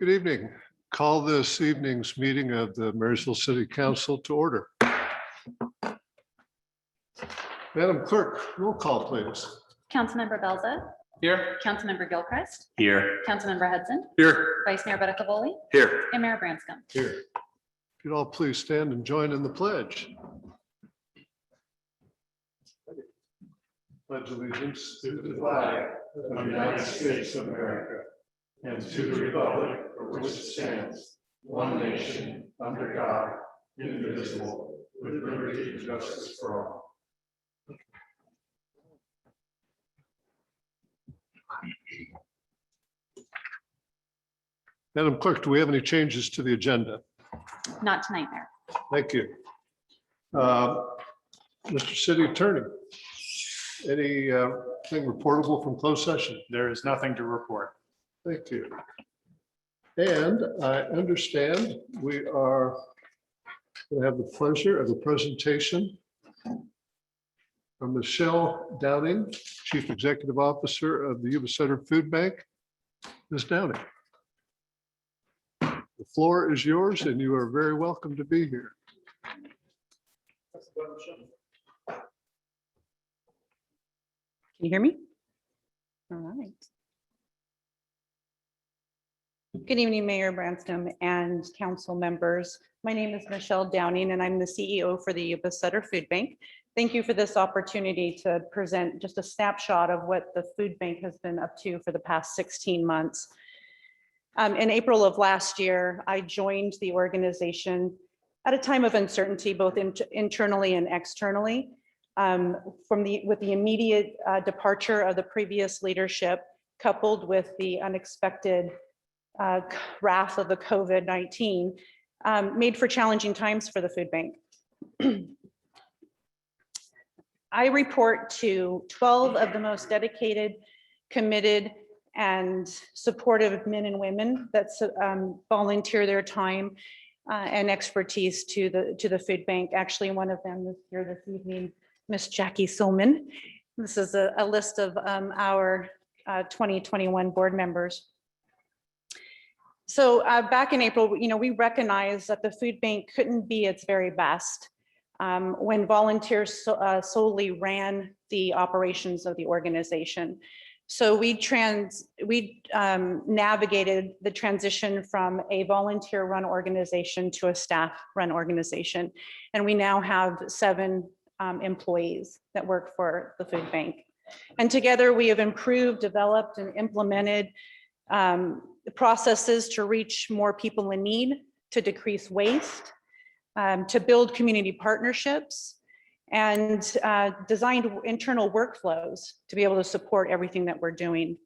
Good evening. Call this evening's meeting of the Marysville City Council to order. Madam Clerk, roll call, please. Councilmember Belza. Here. Councilmember Gilchrist. Here. Councilmember Hudson. Here. Vice Mayor Bettacavoli. Here. And Mayor Branscombe. Here. If you'd all please stand and join in the pledge. Pledge allegiance to the flag of the United States of America and to the republic for which it stands, one nation, under God, indivisible, with liberty and justice for all. Madam Clerk, do we have any changes to the agenda? Not tonight, Mayor. Thank you. Mr. City Attorney, anything reportable from closed session? There is nothing to report. Thank you. And I understand we are going to have the pleasure of a presentation from Michelle Downing, Chief Executive Officer of the Yuba Center Food Bank. Ms. Downing, the floor is yours and you are very welcome to be here. Can you hear me? All right. Good evening, Mayor Branscombe and council members. My name is Michelle Downing and I'm the CEO for the Yuba Sutter Food Bank. Thank you for this opportunity to present just a snapshot of what the food bank has been up to for the past 16 months. In April of last year, I joined the organization at a time of uncertainty, both internally and externally. With the immediate departure of the previous leadership, coupled with the unexpected wrath of the COVID-19, made for challenging times for the food bank. I report to 12 of the most dedicated, committed, and supportive men and women that volunteer their time and expertise to the food bank. Actually, one of them is here this evening, Miss Jackie Solman. This is a list of our 2021 board members. So back in April, we recognized that the food bank couldn't be its very best when volunteers solely ran the operations of the organization. So we navigated the transition from a volunteer-run organization to a staff-run organization, and we now have 7 employees that work for the food bank. And together we have improved, developed, and implemented processes to reach more people in need, to decrease waste, to build community partnerships, and designed internal workflows to be able to support everything that we're doing.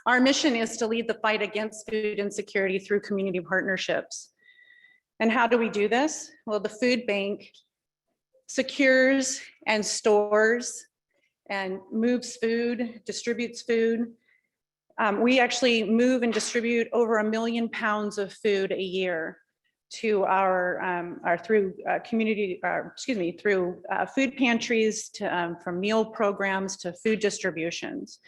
Our mission is to lead the fight against food insecurity through community partnerships. And how do we do this? Well, the food bank secures and stores and moves food, distributes food. We actually move and distribute over 1 million pounds of food a year to through food pantries, to from meal programs to food distributions.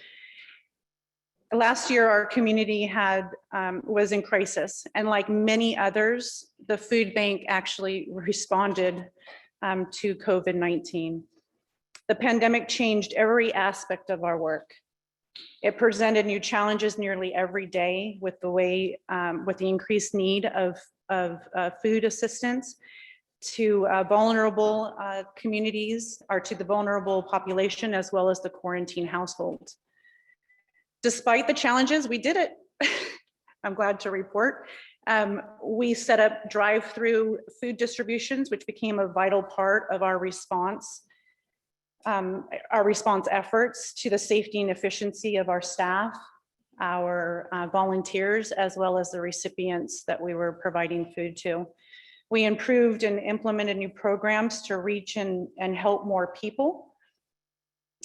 Last year, our community was in crisis, and like many others, the food bank actually responded to COVID-19. The pandemic changed every aspect of our work. It presented new challenges nearly every day with the increased need of food assistance to vulnerable communities, or to the vulnerable population, as well as the quarantine households. Despite the challenges, we did it. I'm glad to report. We set up drive-through food distributions, which became a vital part of our response efforts to the safety and efficiency of our staff, our volunteers, as well as the recipients that we were providing food to. We improved and implemented new programs to reach and help more people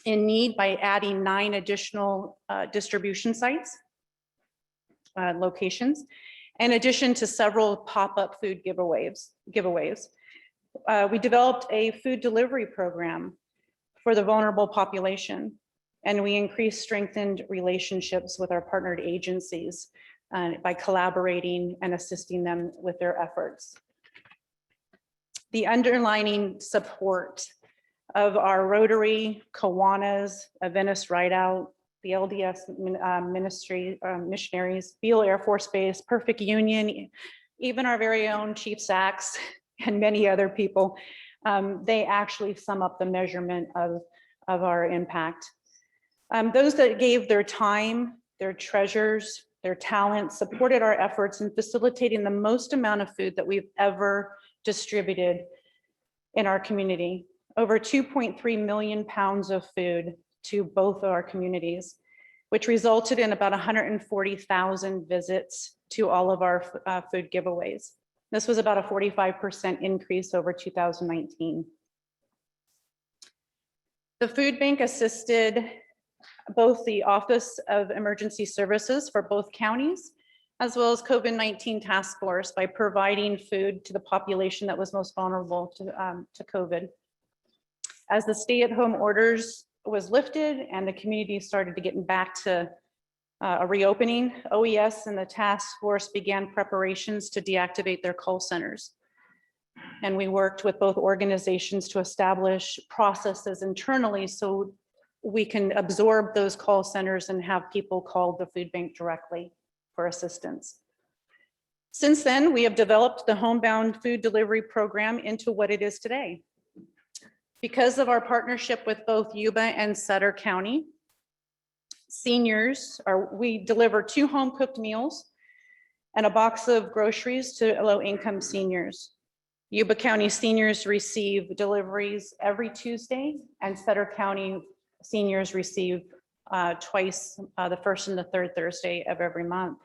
in need by adding 9 additional distribution sites, locations, in addition to several pop-up food giveaways. We developed a food delivery program for the vulnerable population, and we strengthened relationships with our partnered agencies by collaborating and assisting them with their efforts. The underlining support of our Rotary, Kiwanis, Adventist Rideout, the LDS ministry, missionaries, Beale Air Force Base, Perfect Union, even our very own Chief Sachs and many other people, they actually sum up the measurement of our impact. Those that gave their time, their treasures, their talents, supported our efforts in facilitating the most amount of food that we've ever distributed in our community. Over 2.3 million pounds of food to both of our communities, which resulted in about 140,000 visits to all of our food giveaways. This was about a 45% increase over 2019. The food bank assisted both the Office of Emergency Services for both counties, as well as COVID-19 task force by providing food to the population that was most vulnerable to COVID. As the stay-at-home orders was lifted and the community started to get back to a reopening, OES and the task force began preparations to deactivate their call centers. And we worked with both organizations to establish processes internally so we can absorb those call centers and have people call the food bank directly for assistance. Since then, we have developed the homebound food delivery program into what it is today. Because of our partnership with both Yuba and Sutter County, we deliver 2 home cooked meals and a box of groceries to low-income seniors. Yuba County seniors receive deliveries every Tuesday, and Sutter County seniors receive twice, the first and the third Thursday of every month.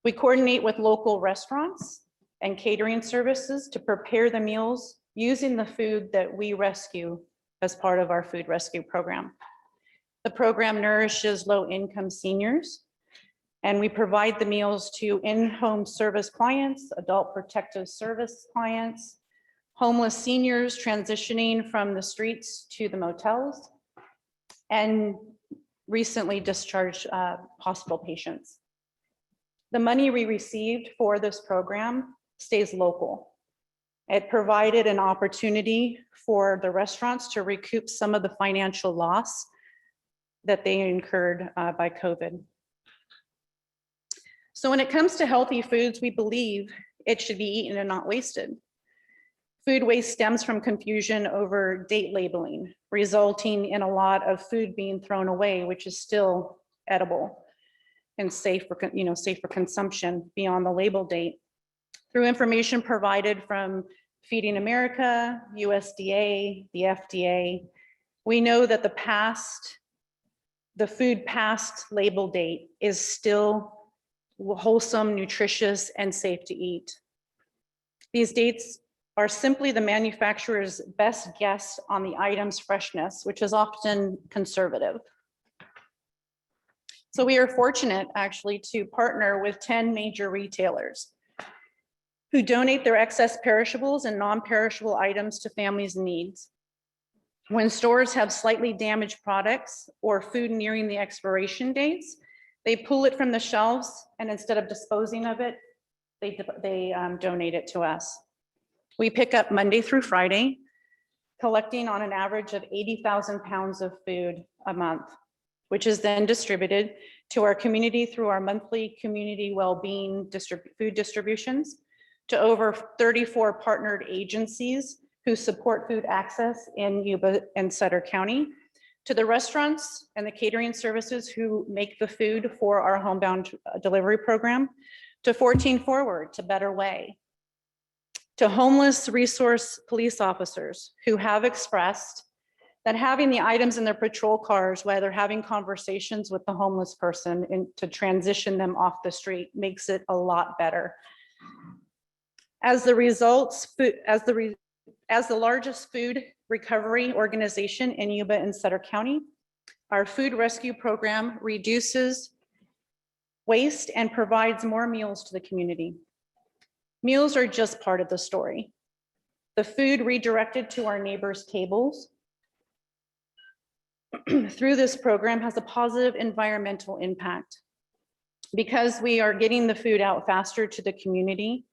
We coordinate with local restaurants and catering services to prepare the meals using the food that we rescue as part of our food rescue program. The program nourishes low-income seniors, and we provide the meals to in-home service clients, adult protective service clients, homeless seniors transitioning from the streets to the motels, and recently discharged hospital patients. The money we received for this program stays local. It provided an opportunity for the restaurants to recoup some of the financial loss that they incurred by COVID. So when it comes to healthy foods, we believe it should be eaten and not wasted. Food waste stems from confusion over date labeling, resulting in a lot of food being thrown away, which is still edible and safe for consumption beyond the label date. Through information provided from Feeding America, USDA, the FDA, we know that the food past label date is still wholesome, nutritious, and safe to eat. These dates are simply the manufacturer's best guess on the item's freshness, which is often conservative. So we are fortunate actually to partner with 10 major retailers who donate their excess perishables and non-perishable items to families in need. When stores have slightly damaged products or food nearing the expiration dates, they pull it from the shelves, and instead of disposing of it, they donate it to us. We pick up Monday through Friday, collecting on an average of 80,000 pounds of food a month, which is then distributed to our community through our monthly community well-being food distributions to over 34 partnered agencies who support food access in Yuba and Sutter County, to the restaurants and the catering services who make the food for our homebound delivery program, to 14 Forward, to Better Way, to homeless resource police officers who have expressed that having the items in their patrol cars while they're having conversations with the homeless person and to transition them off the street makes it a lot better. As the largest food recovery organization in Yuba and Sutter County, our food rescue program reduces waste and provides more meals to the community. Meals are just part of the story. The food redirected to our neighbors' tables through this program has a positive environmental impact. Because we are getting the food out faster to the community,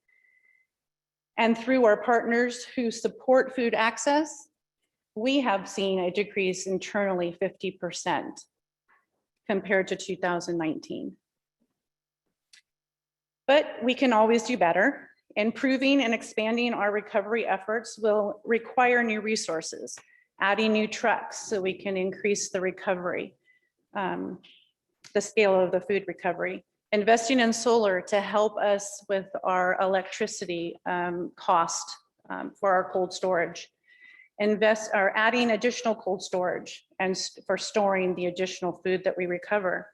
and through our partners who support food access, we have seen a decrease internally 50% compared to 2019. But we can always do better. Improving and expanding our recovery efforts will require new resources, adding new trucks so we can increase the recovery, the scale of the food recovery, investing in solar to help us with our electricity cost for our cold storage, adding additional cold storage and for storing the additional food that we recover,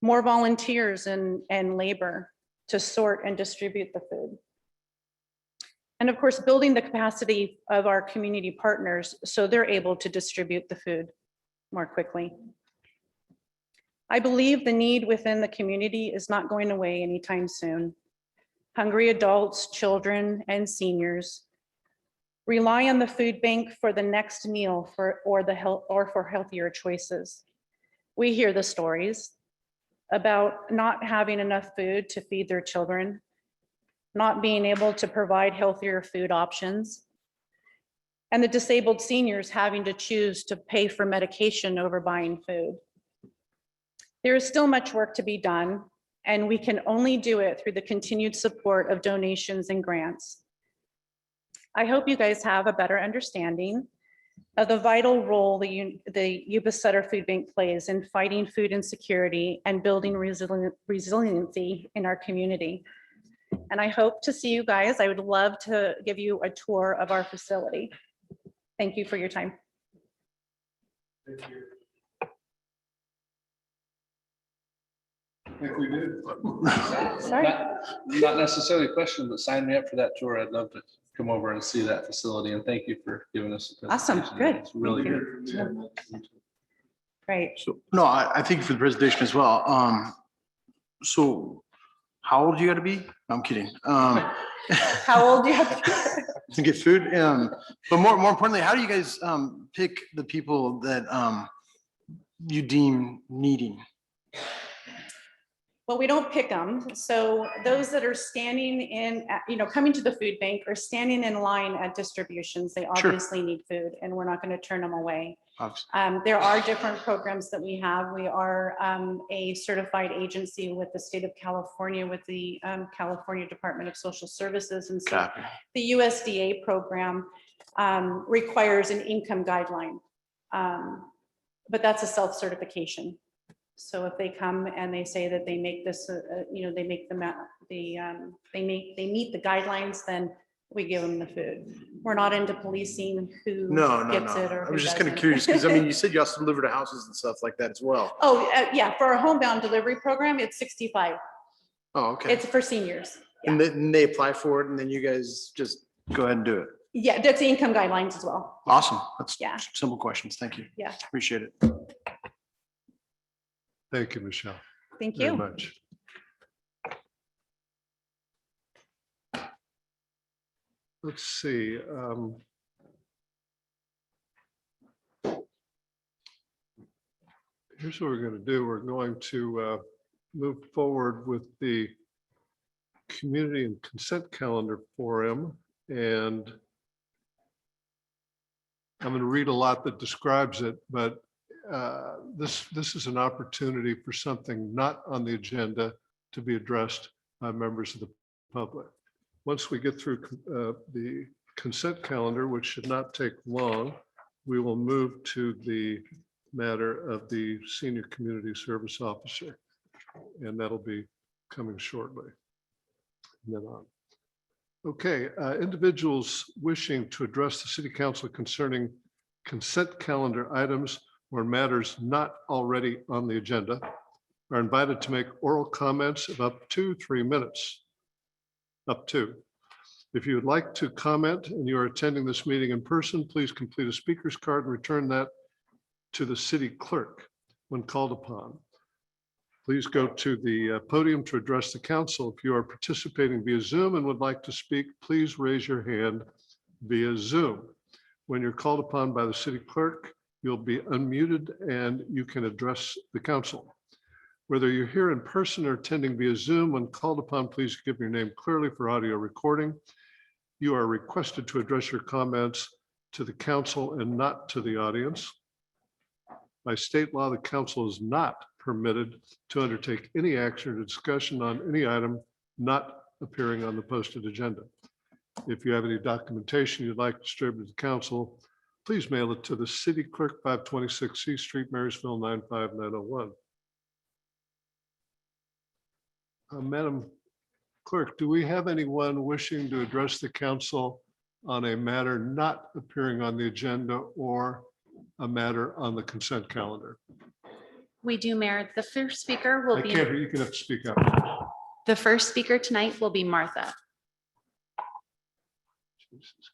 more volunteers and labor to sort and distribute the food. And of course, building the capacity of our community partners so they're able to distribute the food more quickly. I believe the need within the community is not going away anytime soon. Hungry adults, children, and seniors rely on the food bank for the next meal for healthier choices. We hear the stories about not having enough food to feed their children, not being able to provide healthier food options, and the disabled seniors having to choose to pay for medication over buying food. There is still much work to be done, and we can only do it through the continued support of donations and grants. I hope you guys have a better understanding of the vital role the Yuba Sutter Food Bank plays in fighting food insecurity and building resiliency in our community. And I hope to see you guys. I would love to give you a tour of our facility. Thank you for your time. Thank you. I think we did. Sorry. Not necessarily a question, but sign me up for that tour. I'd love to come over and see that facility, and thank you for giving us a Awesome, presentation. good. It's really Thank good. Great. So, no, I thank you for the presentation as well. So how old you gotta be? No, I'm kidding. How old do you have to To get food. But more importantly, how do you guys pick the people that you deem needing? Well, we don't pick them. So those that are standing in, coming to the food bank or standing in line at distributions, they Sure. obviously need food, and we're not going to turn them away. Obviously. There are different programs that we have. We are a certified agency with the state of California, with the California Department of Social Services. And so Copy. the USDA program requires an income guideline, but that's a self-certification. So if they come and they say that they make this, they make they meet the guidelines, then we give them the food. We're not into policing who No. gets it or I who was just kind of doesn't. curious because I mean, you said you also deliver to houses and stuff like that as well. Oh, yeah, for our homebound delivery program, it's 65. Oh, okay. It's for seniors. And then they apply for it and then you guys just go ahead and do it. Yeah, that's the income guidelines as well. Awesome. That's Yeah. simple questions. Thank you. Yeah. Appreciate it. Thank you, Michelle, Thank very you. much. Let's see. Here's what we're going to do. We're going to move forward with the community and consent calendar forum, and I'm going to read a lot that describes it, but this is an opportunity for something not on the agenda to be addressed by members of the public. Once we get through the consent calendar, which should not take long, we will move to the matter of the senior community service officer, and that'll be coming shortly. And then on. Okay, individuals wishing to address the city council concerning consent calendar items or matters not already on the agenda are invited to make oral comments of up to 3 minutes. Up to. If you would like to comment and you are attending this meeting in person, please complete a speaker's card and return that to the city clerk when called upon. Please go to the podium to address the council. If you are participating via Zoom and would like to speak, please raise your hand via Zoom. When you're called upon by the city clerk, you'll be unmuted and you can address the council. Whether you're here in person or attending via Zoom, when called upon, please give your name clearly for audio recording. You are requested to address your comments to the council and not to the audience. By state law, the council is not permitted to undertake any action or discussion on any item not appearing on the posted agenda. If you have any documentation you'd like to distribute to the council, please mail it to the city clerk, 526 C Street, Marysville, 95901. Madam Clerk, do we have anyone wishing to address the council on a matter not appearing on the agenda or a matter on the consent calendar? We do, Mayor. The first speaker will I be, can't hear you. Can have to speak up. the first speaker tonight will be Martha. Jesus Christ.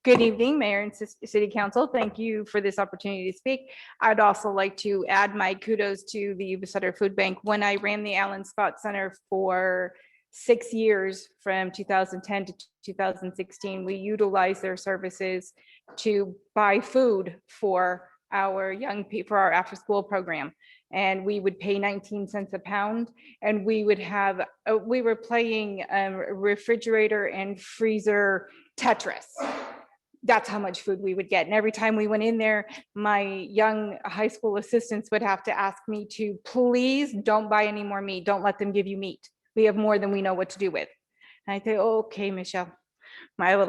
Good evening, Mayor and City Council. Thank you for this opportunity to speak. I'd also like to add my kudos to the Yuba Sutter Food Bank. When I ran the Allen Scott Center for 6 years, from 2010 to 2016, we utilized their services to buy food for our young people, for our after-school program. And we would pay 19 cents a pound, and we would have, we were playing refrigerator and freezer Tetris. That's how much food we would get. And every time we went in there, my young high school assistants would have to ask me to please don't buy any more meat. Don't let them give you meat. We have more than we know what to do with. And I say, okay, Michelle.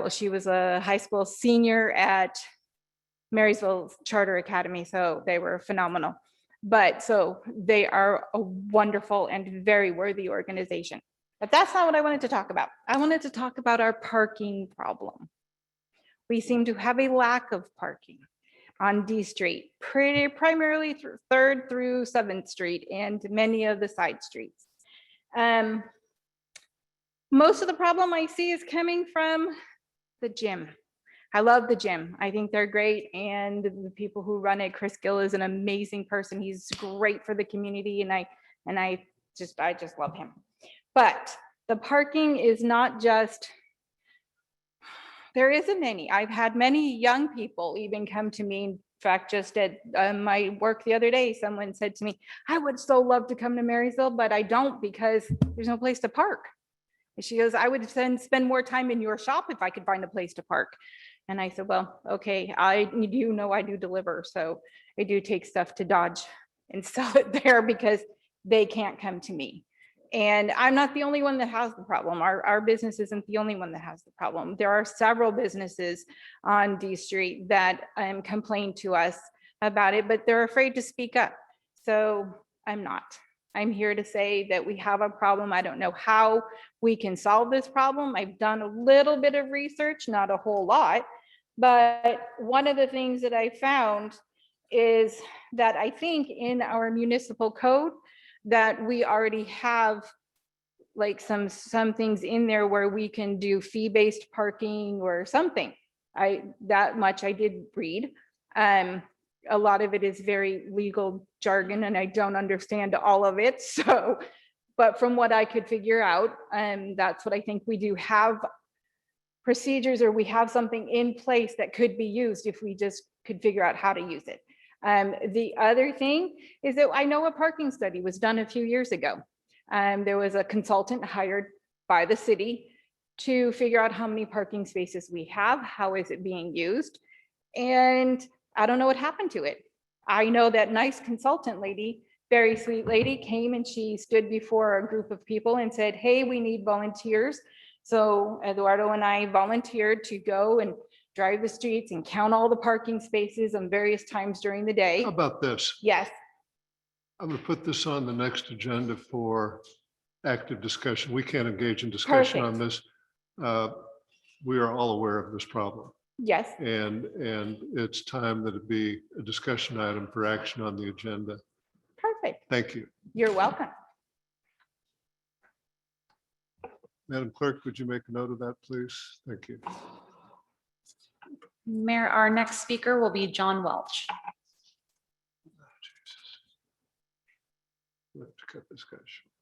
She was a high school senior at Marysville Charter Academy, so they were phenomenal. But so they are a wonderful and very worthy organization. But that's not what I wanted to talk about. I wanted to talk about our parking problem. We seem to have a lack of parking on D Street, primarily through 3rd through 7th Street and many of the side streets. Most of the problem I see is coming from the gym. I love the gym. I think they're great. And the people who run it, Chris Gill is an amazing person. He's great for the community. And I just love him. But the parking is not just, there isn't any. I've had many young people even come to me. In fact, just at my work the other day, someone said to me, I would so love to come to Marysville, but I don't because there's no place to park. And she goes, I would spend more time in your shop if I could find a place to park. And I said, well, okay, I do deliver. So I do take stuff to Dodge and sell it there because they can't come to me. And I'm not the only one that has the problem. Our business isn't the only one that has the problem. There are several businesses on D Street that complain to us about it, but they're afraid to speak up. So I'm not. I'm here to say that we have a problem. I don't know how we can solve this problem. I've done a little bit of research, not a whole lot, but one of the things that I found is that I think in our municipal code, that we already have like some things in there where we can do fee-based parking or something. That much I did read. A lot of it is very legal jargon and I don't understand all of it. So, but from what I could figure out, that's what I think we do have procedures, or we have something in place that could be used if we just could figure out how to use it. The other thing is that I know a parking study was done a few years ago. There was a consultant hired by the city to figure out how many parking spaces we have, how is it being used, and I don't know what happened to it. I know that nice consultant lady, very sweet lady, came and she stood before a group of people and said, hey, we need volunteers. So Eduardo and I volunteered to go and drive the streets and count all the parking spaces on various times during the day. How about this? Yes, I'm going to put this on the next agenda for active discussion. We can't engage in discussion on this. We are all aware of this problem. yes, And it's time that it be a discussion item for action on the agenda. perfect. Thank you. You're welcome. Madam Clerk, would you make a note of that, please? Thank you. Mayor, our next speaker will be John Welch. We have to cut this guy short.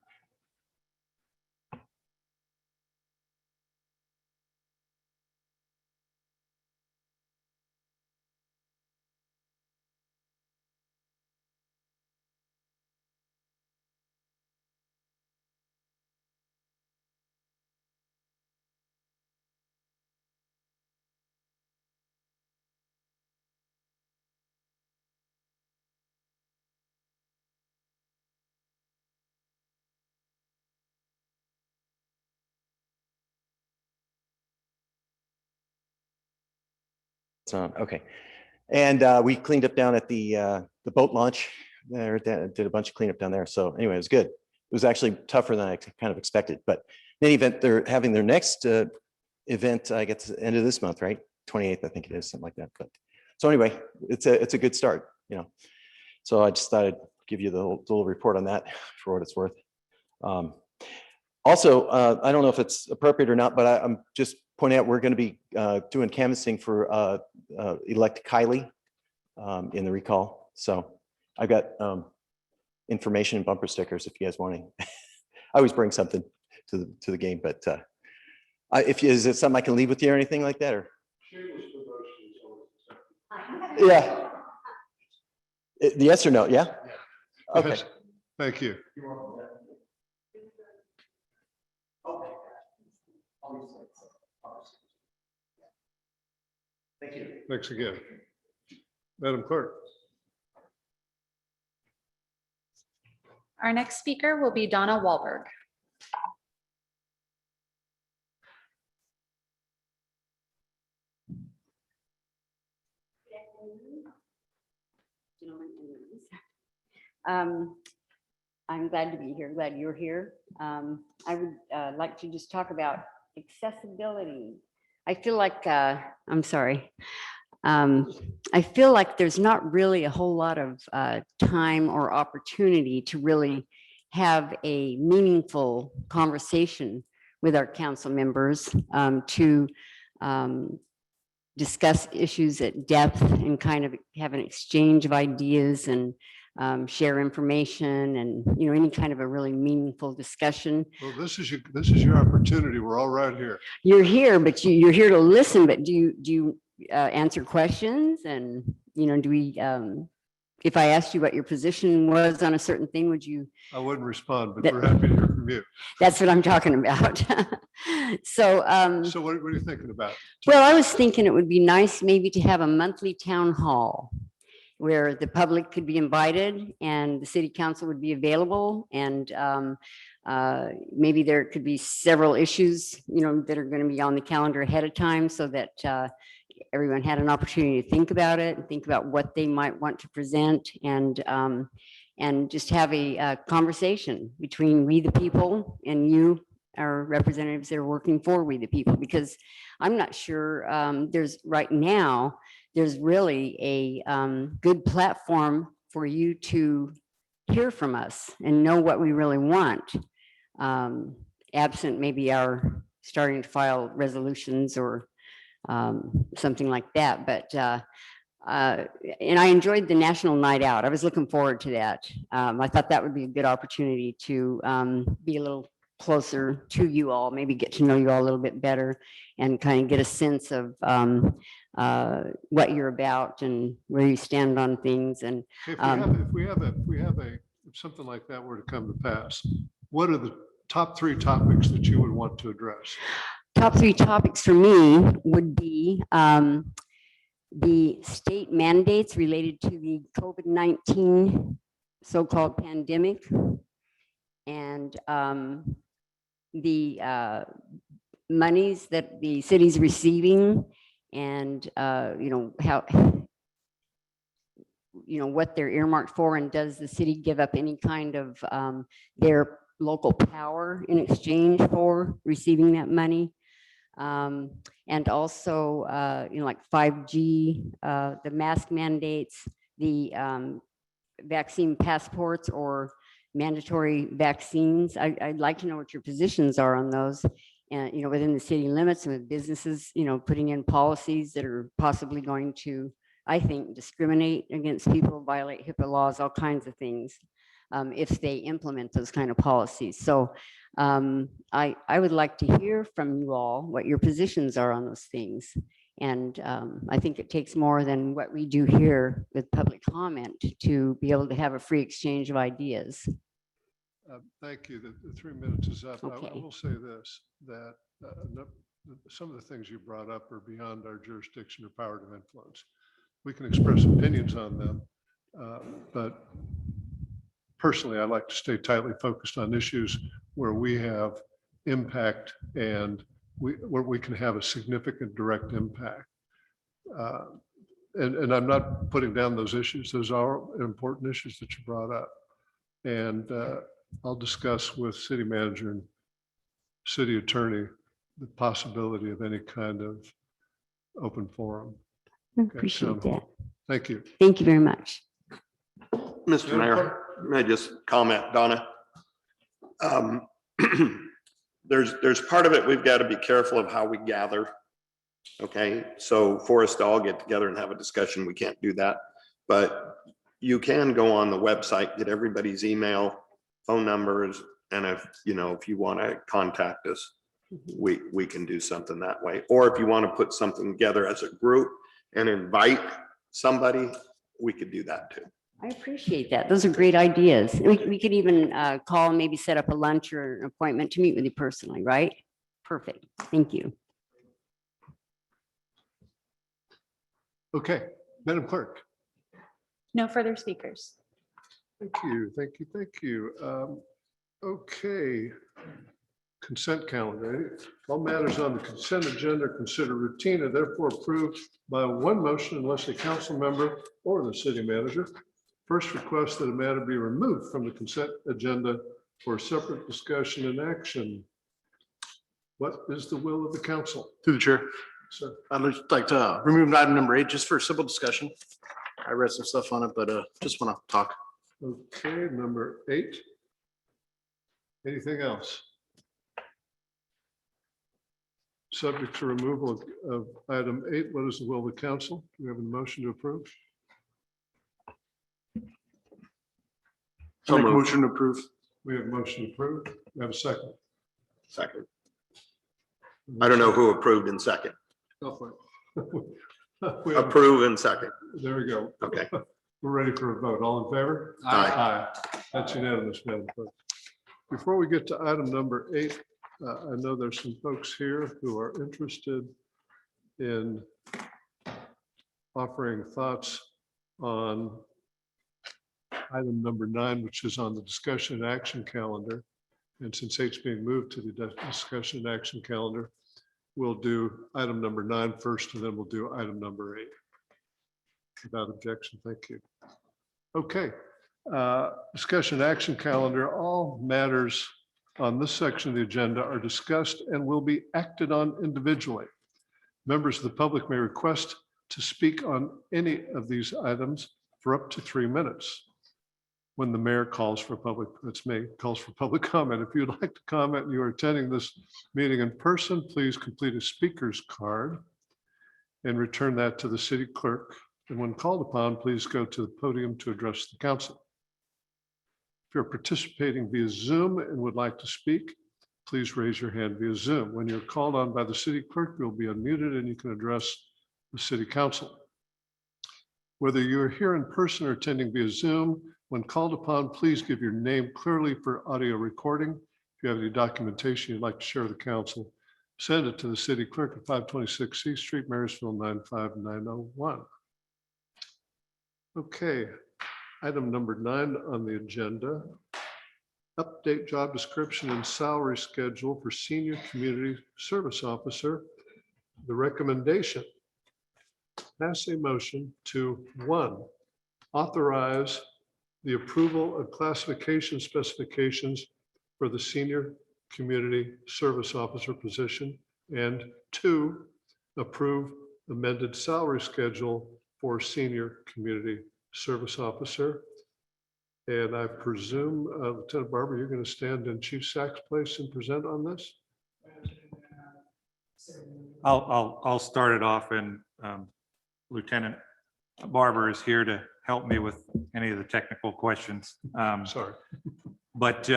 It's on, okay. And we cleaned up down at the boat launch there, did a bunch of cleanup down there. So anyway, it was good. It was actually tougher than I kind of expected, but in any event, they're having their next event, I guess, the end of this month, right? 28th, I think it is, something like that. But so anyway, it's a good start, you know. So I just thought I'd give you the little report on that for what it's worth. Also, I don't know if it's appropriate or not, but I'm just pointing out we're going to be doing canvassing for elect Kylie in the recall. So I've got information and bumper stickers if you guys want to. I always bring something to the game, but is it something I can leave with you or anything like that? Or yeah, yes or no? Yeah. Okay. Yes. Thank you. Thank you. Thanks again. Madam Clerk. Our next speaker will be Donna Wahlberg. I'm glad to be here, glad you're here. I would like to just talk about accessibility. I feel like, I'm sorry. I feel like there's not really a whole lot of time or opportunity to really have a meaningful conversation with our council members to discuss issues at depth and kind of have an exchange of ideas and share information and, you know, any kind of a really meaningful discussion. Well, this is your opportunity. We're all right here. You're here, but you're here to listen, but do you answer questions? And, you know, do we, if I asked you what your position was on a certain thing, would you? I wouldn't respond, but we're happy to hear from you. That's what I'm talking about. So what are you thinking about? well, I was thinking it would be nice maybe to have a monthly town hall where the public could be invited and the city council would be available, and maybe there could be several issues, you know, that are going to be on the calendar ahead of time, so that everyone had an opportunity to think about it and think about what they might want to present, and just have a conversation between we the people and you, our representatives that are working for we the people, because I'm not sure there's really a good platform for you to hear from us and know what we really want, absent maybe our starting to file resolutions or something like that. But and I enjoyed the National Night Out. I was looking forward to that. I thought that would be a good opportunity to be a little closer to you all, maybe get to know you all a little bit better and kind of get a sense of what you're about and where you stand on things. And If something like that were to come to pass, what are the top 3 topics that you would want to address? Top 3 topics for me would be the state mandates related to the COVID-19 so-called pandemic, and the monies that the city's receiving, and you know, how, you know, what they're earmarked for, and does the city give up any kind of their local power in exchange for receiving that money? And also, you know, like 5G, the mask mandates, the vaccine passports or mandatory vaccines. I'd like to know what your positions are on those, and, you know, within the city limits and with businesses, you know, putting in policies that are possibly going to, I think, discriminate against people, violate HIPAA laws, all kinds of things, if they implement those kind of policies. So I would like to hear from you all what your positions are on those things. And I think it takes more than what we do here with public comment to be able to have a free exchange of ideas. Thank you. The 3 minutes is up. Okay. I will say this, that some of the things you brought up are beyond our jurisdiction or power to influence. We can express opinions on them, but personally, I like to stay tightly focused on issues where we have impact and where we can have a significant direct impact. And I'm not putting down those issues. Those are important issues that you brought up. And I'll discuss with city manager and city attorney the possibility of any kind of open forum. I at appreciate town that. hall. Thank you. Thank you very much. Mr. Mayor, may I just comment, Donna? There's part of it, we've got to be careful of how we gather. Okay, so for us to all get together and have a discussion, we can't do that. But you can go on the website, get everybody's email, phone numbers, and if you want to contact us, we can do something that way. Or if you want to put something together as a group and invite somebody, we could do that too. I appreciate that. Those are great ideas. We could even call and maybe set up a lunch or an appointment to meet with you personally, right? Perfect. Thank you. Okay, Madam Clerk. No further speakers. Thank you, thank you, thank you. Okay. Consent calendar. All matters on the consent agenda are considered routine and therefore approved by one motion unless a council member or the city manager first request that a matter be removed from the consent agenda for separate discussion and action. What is the will of the council? Through the chair, Sir, I'd just like to remove item number 8 just for simple discussion. I read some stuff on it, but just want to talk. okay, number 8. Anything else? Subject to removal of item 8, what is the will of the council? Do we have a motion to approve? I'll make a motion to approve. We have a motion approved. We have a second. Second. I don't know who approved in second. Go for it. We have- Approve in second. There we go. Okay. We're ready for a vote. All in favor? Aye. That's unanimous, Madam Clerk. Before we get to item number 8, I know there's some folks here who are interested in offering thoughts on item number 9, which is on the discussion and action calendar. And since 8's being moved to the discussion and action calendar, we'll do item number 9 first, and then we'll do item number 8. Without objection, thank you. Okay, discussion action calendar. All matters on this section of the agenda are discussed and will be acted on individually. Members of the public may request to speak on any of these items for up to 3 minutes. When the mayor calls for public, that's me, calls for public comment. If you'd like to comment and you are attending this meeting in person, please complete a speaker's card and return that to the city clerk. And when called upon, please go to the podium to address the council. If you're participating via Zoom and would like to speak, please raise your hand via Zoom. When you're called on by the city clerk, you'll be unmuted and you can address the city council. Whether you're here in person or attending via Zoom, when called upon, please give your name clearly for audio recording. If you have any documentation you'd like to share with the council, send it to the city clerk at 526 C Street, Marysville 95901. Okay, item number 9 on the agenda. Update job description and salary schedule for senior community service officer. The recommendation, pass a motion to 1, authorize the approval of classification specifications for the senior community service officer position, and 2, approve amended salary schedule for senior community service officer. And I presume, Lieutenant Barber, you're going to stand in Chief Sack's place and present on this? I'll start it off, and Lieutenant Barber is here to help me with any of the technical questions. Sorry. But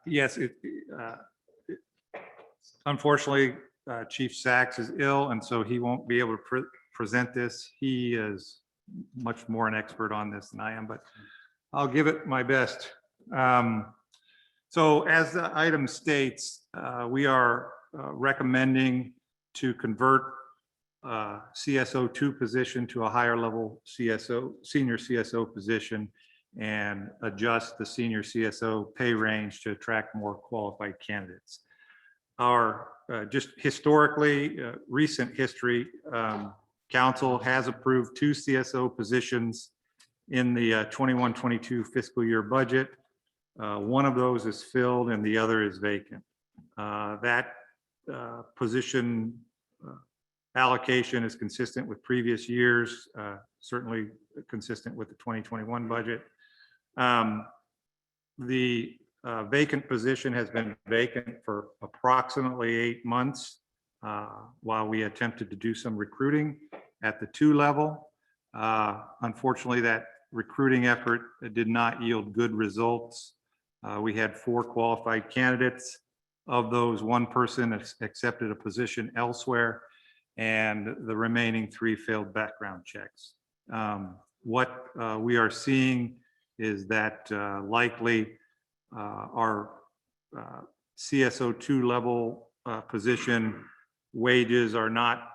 yes, unfortunately, Chief Sachs is ill, and so he won't be able to present this. He is much more an expert on this than I am, but I'll give it my best. So as the item states, we are recommending to convert CSO2 position to a higher level CSO, senior CSO position, and adjust the senior CSO pay range to attract more qualified candidates. Our just historically, recent history council has approved 2 CSO positions in the 21-22 fiscal year budget. One of those is filled and the other is vacant. That position allocation is consistent with previous years, certainly consistent with the 2021 budget. The vacant position has been vacant for approximately 8 months while we attempted to do some recruiting at the 2 level. Unfortunately, that recruiting effort did not yield good results. We had 4 qualified candidates. Of those, 1 person accepted a position elsewhere, and the remaining 3 failed background checks. What we are seeing is that likely our CSO2 level position wages are not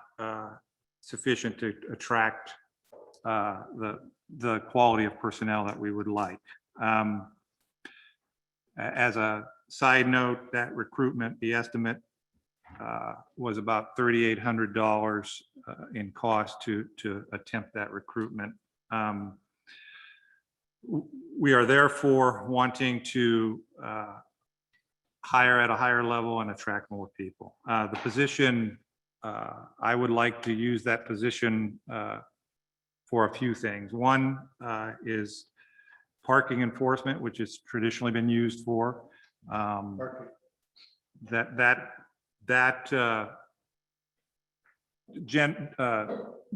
sufficient to attract the quality of personnel that we would like. As a side note, that recruitment, the estimate was about $3,800 in cost to attempt that recruitment. We are therefore wanting to hire at a higher level and attract more people. The position, I would like to use that position for a few things. One is parking enforcement, which has traditionally been used for. Not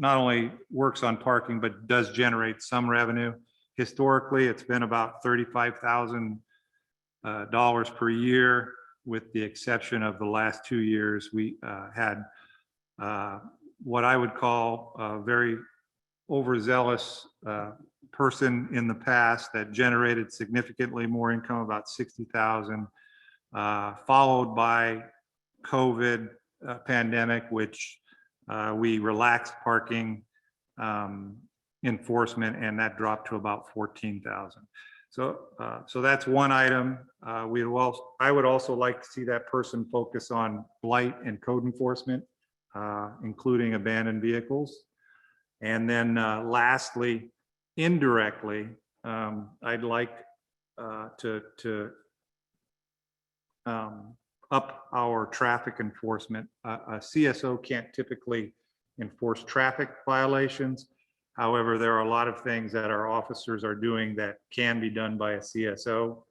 only works on parking, but does generate some revenue. Historically, it's been about $35,000 per year, with the exception of the last 2 years. We had what I would call a very overzealous person in the past that generated significantly more income, about $60,000, followed by COVID pandemic, which we relaxed parking enforcement, and that dropped to about $14,000. So that's one item. I would also like to see that person focus on blight and code enforcement, including abandoned vehicles. And then lastly, indirectly, I'd like to up our traffic enforcement. A CSO can't typically enforce traffic violations. However, there are a lot of things that our officers are doing that can be done by a CSO.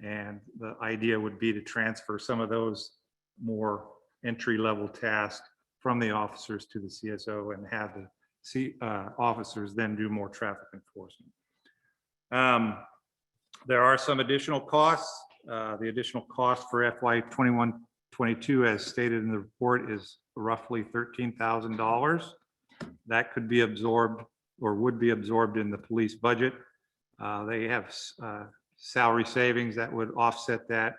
And the idea would be to transfer some of those more entry-level tasks from the officers to the CSO and have the officers then do more traffic enforcement. There are some additional costs. The additional cost for FY 21-22, as stated in the report, is roughly $13,000. That could be absorbed or would be absorbed in the police budget. They have salary savings that would offset that,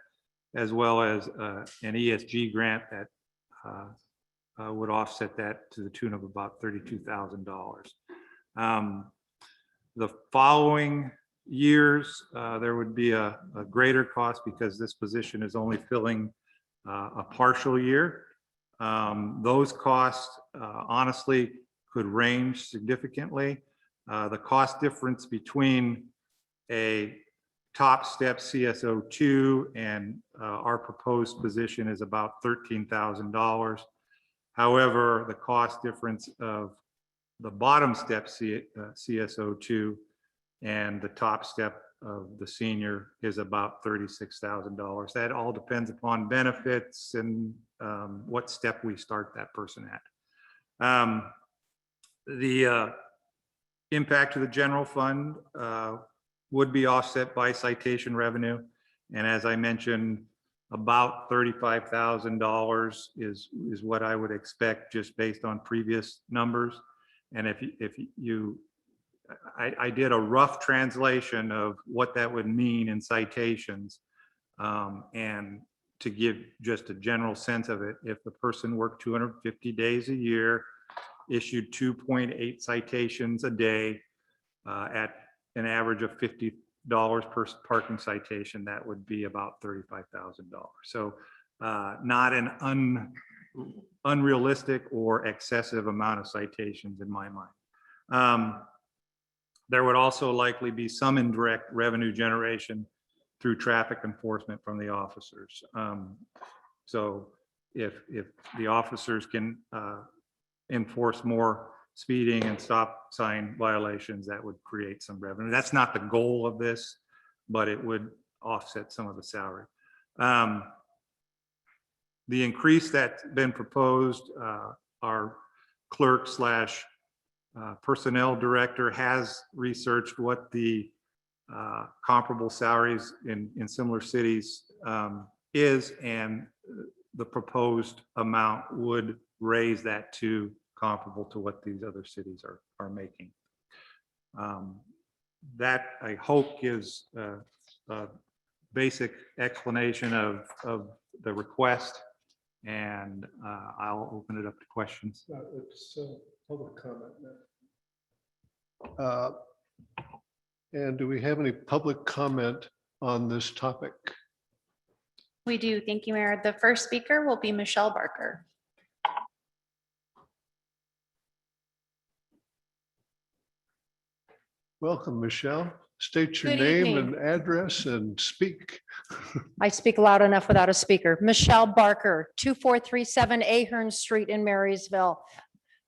as well as an ESG grant that would offset that to the tune of about $32,000. The following years, there would be a greater cost because this position is only filling a partial year. Those costs honestly could range significantly. The cost difference between a top step CSO2 and our proposed position is about $13,000. However, the cost difference of the bottom step CSO2 and the top step of the senior is about $36,000. That all depends upon benefits and what step we start that person at. The impact to the general fund would be offset by citation revenue. And as I mentioned, about $35,000 is what I would expect just based on previous numbers. And I did a rough translation of what that would mean in citations. And to give just a general sense of it, if the person worked 250 days a year, issued 2.8 citations a day at an average of $50 per parking citation, that would be about $35,000. So not an unrealistic or excessive amount of citations in my mind. There would also likely be some indirect revenue generation through traffic enforcement from the officers. So if the officers can enforce more speeding and stop sign violations, that would create some revenue. That's not the goal of this, but it would offset some of the salary. The increase that's been proposed, our clerk slash personnel director has researched what the comparable salaries in similar cities is, and the proposed amount would raise that to comparable to what these other cities are making. That, I hope, gives a basic explanation of the request, and I'll open it up to questions. It's public comment now. And do we have any public comment on this topic? We do. Thank you, Mayor. The first speaker will be Michelle Barker. Welcome, Michelle. State your Good name evening. and address and speak. I speak loud enough without a speaker. Michelle Barker, 2437 Ahern Street in Marysville.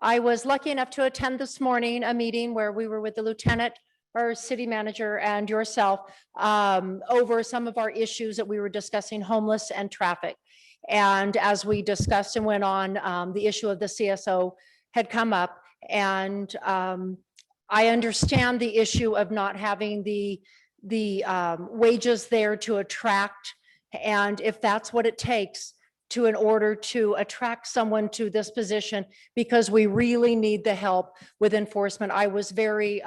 I was lucky enough to attend this morning a meeting where we were with the lieutenant, our city manager, and yourself over some of our issues that we were discussing, homeless and traffic. And as we discussed and went on, the issue of the CSO had come up, and I understand the issue of not having the wages there to attract, and if that's what it takes to in order to attract someone to this position, because we really need the help with enforcement. I was very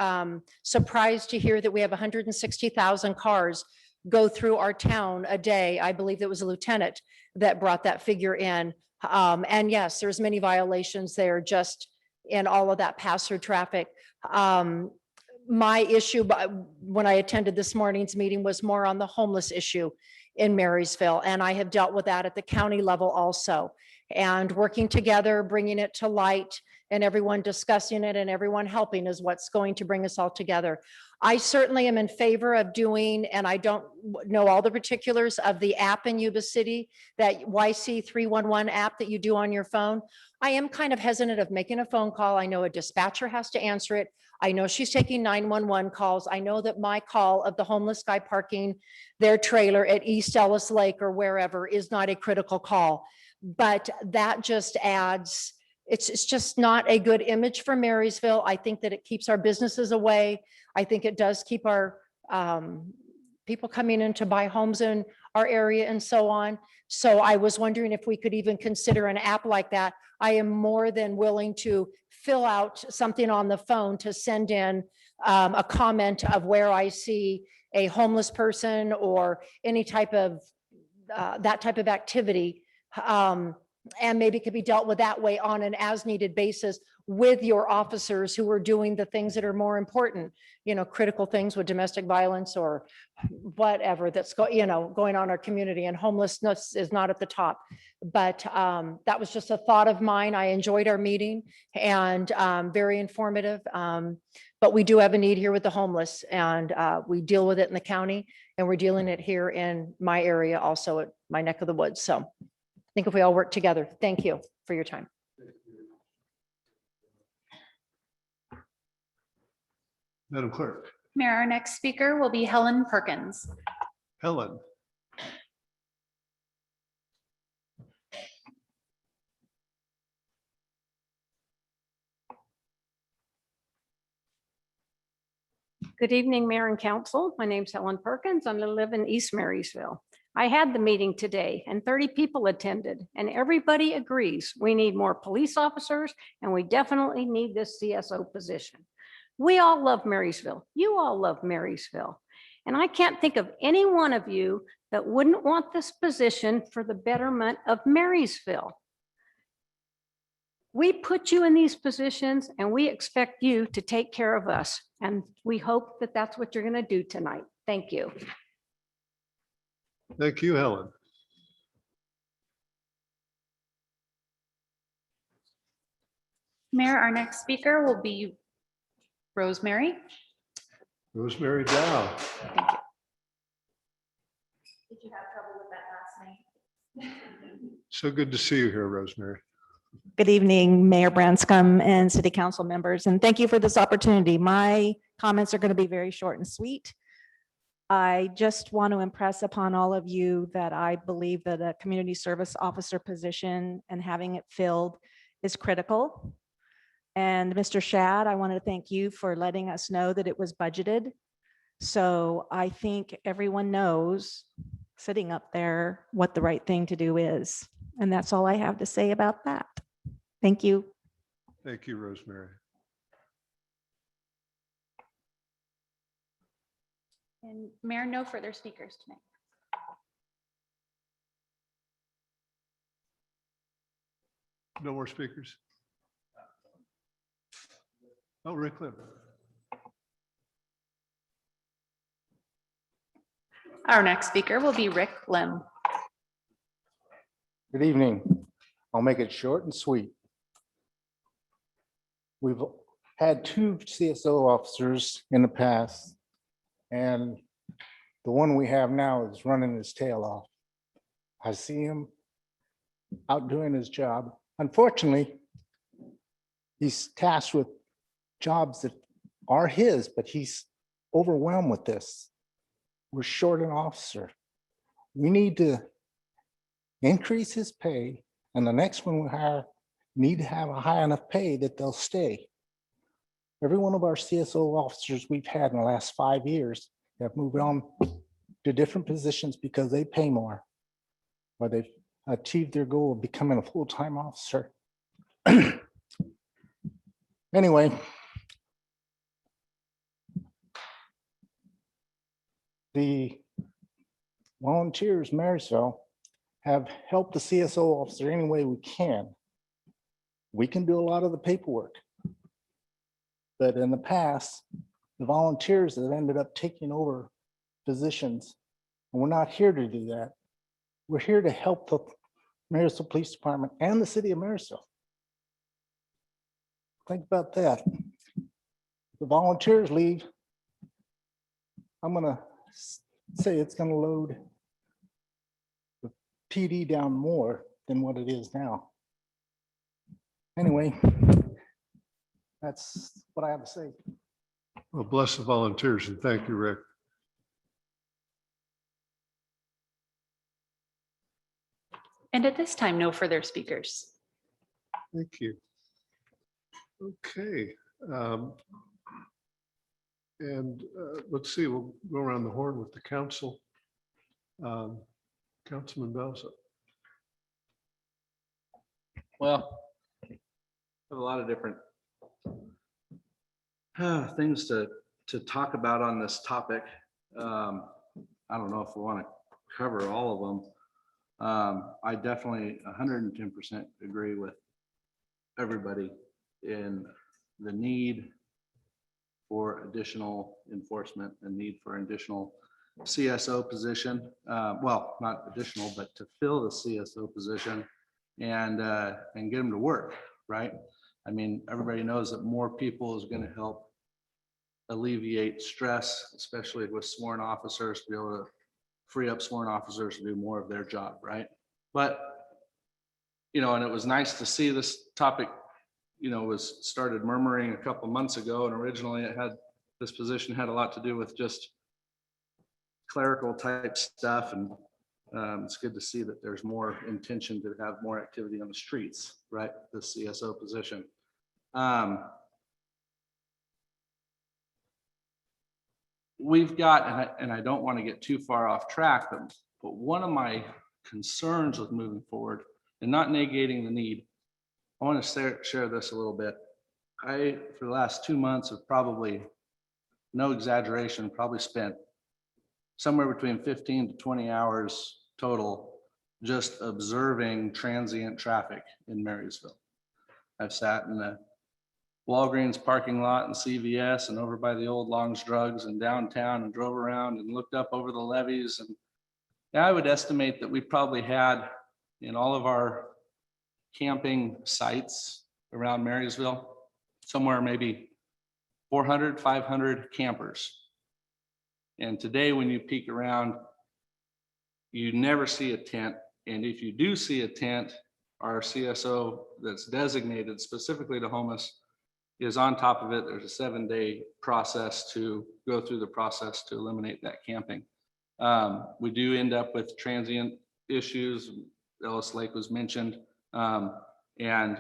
surprised to hear that we have 160,000 cars go through our town a day. I believe it was a lieutenant that brought that figure in. And yes, there's many violations there just in all of that pass-through traffic. My issue when I attended this morning's meeting was more on the homeless issue in Marysville, and I have dealt with that at the county level also. And working together, bringing it to light, and everyone discussing it and everyone helping is what's going to bring us all together. I certainly am in favor of doing, and I don't know all the particulars of the app in Yuba City, that YC311 app that you do on your phone. I am kind of hesitant of making a phone call. I know a dispatcher has to answer it. I know she's taking 911 calls. I know that my call of the homeless guy parking their trailer at East Ellis Lake or wherever is not a critical call, but that just adds, it's just not a good image for Marysville. I think that it keeps our businesses away. I think it does keep our people coming in to buy homes in our area and so on. So I was wondering if we could even consider an app like that. I am more than willing to fill out something on the phone to send in a comment of where I see a homeless person or any type of that type of activity. And maybe it could be dealt with that way on an as needed basis with your officers who are doing the things that are more important, you know, critical things with domestic violence or whatever that's going on in our community, and homelessness is not at the top. But that was just a thought of mine. I enjoyed our meeting and very informative. But we do have a need here with the homeless, and we deal with it in the county, and we're dealing it here in my area also at my neck of the woods. So I think if we all work together. Thank you for your time. Madam Clerk. Mayor, our next speaker will be Helen Perkins. Helen. Good evening, Mayor and Council. My name's Helen Perkins. I live in East Marysville. I had the meeting today and 30 people attended, and everybody agrees we need more police officers and we definitely need this CSO position. We all love Marysville. You all love Marysville. And I can't think of any one of you that wouldn't want this position for the betterment of Marysville. We put you in these positions and we expect you to take care of us. And we hope that that's what you're going to do tonight. Thank you. Thank you, Helen. Mayor, our next speaker will be Rosemary. Rosemary Dow. Thank you. Did you have trouble with that last name? So good to see you here, Rosemary. Good evening, Mayor Branscombe and City Council members, and thank you for this opportunity. My comments are going to be very short and sweet. I just want to impress upon all of you that I believe that a community service officer position and having it filled is critical. And Mr. Shad, I want to thank you for letting us know that it was budgeted. So I think everyone knows, sitting up there, what the right thing to do is. And that's all I have to say about that. Thank you. Thank you, Rosemary. And Mayor, no further speakers tonight. No more speakers? Oh, Rick Lim. Our next speaker will be Rick Lim. Good evening. I'll make it short and sweet. We've had 2 CSO officers in the past, and the one we have now is running his tail off. I see him out doing his job. Unfortunately, he's tasked with jobs that are his, but he's overwhelmed with this. We're short an officer. We need to increase his pay, and the next one we hire need to have a high enough pay that they'll stay. Every one of our CSO officers we've had in the last 5 years have moved on to different positions because they pay more, or they've achieved their goal of becoming a full-time officer. Anyway, the volunteers, Marysville, have helped the CSO officer any way we can. We can do a lot of the paperwork. But in the past, the volunteers have ended up taking over positions. And we're not here to do that. We're here to help the Marysville Police Department and the city of Marysville. Think about that. The volunteers leave. I'm gonna say it's gonna load the PD down more than what it is now. Anyway, that's what I have to say. Well, bless the volunteers and thank you, Rick. And at this time, no further speakers. Thank you. Okay. And let's see, we'll go around the horn with the council. Councilman Belza. Well, I have a lot of different things to talk about on this topic. I don't know if we want to cover all of them. I definitely 110% agree with everybody in the need for additional enforcement and need for additional CSO position. Well, not additional, but to fill the CSO position and get them to work, right? I mean, everybody knows that more people is going to help alleviate stress, especially with sworn officers, to be able to free up sworn officers to do more of their job, right? But, you know, and it was nice to see this topic, you know, was started murmuring a couple months ago, and originally it had, this position had a lot to do with just clerical type stuff, and it's good to see that there's more intention to have more activity on the streets, right? The CSO position. We've got, and I don't want to get too far off track, but one of my concerns with moving forward and not negating the need, I want to share this a little bit. I, for the last 2 months, have probably, no exaggeration, probably spent somewhere between 15 to 20 hours total just observing transient traffic in Marysville. I've sat in the Walgreens parking lot and CVS and over by the old Long's Drugs and downtown and drove around and looked up over the levees. And I would estimate that we probably had in all of our camping sites around Marysville, somewhere maybe 400, 500 campers. And today, when you peek around, you never see a tent. And if you do see a tent, our CSO that's designated specifically to homeless is on top of it. There's a 7-day process to go through the process to eliminate that camping. We do end up with transient issues. Ellis Lake was mentioned. And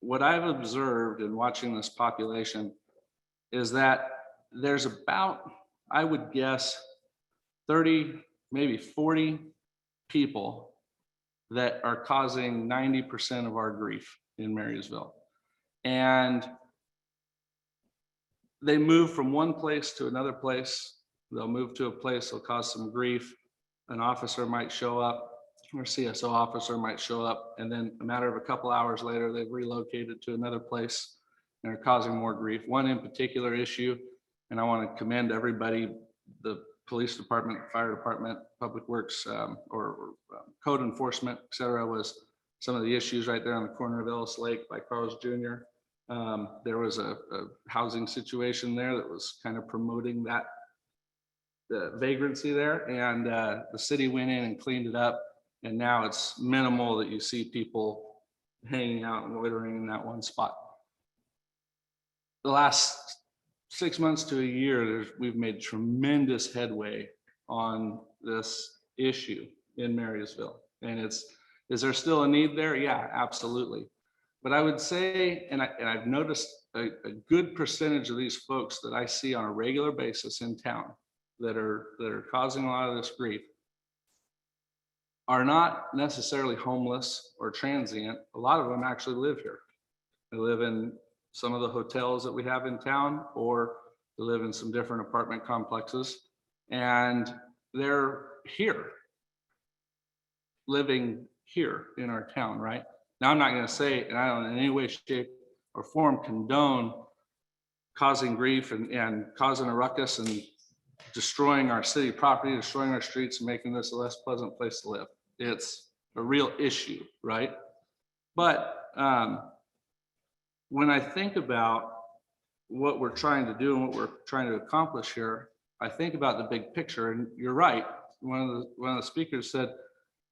what I've observed in watching this population is that there's about, I would guess, 30, maybe 40 people that are causing 90% of our grief in Marysville. And they move from one place to another place. They'll move to a place, they'll cause some grief. An officer might show up, or CSO officer might show up, and then a matter of a couple hours later, they've relocated to another place and are causing more grief. One in particular issue, and I want to commend everybody, the police department, fire department, public works, or code enforcement, et cetera, was some of the issues right there on the corner of Ellis Lake by Carl's Jr. There was a housing situation there that was kind of promoting that the vagrancy there, and the city went in and cleaned it up, and now it's minimal that you see people hanging out and loitering in that one spot. The last 6 months to a year, we've made tremendous headway on this issue in Marysville. And is there still a need there? Yeah, absolutely. But I would say, and I've noticed a good percentage of these folks that I see on a regular basis in town that are causing a lot of this grief are not necessarily homeless or transient. A lot of them actually live here. They live in some of the hotels that we have in town, or they live in some different apartment complexes, and they're here, living here in our town, right? Now, I'm not going to say, and I don't in any way, shape, or form condone causing grief and causing a ruckus and destroying our city property, destroying our streets, and making this a less pleasant place to live. It's a real issue, right? But when I think about what we're trying to do and what we're trying to accomplish here, I think about the big picture. And you're right. One of the speakers said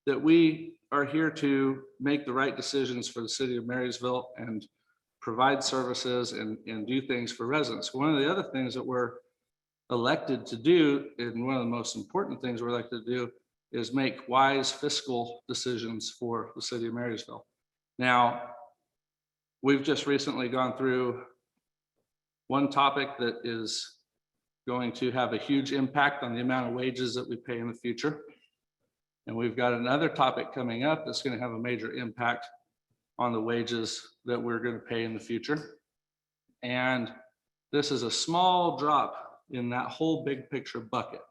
that we are here to make the right decisions for the city of Marysville and provide services and do things for residents. One of the other things that we're elected to do, and one of the most important things we're elected to do, is make wise fiscal decisions for the city of Marysville. Now, we've just recently gone through one topic that is going to have a huge impact on the amount of wages that we pay in the future. And we've got another topic coming up that's going to have a major impact on the wages that we're going to pay in the future. And this is a small drop in that whole big picture bucket.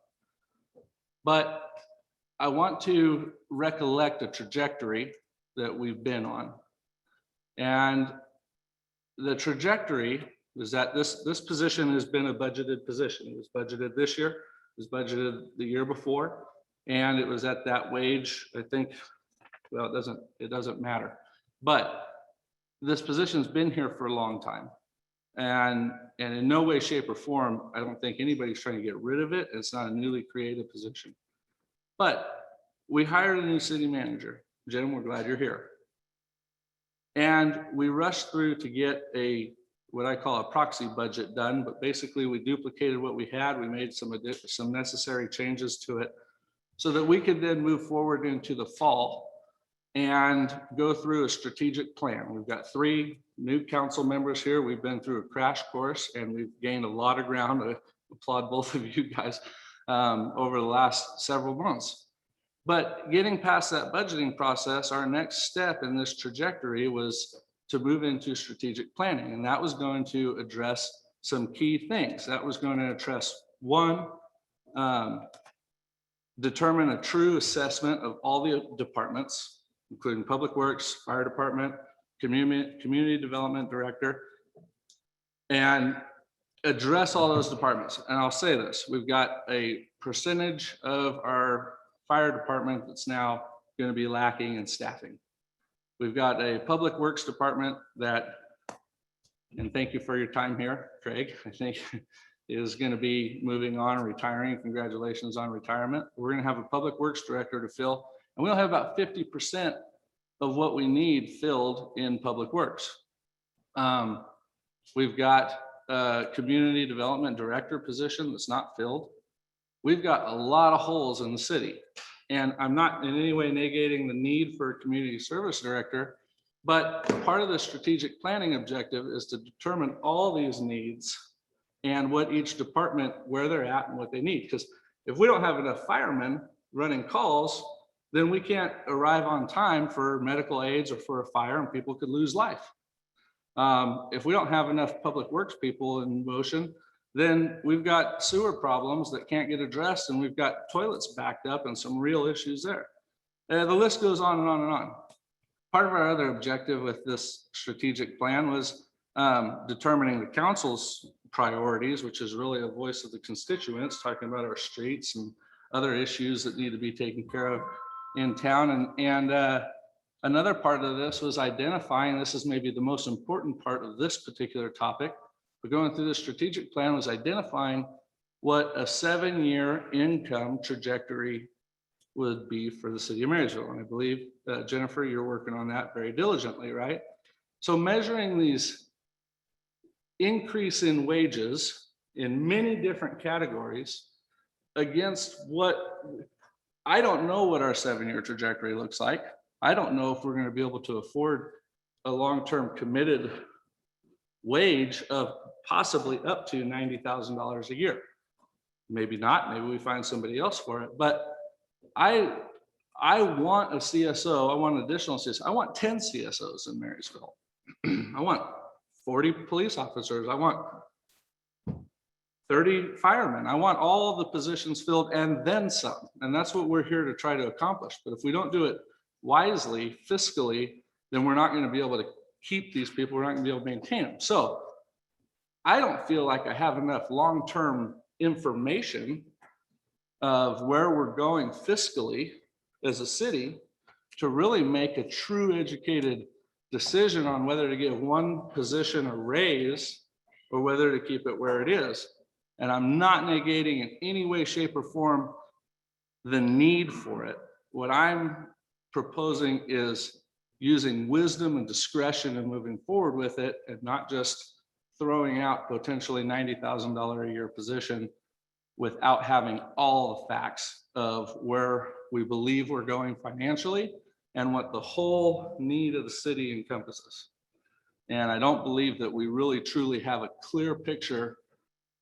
But I want to recollect a trajectory that we've been on. And the trajectory is that this position has been a budgeted position. It was budgeted this year, it was budgeted the year before, and it was at that wage, I think, well, it doesn't matter. But this position's been here for a long time. And in no way, shape, or form, I don't think anybody's trying to get rid of it. It's not a newly created position. But we hired a new city manager. Jim, we're glad you're here. And we rushed through to get what I call a proxy budget done, but basically we duplicated what we had. We made some necessary changes to it so that we could then move forward into the fall and go through a strategic plan. We've got 3 new council members here. We've been through a crash course and we've gained a lot of ground. I applaud both of you guys over the last several months. But getting past that budgeting process, our next step in this trajectory was to move into strategic planning. And that was going to address some key things. That was going to address, one, determine a true assessment of all the departments, including Public Works, Fire Department, Community Development Director, and address all those departments. And I'll say this, we've got a percentage of our fire department that's now going to be lacking in staffing. We've got a Public Works department that And thank you for your time here, Craig. I think is going to be moving on and retiring. Congratulations on retirement. We're going to have a public works director to fill, and we'll have about 50% of what we need filled in public works. We've got a community development director position that's not filled. We've got a lot of holes in the city, and I'm not in any way negating the need for a community service director, but part of the strategic planning objective is to determine all these needs and what each department, where they're at and what they need. Because if we don't have enough firemen running calls, then we can't arrive on time for medical aids or for a fire, and people could lose life. If we don't have enough public works people in motion, then we've got sewer problems that can't get addressed, and we've got toilets backed up and some real issues there. The list goes on and on and on. Part of our other objective with this strategic plan was determining the council's priorities, which is really a voice of the constituents, talking about our streets and other issues that need to be taken care of in town. And another part of this was identifying, this is maybe the most important part of this particular topic, but going through the strategic plan was identifying what a 7-year income trajectory would be for the city of Marysville. And I believe, Jennifer, you're working on that very diligently, right? So measuring these increase in wages in many different categories against what, I don't know what our 7-year trajectory looks like. I don't know if we're going to be able to afford a long-term committed wage of possibly up to $90,000 a year. Maybe not, maybe we find somebody else for it, but I want a CSO, I want an additional CSO, I want 10 CSOs in Marysville. I want 40 police officers, I want 30 firemen, I want all of the positions filled and then some. And that's what we're here to try to accomplish. But if we don't do it wisely, fiscally, then we're not going to be able to keep these people, we're not going to be able to maintain them. So I don't feel like I have enough long-term information of where we're going fiscally as a city to really make a true educated decision on whether to give one position a raise or whether to keep it where it is. And I'm not negating in any way, shape, or form the need for it. What I'm proposing is using wisdom and discretion and moving forward with it, and not just throwing out potentially $90,000 a year position without having all the facts of where we believe we're going financially and what the whole need of the city encompasses. And I don't believe that we really truly have a clear picture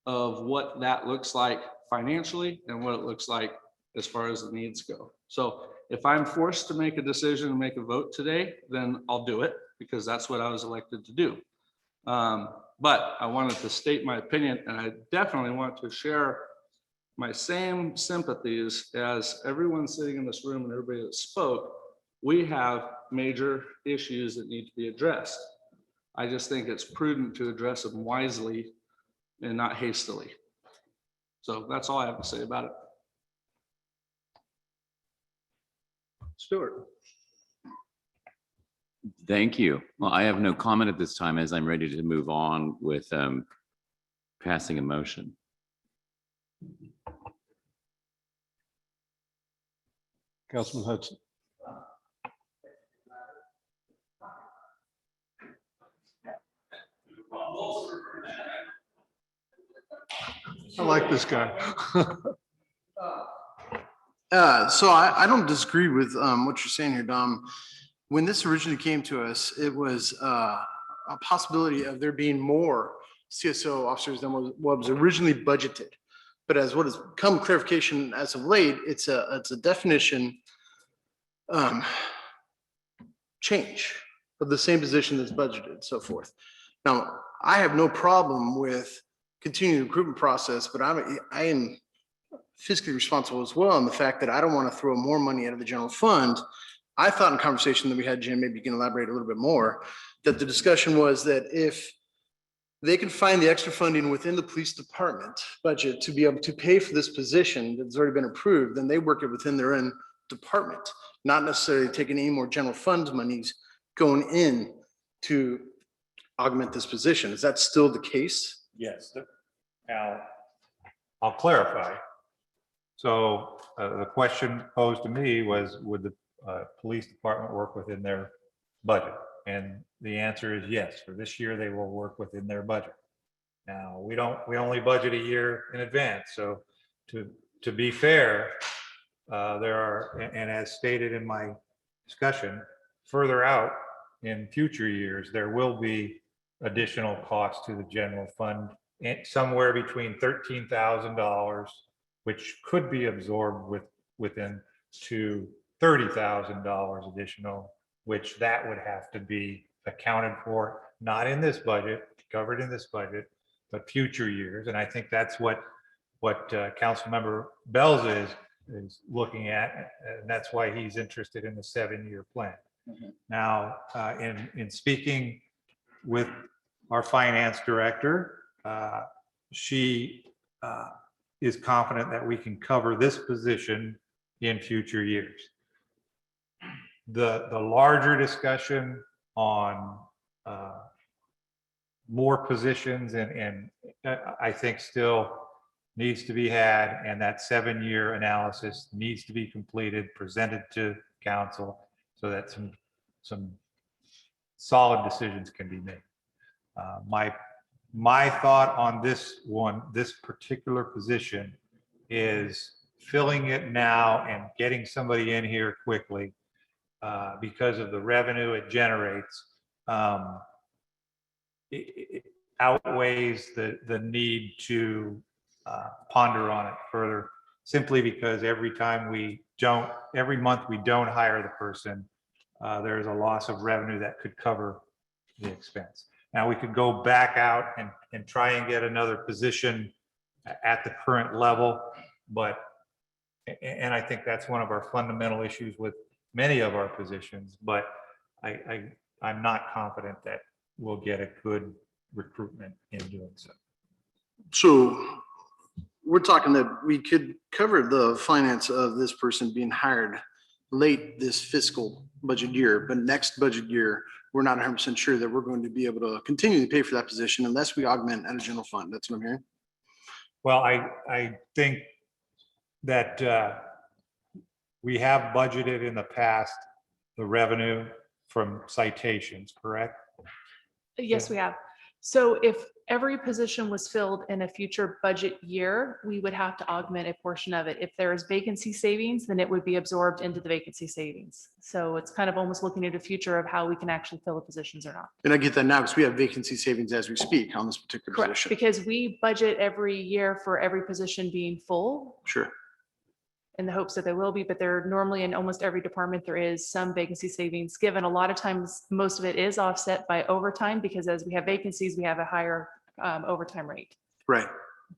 of what that looks like financially and what it looks like as far as the needs go. So if I'm forced to make a decision and make a vote today, then I'll do it because that's what I was elected to do. But I wanted to state my opinion, and I definitely want to share my same sympathies as everyone sitting in this room and everybody that spoke. We have major issues that need to be addressed. I just think it's prudent to address them wisely and not hastily. So that's all I have to say about it. Stuart. Thank you. Well, I have no comment at this time as I'm ready to move on with passing a motion. Councilman Hudson. I like this guy. So I don't disagree with what you're saying here, Dom. When this originally came to us, it was a possibility of there being more CSO officers than what was originally budgeted. But as what has come clarification as of late, it's a definition change of the same position that's budgeted and so forth. Now, I have no problem with continuing the recruitment process, but I am fiscally responsible as well in the fact that I don't want to throw more money out of the general fund. I thought in conversation that we had, Jim, maybe you can elaborate a little bit more, that the discussion was that if they can find the extra funding within the police department budget to be able to pay for this position that's already been approved, then they work it within their own department, not necessarily taking any more general fund monies going in to augment this position. Is that still the case? Yes. Now, I'll clarify. So the question posed to me was, would the police department work within their budget? And the answer is yes. For this year, they will work within their budget. Now, we only budget a year in advance. So to be fair, there are, and as stated in my discussion, further out in future years, there will be additional costs to the general fund, somewhere between $13,000, which could be absorbed within, to $30,000 additional, which that would have to be accounted for, not in this budget, covered in this budget, but future years. And I think that's what Councilmember Bells is looking at, and that's why he's interested in the 7-year plan. Now, in speaking with our finance director, she is confident that we can cover this position in future years. The larger discussion on more positions and I think still needs to be had, and that 7-year analysis needs to be completed, presented to council so that some solid decisions can be made. My thought on this particular position is filling it now and getting somebody in here quickly because of the revenue it generates. It outweighs the need to ponder on it further, simply because every month we don't hire the person, there's a loss of revenue that could cover the expense. Now we could go back out and try and get another position at the current level, and I think that's one of our fundamental issues with many of our positions, but I'm not confident that we'll get a good recruitment in doing so. So we're talking that we could cover the finance of this person being hired late this fiscal budget year, but next budget year, we're not 100% sure that we're going to be able to continue to pay for that position unless we augment out of general fund. That's what I'm hearing. Well, I think that we have budgeted in the past the revenue from citations, correct? Yes, we have. So if every position was filled in a future budget year, we would have to augment a portion of it. If there is vacancy savings, then it would be absorbed into the vacancy savings. So it's kind of almost looking at the future of how we can actually fill the positions or not. And I get that now because we have vacancy savings as we speak on this particular Correct, position. because we budget every year for every position being full Sure. in the hopes that there will be, but there normally in almost every department, there is some vacancy savings given. A lot of times, most of it is offset by overtime because as we have vacancies, we have a higher overtime rate. Right.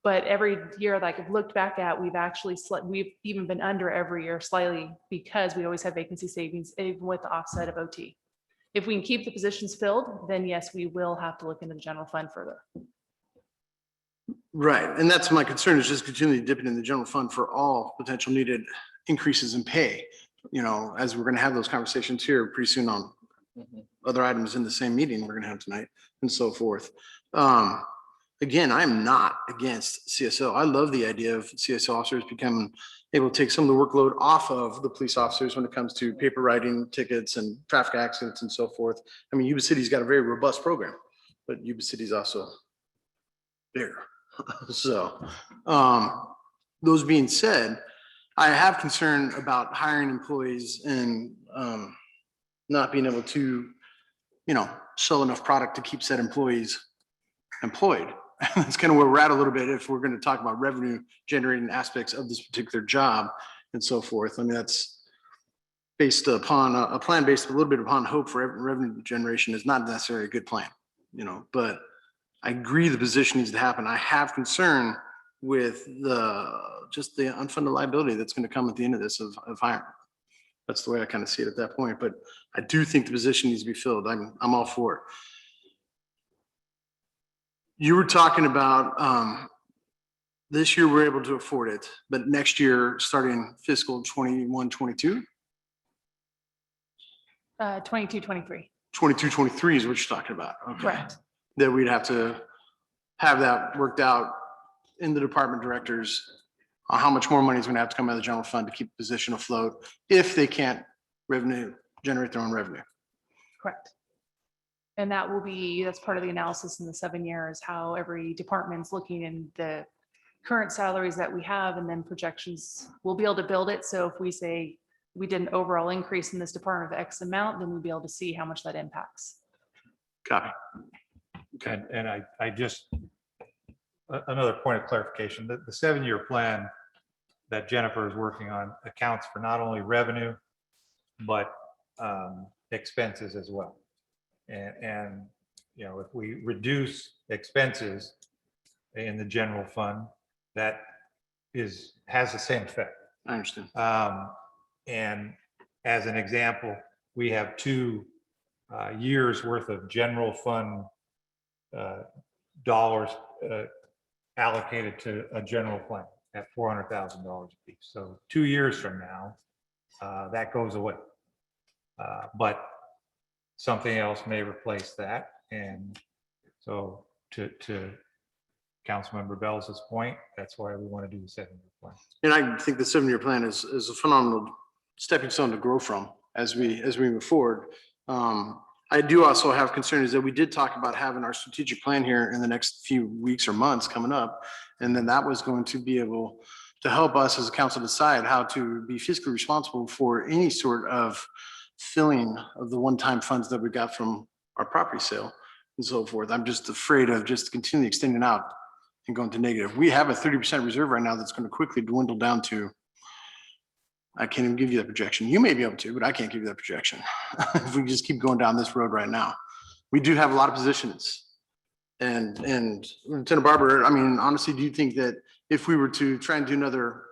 But every year, like I've looked back at, we've even been under every year slightly because we always have vacancy savings, even with the offset of OT. If we can keep the positions filled, then yes, we will have to look into the general fund further. Right. And that's my concern, is just continually dipping in the general fund for all potential needed increases in pay. You know, as we're going to have those conversations here pretty soon on other items in the same meeting we're going to have tonight and so forth. Again, I'm not against CSO. I love the idea of CSO officers becoming able to take some of the workload off of the police officers when it comes to paper writing tickets and traffic accidents and so forth. I mean, Yuba City's got a very robust program, but Yuba City's also bigger. So those being said, I have concern about hiring employees and not being able to, you know, sell enough product to keep said employees employed. That's kind of where we're at a little bit if we're going to talk about revenue generating aspects of this particular job and so forth. I mean, that's based upon a plan based a little bit upon hope for revenue generation is not necessarily a good plan, you know, but I agree the position needs to happen. I have concern with just the unfunded liability that's going to come at the end of this of hiring. That's the way I kind of see it at that point, but I do think the position needs to be filled. I'm all for it. You were talking about this year we're able to afford it, but next year, starting fiscal 21-22? 22-23. 22-23 is what you're talking about. Okay. Correct. that we'd have to have that worked out in the department directors on how much more money is going to have to come out of the general fund to keep the position afloat if they can't generate their own revenue. Correct. And that will be, that's part of the analysis in the 7 years, how every department's looking in the current salaries that we have and then projections, we'll be able to build it. So if we say we did an overall increase in this department of X amount, then we'll be able to see how much that impacts. Got it. And I just, another point of clarification, the 7-year plan that Jennifer is working on accounts for not only revenue, but expenses as well. And, you know, if we reduce expenses in the general fund, that has the same effect. I understand. And as an example, we have 2 years worth of general fund dollars allocated to a general plan at $400,000 a piece. So 2 years from now, that goes away. But something else may replace that. And so to Councilmember Bell's point, that's why we want to do the 7-year plan. And I think the 7-year plan is a phenomenal stepping stone to grow from as we move forward. I do also have concerns that we did talk about having our strategic plan here in the next few weeks or months coming up. And then that was going to be able to help us as a council decide how to be fiscally responsible for any sort of filling of the one-time funds that we got from our property sale and so forth. I'm just afraid of just continually extending out and going to negative. We have a 30% reserve right now that's going to quickly dwindle down to, I can't even give you that projection. You may be able to, but I can't give you that projection. If we just keep going down this road right now. We do have a lot of positions. And Lieutenant Barber, I mean, honestly, do you think that if we were to try and do another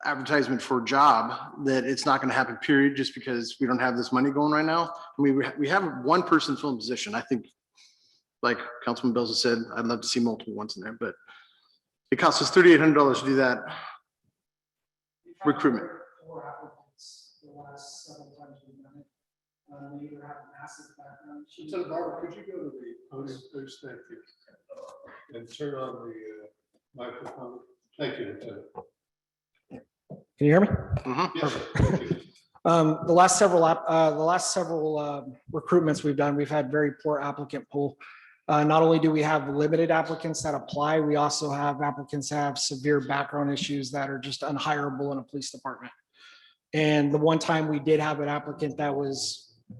advertisement for a job, that it's not going to happen, period, just because we don't have this money going right now? I mean, we have one person filling position. I think, like Councilman Bells has said, I'd love to see multiple ones in there, but it costs us $3,800 to do that recruitment. Lieutenant Barber, could you go to the podium, please? Thank you. And turn on the microphone. Thank you, Lieutenant. Can you hear me? Yes, thank you. The last several recruitments we've done, we've had very poor applicant pool. Not only do we have limited applicants that apply, we also have applicants that have severe background issues that are just unhireable in a police department. And the one time we did have an applicant that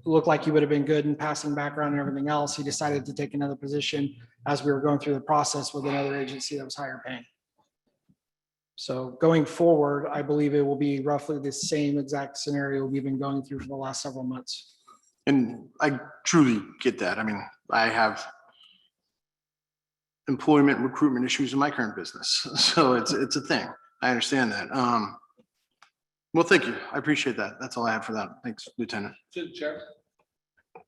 looked like he would have been good in passing background and everything else, he decided to take another position as we were going through the process with another agency that was higher paying. So going forward, I believe it will be roughly the same exact scenario we've been going through for the last several months. And I truly get that. I mean, I have employment recruitment issues in my current business. So it's a thing. I understand that. Well, thank you. I appreciate that. That's all I have for that. Thanks, Lieutenant. Chair.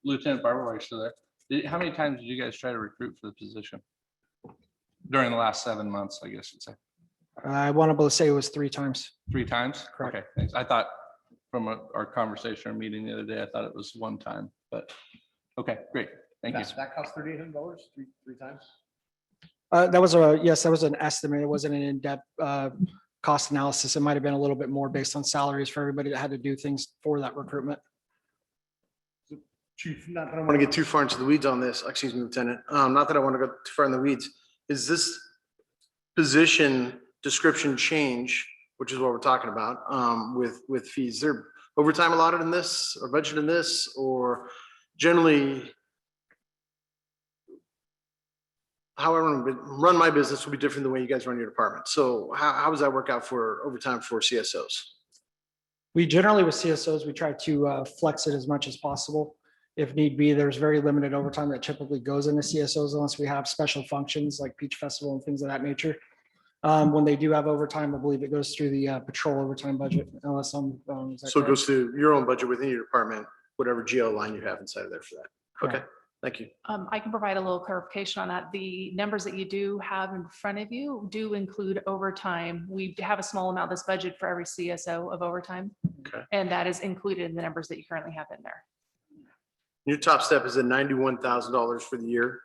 Lieutenant Barber, are you still there? How many times did you guys try to recruit for the position? During the last 7 months, I guess you'd say. I want to say it was 3 times. 3 times? Correct. Okay, thanks. I thought from our conversation or meeting the other day, I thought it was 1 time, but okay, great. Thank you. That cost $3,800 three times? That was an estimate. It wasn't an in-depth cost analysis. It might have been a little bit more based on salaries for everybody that had to do things for that recruitment. Chief, not that I want to get too far into the weeds on this, excuse me, Lieutenant. Not that I want to go too far in the weeds. Is this position description change, which is what we're talking about, with fees? Is there overtime allotted in this or budget in this, or generally how I run my business will be different than the way you guys run your department. So how does that work out for overtime for CSOs? We generally with CSOs, we try to flex it as much as possible. If need be, there's very limited overtime that typically goes into CSOs unless we have special functions like Peach Festival and things of that nature. When they do have overtime, I believe it goes through the patrol overtime budget unless I'm wrong. So it goes to your own budget within your department, whatever GL line you have inside of there for that. Okay, thank you. I can provide a little clarification on that. The numbers that you do have in front of you do include overtime. We have a small amount this budget for every CSO of overtime. Okay. And that is included in the numbers that you currently have in there. Your top step is at $91,000 for the year.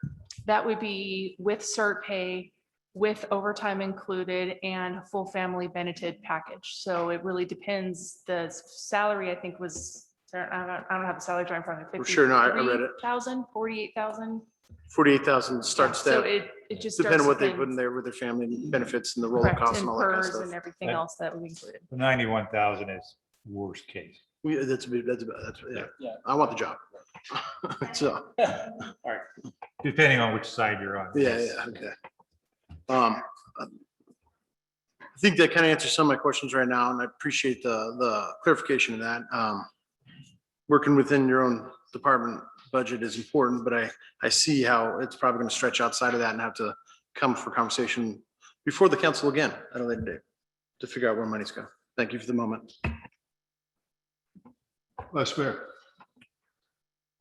That would be with cert pay, with overtime included and full family benefit package. So it really depends. The salary, I think was, I don't have the salary drawing from it. For sure, no, I read it. 50,000, 48,000. 48,000 start So step, it just. depending on what they starts put in there with their family benefits and the roller Correct, costs and and all that kind of PERS stuff. and everything else that we included. The 91,000 is worst case. That's yeah. I want the job. So, All right. Depending on which side you're on. yeah, okay. I think that kind of answers some of my questions right now, and I appreciate the clarification of that. Working within your own department budget is important, but I see how it's probably going to stretch outside of that and have to come for conversation before the council again at a later date to figure out where money's going. Thank you for the moment. Vice Mayor.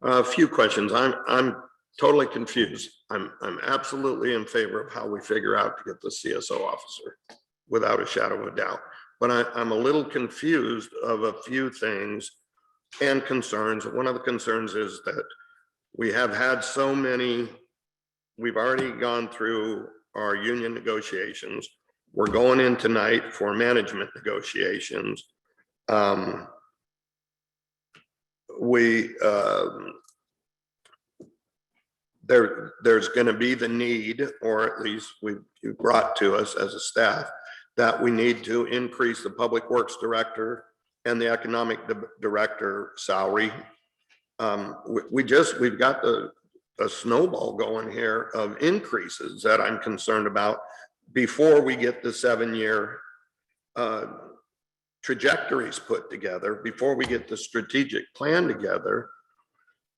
A few questions. I'm totally confused. I'm absolutely in favor of how we figure out to get the CSO officer without a shadow of a doubt. But I'm a little confused of a few things and concerns. One of the concerns is that we have had so many, we've already gone through our union negotiations. We're going in tonight for management negotiations. There's going to be the need, or at least you brought to us as a staff, that we need to increase the public works director and the economic director salary. We've got a snowball going here of increases that I'm concerned about before we get the 7-year trajectories put together, before we get the strategic plan together.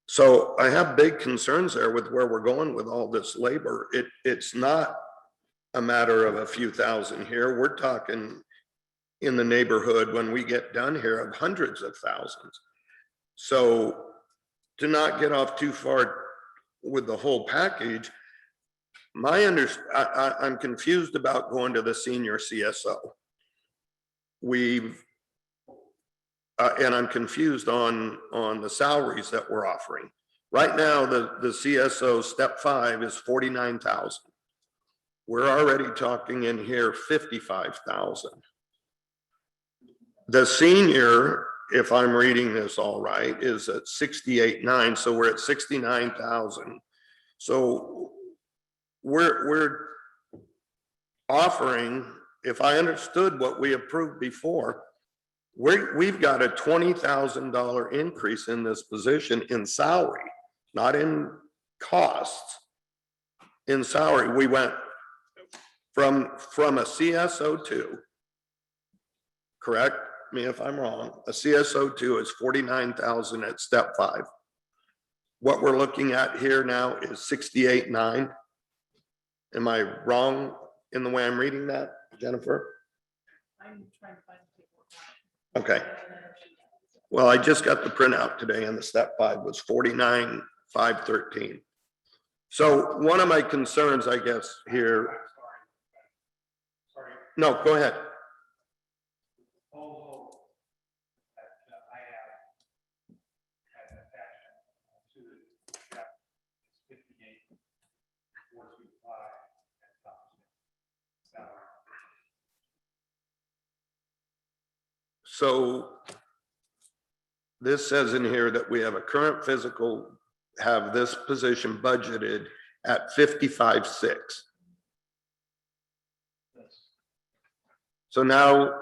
So I have big concerns there with where we're going with all this labor. It's not a matter of a few thousand here. We're talking in the neighborhood when we get done here of hundreds of thousands. So to not get off too far with the whole package, I'm confused about going to the senior CSO. And I'm confused on the salaries that we're offering. Right now, the CSO step 5 is 49,000. We're already talking in here 55,000. The senior, if I'm reading this all right, is at 68.9, so we're at 69,000. So we're offering, if I understood what we approved before, we've got a $20,000 increase in this position in salary, not in costs. In salary, we went from a CSO2, correct me if I'm wrong, a CSO2 is 49,000 at step 5. What we're looking at here now is 68.9. Am I wrong in the way I'm reading that, Jennifer? I'm trying to find the paperwork. Okay. Well, I just got the printout today and the step 5 was 49,513. So one of my concerns, I guess, here. No, go ahead. So this says in here that we have a current physical, have this position budgeted at 55.6. So now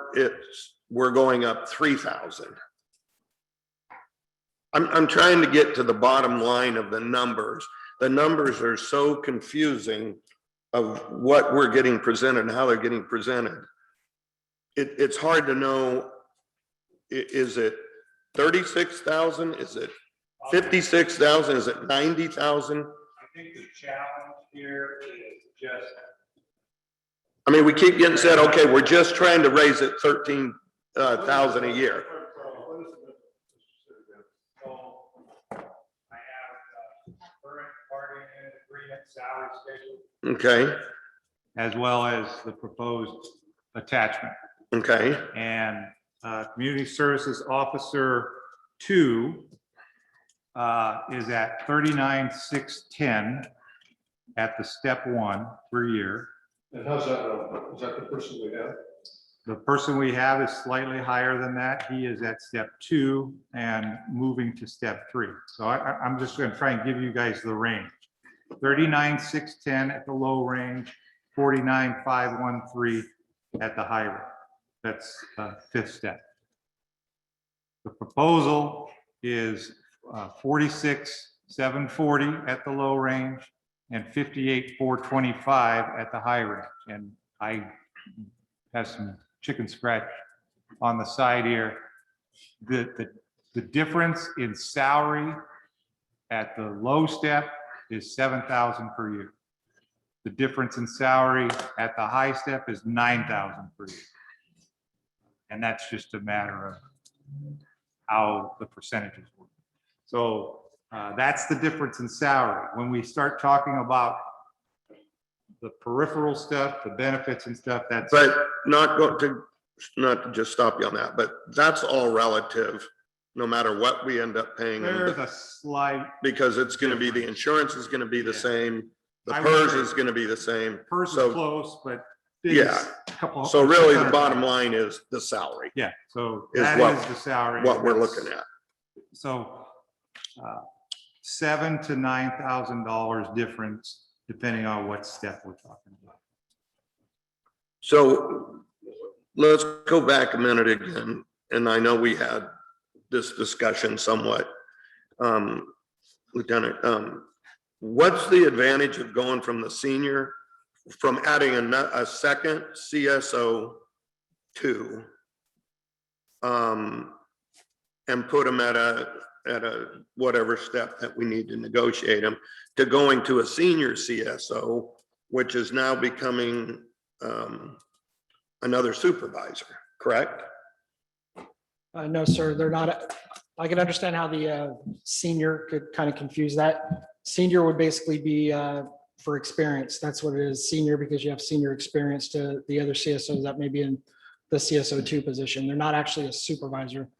we're going up 3,000. I'm trying to get to the bottom line of the numbers. The numbers are so confusing of what we're getting presented and how they're getting presented. It's hard to know. Is it 36,000? Is it 56,000? Is it 90,000? I think the challenge here is just. I mean, we keep getting said, okay, we're just trying to raise it 13,000 a year. Salary schedule. Okay. As well as the proposed attachment. Okay. And Community Services Officer 2 is at 39,610 at the step 1 per year. And how's that relevant? Is that the person we have? The person we have is slightly higher than that. He is at step 2 and moving to step 3. So I'm just going to try and give you guys the range. 39,610 at the low range, 49,513 at the high range. That's 5th step. The proposal is 46,740 at the low range and 58,425 at the high range. And I have some chicken scratch on the side here. The difference in salary at the low step is 7,000 per year. The difference in salary at the high step is 9,000 per year. And that's just a matter of how the percentages work. So that's the difference in salary. When we start talking about the peripheral stuff, the benefits and stuff, that's. But not to just stop you on that, but that's all relative, no matter what we end up paying. There's a slight. Because it's going to be, the insurance is going to be the same, the I would PERS say is going to be the same. PERS is So, close, but. yeah. So really the bottom line is the salary. Yeah, so Is that what- is the salary. What we're looking at. So $7,000 to $9,000 difference, depending on what step we're talking about. So let's go back a minute again. And I know we had this discussion somewhat. Lieutenant, what's the advantage of going from the senior, from adding a second CSO two, and put them at a whatever step that we need to negotiate them, to going to a senior CSO, which is now becoming another supervisor, correct? No, sir, they're not. I can understand how the senior could kind of confuse that. Senior would basically be for experience. That's what it is, senior, because you have senior experience to the other CSOs that may be in the CSO2 position. They're not actually a supervisor.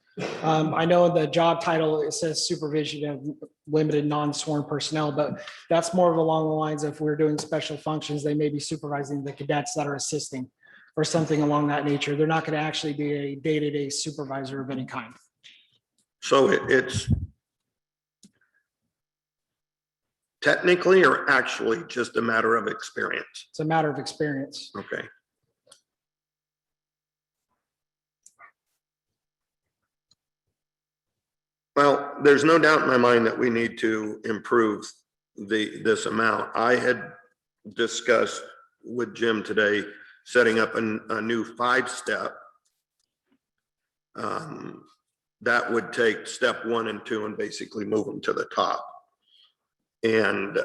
I know in the job title, it says supervision of limited non-sworn personnel, but that's more of along the lines of, if we're doing special functions, they may be supervising the cadets that are assisting or something along that nature. They're not going to actually be a day-to-day supervisor of any kind. So it's technically or actually just a matter of experience? It's a matter of experience. Okay. Well, there's no doubt in my mind that we need to improve this amount. I had discussed with Jim today, setting up a new 5-step. That would take step 1 and 2 and basically move them to the top. And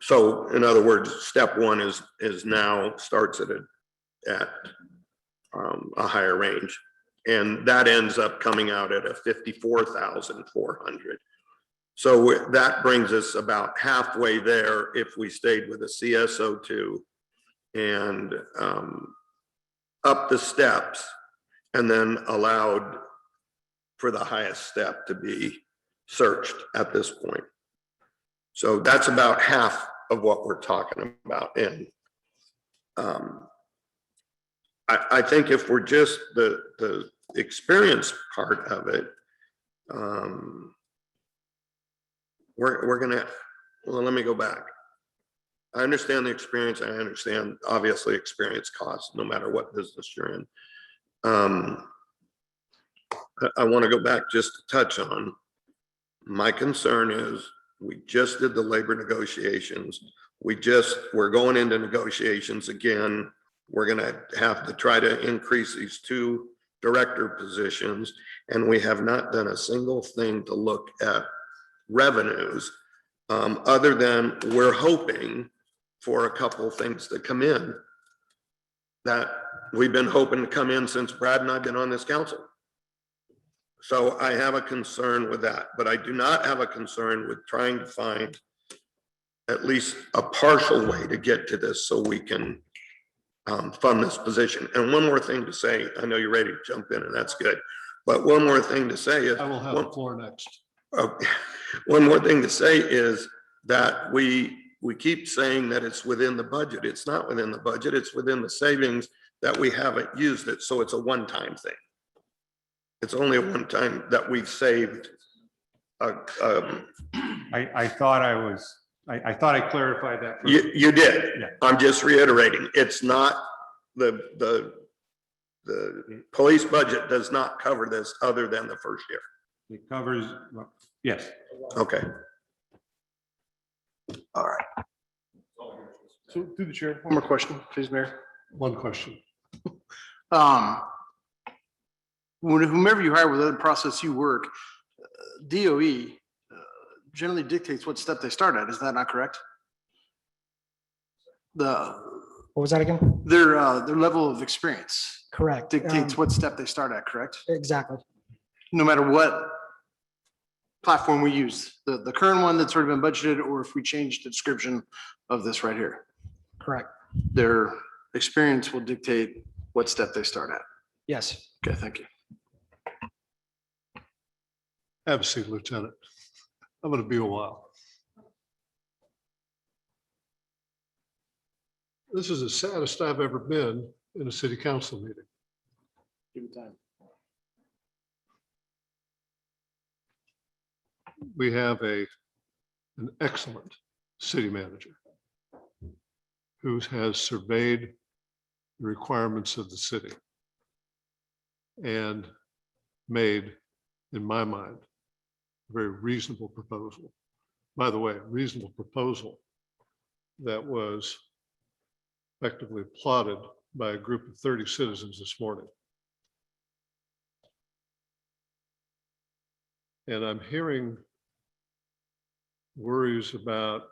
so in other words, step 1 is now starts at a higher range. And that ends up coming out at a 54,400. So that brings us about halfway there if we stayed with a CSO2 and up the steps, and then allowed for the highest step to be searched at this point. So that's about half of what we're talking about. And I think if we're just the experience part of it, we're gonna, well, let me go back. I understand the experience. I understand obviously experience costs no matter what business you're in. I want to go back just to touch on, my concern is we just did the labor negotiations. We're going into negotiations again. We're going to have to try to increase these 2 director positions, and we have not done a single thing to look at revenues, other than we're hoping for a couple of things to come in that we've been hoping to come in since Brad and I've been on this council. So I have a concern with that, but I do not have a concern with trying to find at least a partial way to get to this so we can fund this position. And one more thing to say, I know you're ready to jump in and that's good, but one more thing to say is. I will have the floor next. One more thing to say is that we keep saying that it's within the budget. It's not within the budget. It's within the savings that we haven't used it. So it's a one-time thing. It's only a one-time that we've saved. I thought I thought I clarified that. You did. Yeah. I'm just reiterating. It's not the police budget does not cover this other than the first year. It covers, yes. Okay. All right. So through the chair, one more question, please, Mayor. One question. Whomever you hire, with the process you work, DOE generally dictates what step they start at. Is that not correct? What was that again? Their level of experience Correct. dictates what step they start at, correct? Exactly. No matter what platform we use, the current one that's already been budgeted, or if we change the description of this right here. Correct. Their experience will dictate what step they start at. Yes. Okay, thank you. Have a seat, Lieutenant. I'm going to be a while. This is the saddest I've ever been in a city council meeting. Give it time. We have an excellent city manager who has surveyed the requirements of the city and made, in my mind, a very reasonable proposal. By the way, a reasonable proposal that was effectively applauded by a group of 30 citizens this morning. And I'm hearing worries about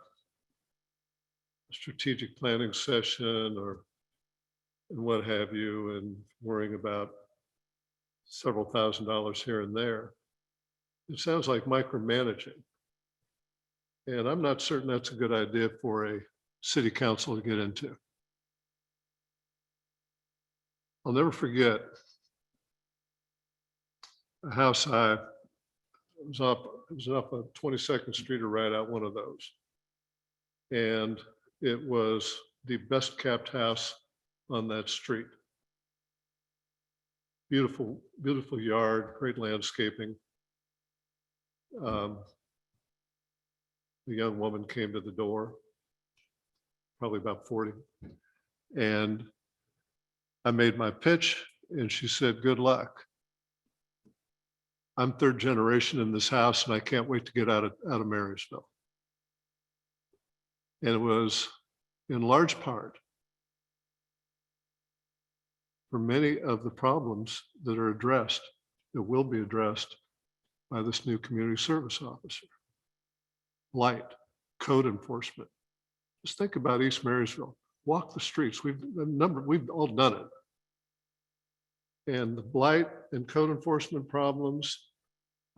strategic planning session or and what have you, and worrying about several $1,000s here and there. It sounds like micromanaging. And I'm not certain that's a good idea for a city council to get into. I'll never forget a house I was up on 22nd Street or right out one of those. And it was the best kept house on that street. Beautiful, beautiful yard, great landscaping. The young woman came to the door, probably about 40. And I made my pitch and she said, "Good luck. I'm third generation in this house and I can't wait to get out of Marysville." And it was in large part for many of the problems that are addressed, that will be addressed by this new community service officer. Light, code enforcement. Just think about East Marysville. Walk the streets. We've all done it. And the blight and code enforcement problems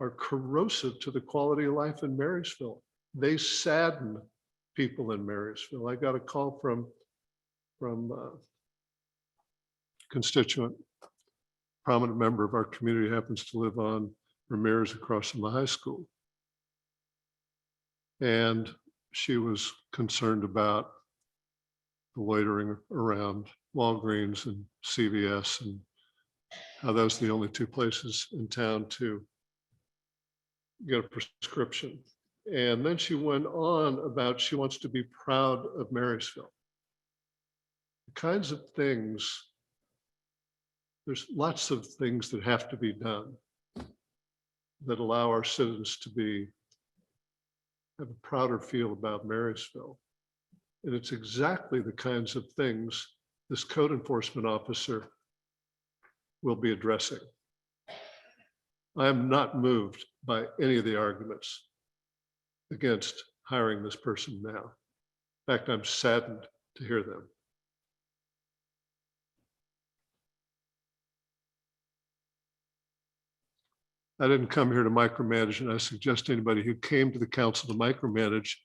are corrosive to the quality of life in Marysville. They sadden people in Marysville. I got a call from constituent, prominent member of our community, happens to live on Ramirez across from the high school. And she was concerned about the loitering around Walgreens and CVS and how those are the only two places in town to get a prescription. And then she went on about she wants to be proud of Marysville. The kinds of things, there's lots of things that have to be done that allow our citizens to have a prouder feel about Marysville. And it's exactly the kinds of things this code enforcement officer will be addressing. I am not moved by any of the arguments against hiring this person now. In fact, I'm saddened to hear them. I didn't come here to micromanage, and I suggest anybody who came to the council to micromanage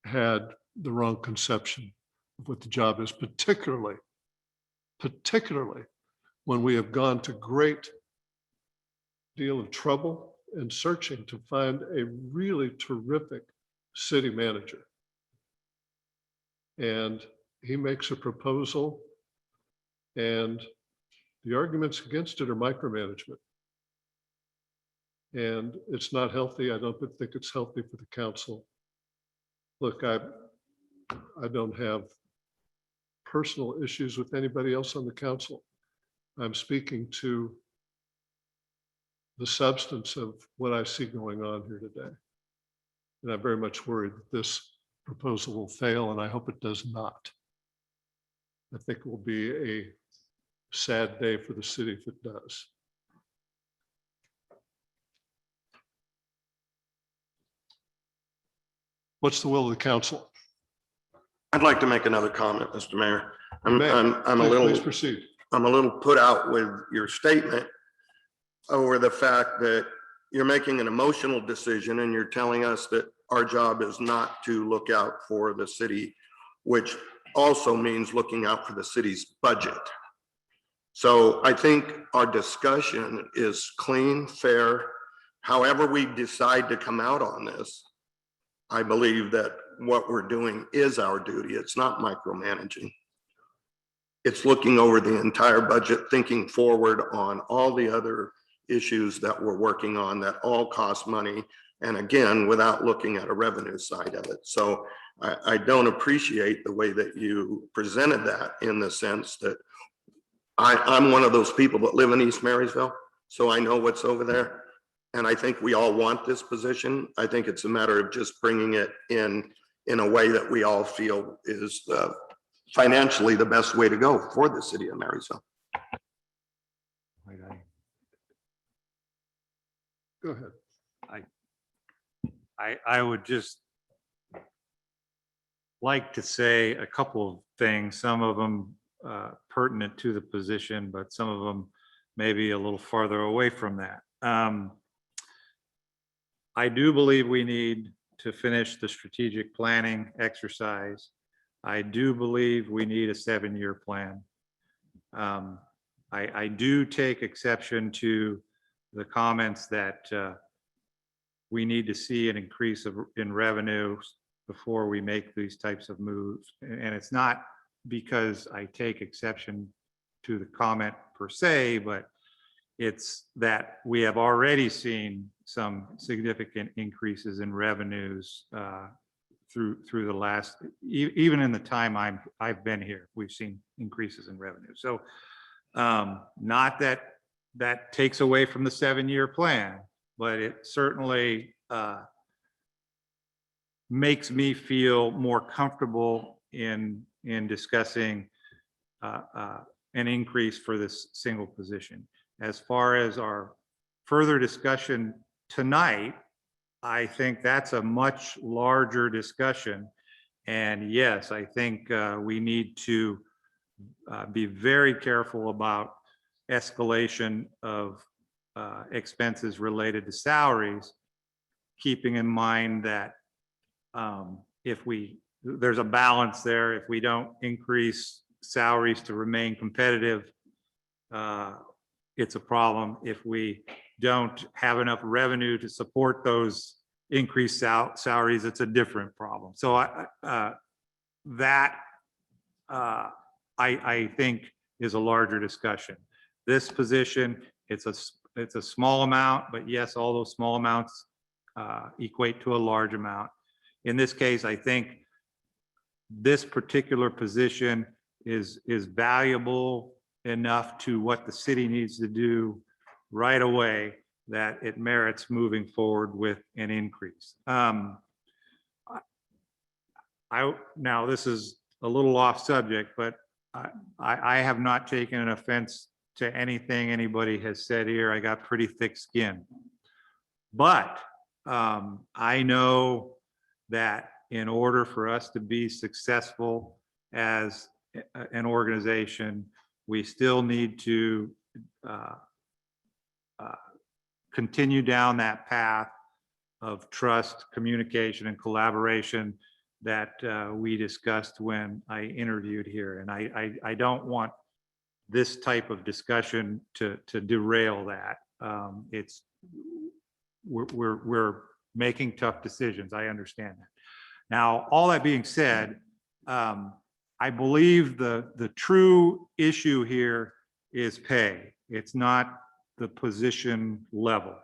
had the wrong conception of what the job is, particularly when we have gone to great deal of trouble and searching to find a really terrific city manager. And he makes a proposal, and the arguments against it are micromanagement. And it's not healthy. I don't think it's healthy for the council. Look, I don't have personal issues with anybody else on the council. I'm speaking to the substance of what I see going on here today. And I'm very much worried that this proposal will fail, and I hope it does not. I think it will be a sad day for the city if it does. What's the will of the council? I'd like to make another comment, Mr. Mayor. I'm a Please proceed. I'm a little put out with your statement over the fact that you're making an emotional decision and you're telling us that our job is not to look out for the city, which also means looking out for the city's budget. So I think our discussion is clean, fair. However we decide to come out on this, I believe that what we're doing is our duty. It's not micromanaging. It's looking over the entire budget, thinking forward on all the other issues that we're working on that all cost money. And again, without looking at a revenue side of it. So I don't appreciate the way that you presented that, in the sense that I'm one of those people that live in East Marysville, so I know what's over there. And I think we all want this position. I think it's a matter of just bringing it in a way that we all feel is financially the best way to go for the city of Marysville. Go ahead. I would just like to say a couple of things, some of them pertinent to the position, but some of them maybe a little farther away from that. I do believe we need to finish the strategic planning exercise. I do believe we need a 7-year plan. I do take exception to the comments that we need to see an increase in revenue before we make these types of moves. And it's not because I take exception to the comment per se, but it's that we have already seen some significant increases in revenues through the last, even in the time I've been here, we've seen increases in revenue. So not that takes away from the 7-year plan, but it certainly makes me feel more comfortable in discussing an increase for this single position. As far as our further discussion tonight, I think that's a much larger discussion. And yes, I think we need to be very careful about escalation of expenses related to salaries, keeping in mind that there's a balance there. If we don't increase salaries to remain competitive, it's a problem. If we don't have enough revenue to support those increased salaries, it's a different problem. So I think is a larger discussion. This position, it's a small amount, but yes, all those small amounts equate to a large amount. In this case, I think this particular position is valuable enough to what the city needs to do right away that it merits moving forward with an increase. Now this is a little off subject, but I have not taken an offense to anything anybody has said here. I got pretty thick skin. But I know that in order for us to be successful as an organization, we still need to continue down that path of trust, communication, and collaboration that we discussed when I interviewed here. And I don't want this type of discussion to derail that. we're making tough decisions. I understand that. Now, all that being said, I believe the true issue here is pay. It's not the position level.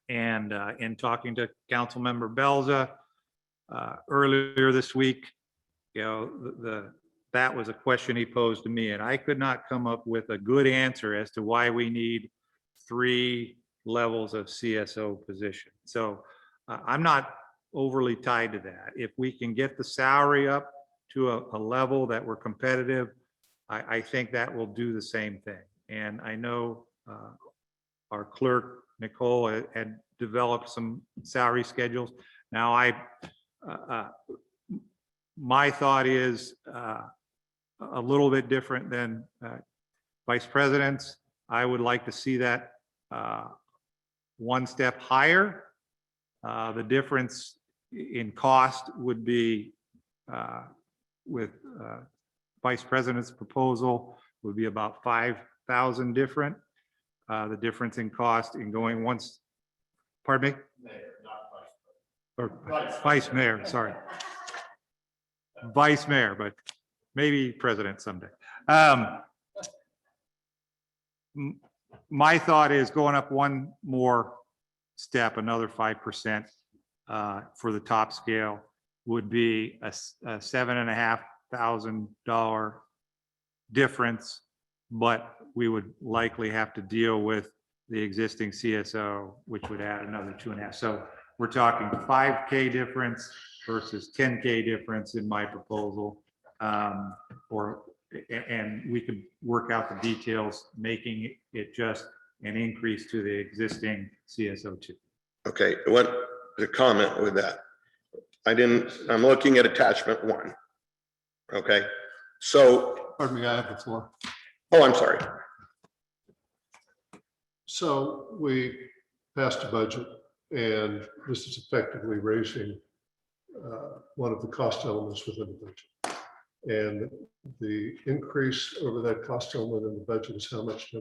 And in talking to Councilmember Belza earlier this week, you know, that was a question he posed to me, and I could not come up with a good answer as to why we need 3 levels of CSO position. So I'm not overly tied to that. If we can get the salary up to a level that we're competitive, I think that will do the same thing. And I know our clerk, Nicole, had developed some salary schedules. Now my thought is a little bit different than vice presidents. I would like to see that one step higher. The difference in cost would be with vice president's proposal would be about 5,000 different. The difference in cost in going once, pardon me? Or vice mayor, sorry. Vice mayor, but maybe president someday. My thought is going up one more step, another 5% for the top scale would be a $7,500 difference, but we would likely have to deal with the existing CSO, which would add another 2.5. So we're talking 5K difference versus 10K difference in my proposal. And we could work out the details, making it just an increase to the existing CSO2. Okay, what the comment with that? I'm looking at attachment 1. Okay, so. Pardon me, I have the floor. Oh, I'm sorry. So we passed a budget, and this is effectively raising one of the cost elements within the budget. And the increase over that cost element in the budget is how much?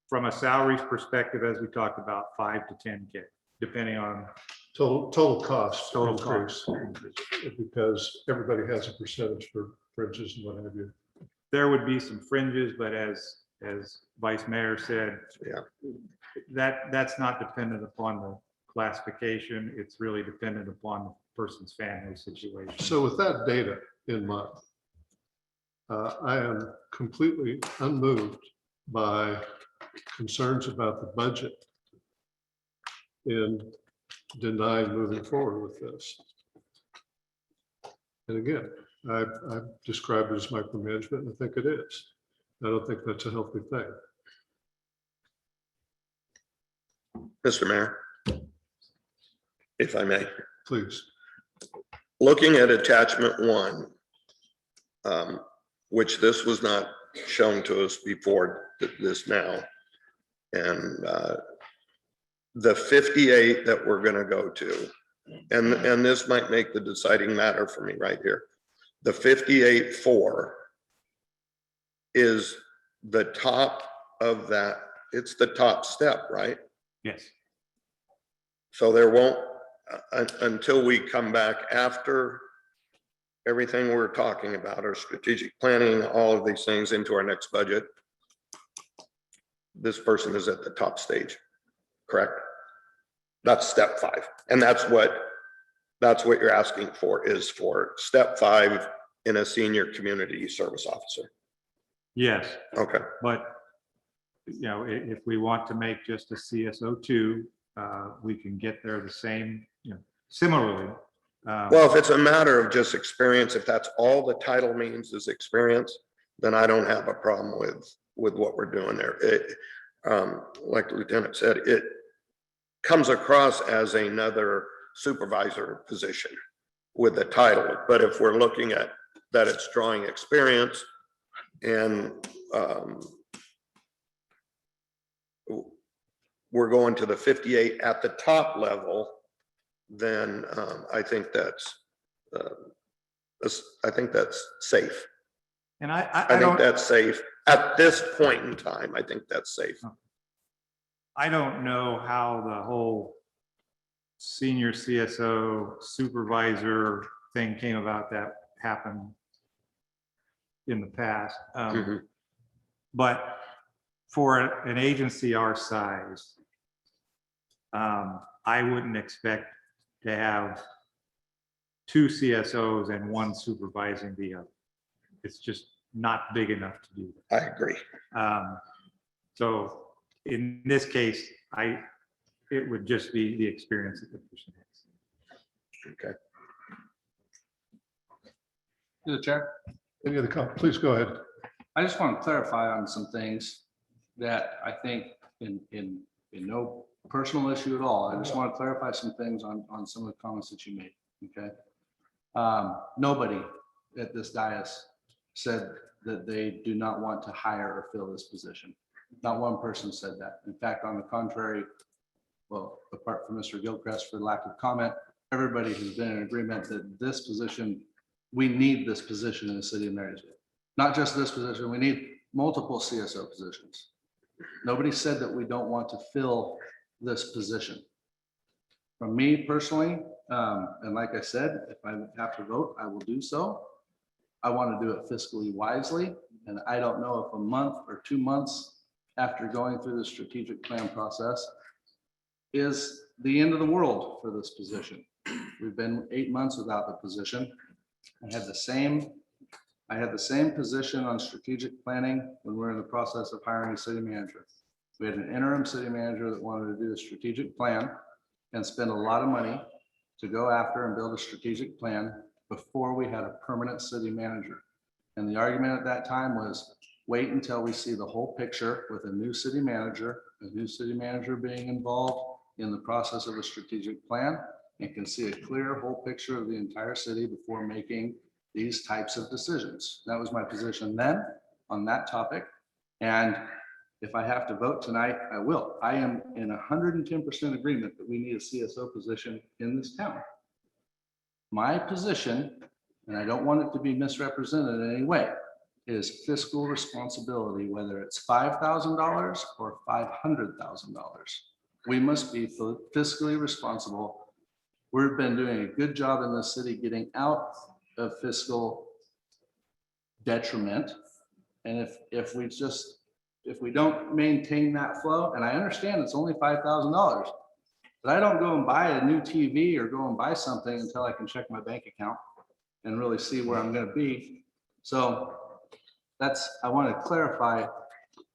From a salaries perspective, as we talked about, 5 to 10K, depending on total cost increase. Because everybody has a percentage for fringes and what have you. There would be some fringes, but as Vice Mayor said, yeah, that's not dependent upon the classification. It's really dependent upon the person's family situation. So with that data in mind, I am completely unmoved by concerns about the budget in denying moving forward with this. And again, I've described it as micromanagement, and I think it is. I don't think that's a healthy thing. Mr. Mayor, if I may. Please. Looking at attachment 1, which this was not shown to us before this now, and the 58 that we're going to go to, and this might make the deciding matter for me right here. The 58.4 is the top of that. It's the top step, right? Yes. So there won't, until we come back after everything we're talking about, our strategic planning, all of these things into our next budget, this person is at the top stage, correct? That's step 5. And that's what you're asking for, is for step 5 in a senior community service officer. Yes. Okay. But, you know, if we want to make just a CSO2, we can get there the same, you know, similarly. Well, if it's a matter of just experience, if that's all the title means is experience, then I don't have a problem with what we're doing there. It, like the lieutenant said, it comes across as another supervisor position with the title. But if we're looking at that, it's drawing experience, and we're going to the 58 at the top level, then I think that's safe. And I think don't, that's safe at this point in time. I think that's safe. I don't know how the whole senior CSO supervisor thing came about. That happened in the past. But for an agency our size, I wouldn't expect to have 2 CSOs and 1 supervising the other. It's just not big enough to do that. I agree. So in this case, it would just be the experience that the person has. Okay. To the chair. Any other comment? Please go ahead. I just want to clarify on some things that I think in no personal issue at all. I just want to clarify some things on some of the comments that you made. Okay. Nobody at this dais said that they do not want to hire or fill this position. Not one person said that. In fact, on the contrary, well, apart from Mr. Gilchrist for lack of comment, everybody has been in agreement that this position, we need this position in the city of Marysville. Not just this position, we need multiple CSO positions. Nobody said that we don't want to fill this position. From me personally, and like I said, if I have to vote, I will do so. I want to do it fiscally wisely, and I don't know if a month or 2 months after going through the strategic plan process is the end of the world for this position. We've been 8 months without the position. I had the same position on strategic planning when we were in the process of hiring a city manager. We had an interim city manager that wanted to do a strategic plan and spend a lot of money to go after and build a strategic plan before we had a permanent city manager. And the argument at that time was wait until we see the whole picture with a new city manager being involved in the process of a strategic plan and can see a clear whole picture of the entire city before making these types of decisions. That was my position then on that topic. And if I have to vote tonight, I will. I am in 110% agreement that we need a CSO position in this town. My position, and I don't want it to be misrepresented in any way, is fiscal responsibility, whether it's $5,000 or $500,000. We must be fiscally responsible. We've been doing a good job in this city getting out of fiscal detriment. And if we don't maintain that flow, and I understand it's only $5,000, but I don't go and buy a new TV or go and buy something until I can check my bank account and really see where I'm going to be. So I want to clarify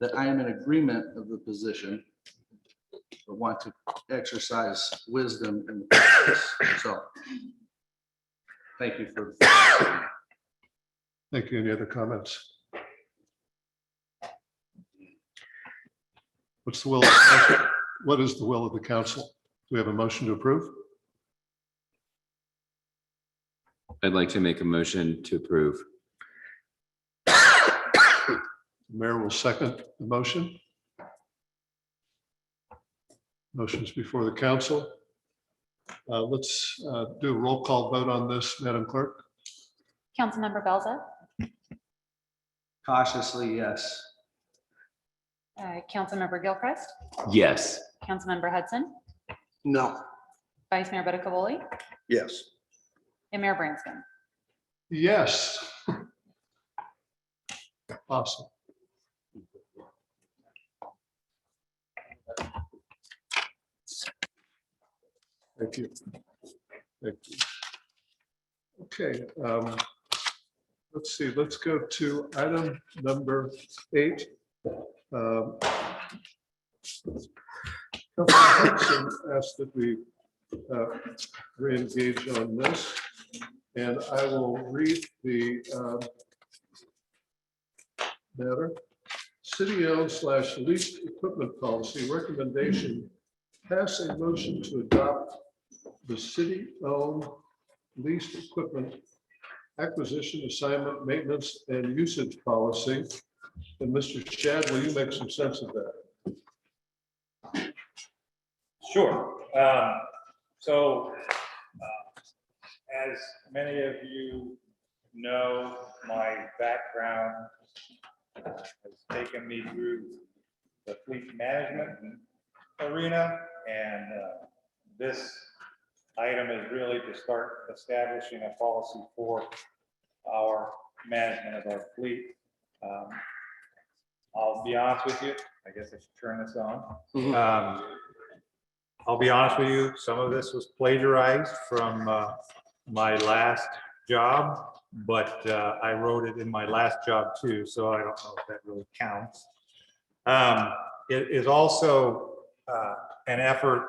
that I am in agreement of the position, but want to exercise wisdom in the process. So thank you for. Thank you. Any other comments? What's the will? What is the will of the council? Do we have a motion to approve? I'd like to make a motion to approve. Mayor will second the motion. Motion's before the council. Let's do a roll call vote on this, Madam Clerk. Councilmember Belza, Cautiously, yes. Councilmember Gilchrist, Yes. Councilmember Hudson, No. Vice Mayor Bettacavoli, Yes. and Mayor Branscombe. Yes. Awesome. Thank you. Thank you. Okay. Let's see, let's go to item number 8. Councilman Hudson asked that we re-engage on this, and I will read the matter. City-owned/leased equipment policy recommendation: pass a motion to adopt the city-owned leased equipment acquisition, assignment, maintenance, and usage policy. And Mr. Shad, will you make some sense of that? Sure. As many of you know, my background has taken me through the fleet management arena, and this item is really to start establishing a policy for our management of our fleet. I'll be honest with you, I guess I should turn this on. I'll be honest with you, some of this was plagiarized from my last job, but I wrote it in my last job too, so I don't know if that really counts. It is also an effort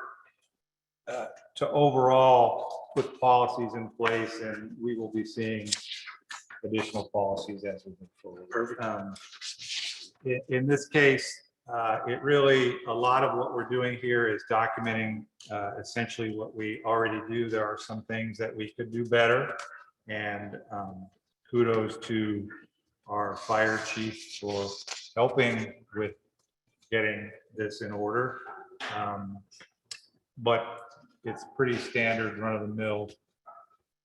to overall put policies in place, and we will be seeing additional policies as we move forward. Perfect. In this case, it really, a lot of what we're doing here is documenting essentially what we already do. There are some things that we could do better, and kudos to our fire chief for helping with getting this in order. But it's pretty standard run-of-the-mill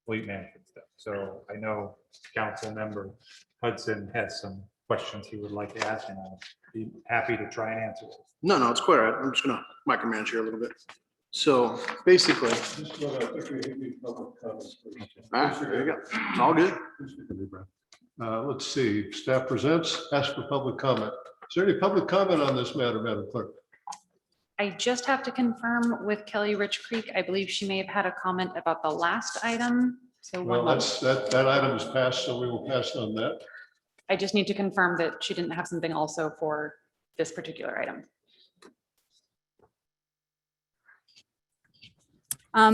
fleet management stuff. So I know Council Member Hudson has some questions he would like to ask, and I'll be happy to try and answer those. No, it's quite all right. I'm just gonna micromanage here a little bit. So basically, there you go. It's all good. Let's see, staff presents, ask for public comment. Is there any public comment on this matter, Madam Clerk? I just have to confirm with Kelly Rich Creek. I believe she may have had a comment about the last item. So one Well, moment. that item is passed, so we will pass on that. I just need to confirm that she didn't have something also for this particular item.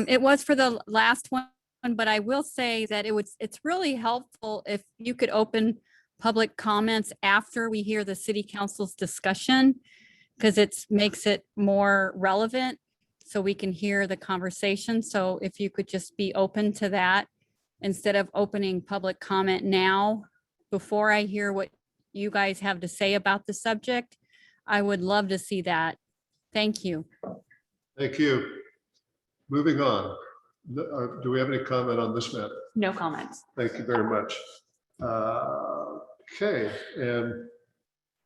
It was for the last one, but I will say that it's really helpful if you could open public comments after we hear the city council's discussion, because it makes it more relevant so we can hear the conversation. So if you could just be open to that instead of opening public comment now, before I hear what you guys have to say about the subject, I would love to see that. Thank you. Thank you. Moving on. Do we have any comment on this matter? No comments. Thank you very much. Okay, and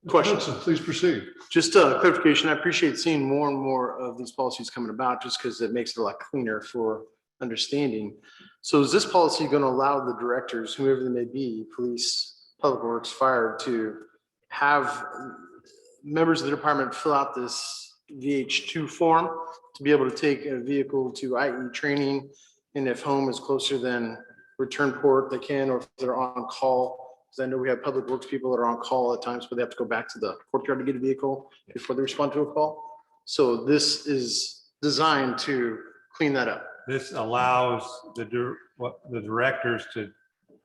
Question. Please proceed. Just a clarification. I appreciate seeing more and more of these policies coming about just because it makes it a lot cleaner for understanding. So is this policy going to allow the directors, whoever they may be, police, public works, fire, to have members of the department fill out this VH2 form to be able to take a vehicle to IE training? And if home is closer than return port, they can, or if they're on call. Because I know we have public works people that are on call at times, but they have to go back to the courtyard to get a vehicle before they respond to a call. So this is designed to clean that up. This allows the directors to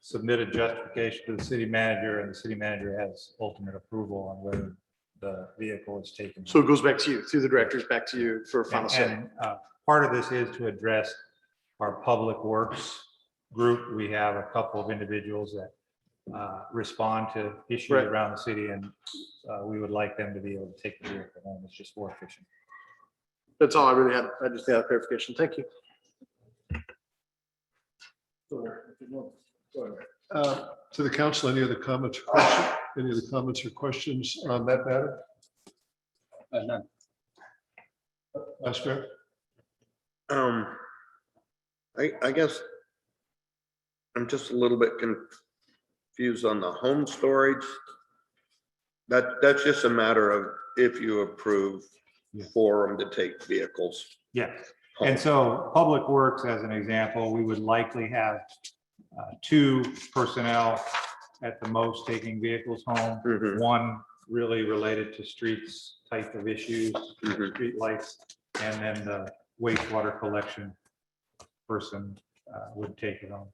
submit a justification to the city manager, and the city manager has ultimate approval on whether the vehicle is taken. So it goes back to you, through the directors, back to you for final say. And part of this is to address our public works group. We have a couple of individuals that respond to issues Right. around the city, and we would like them to be able to take the vehicle home. It's just more efficient. That's all I really had. I just had a clarification. Thank you. To the council, any other comments or questions? Any other comments or questions on that matter? None. Vice Mayor? I guess I'm just a little bit confused on the home storage. That's just a matter of if you approve for them to take vehicles. Yeah. And so Public Works, as an example, we would likely have 2 personnel at the most taking vehicles home. One really related to streets type of issues, street lights, and then the wastewater collection person would take it home.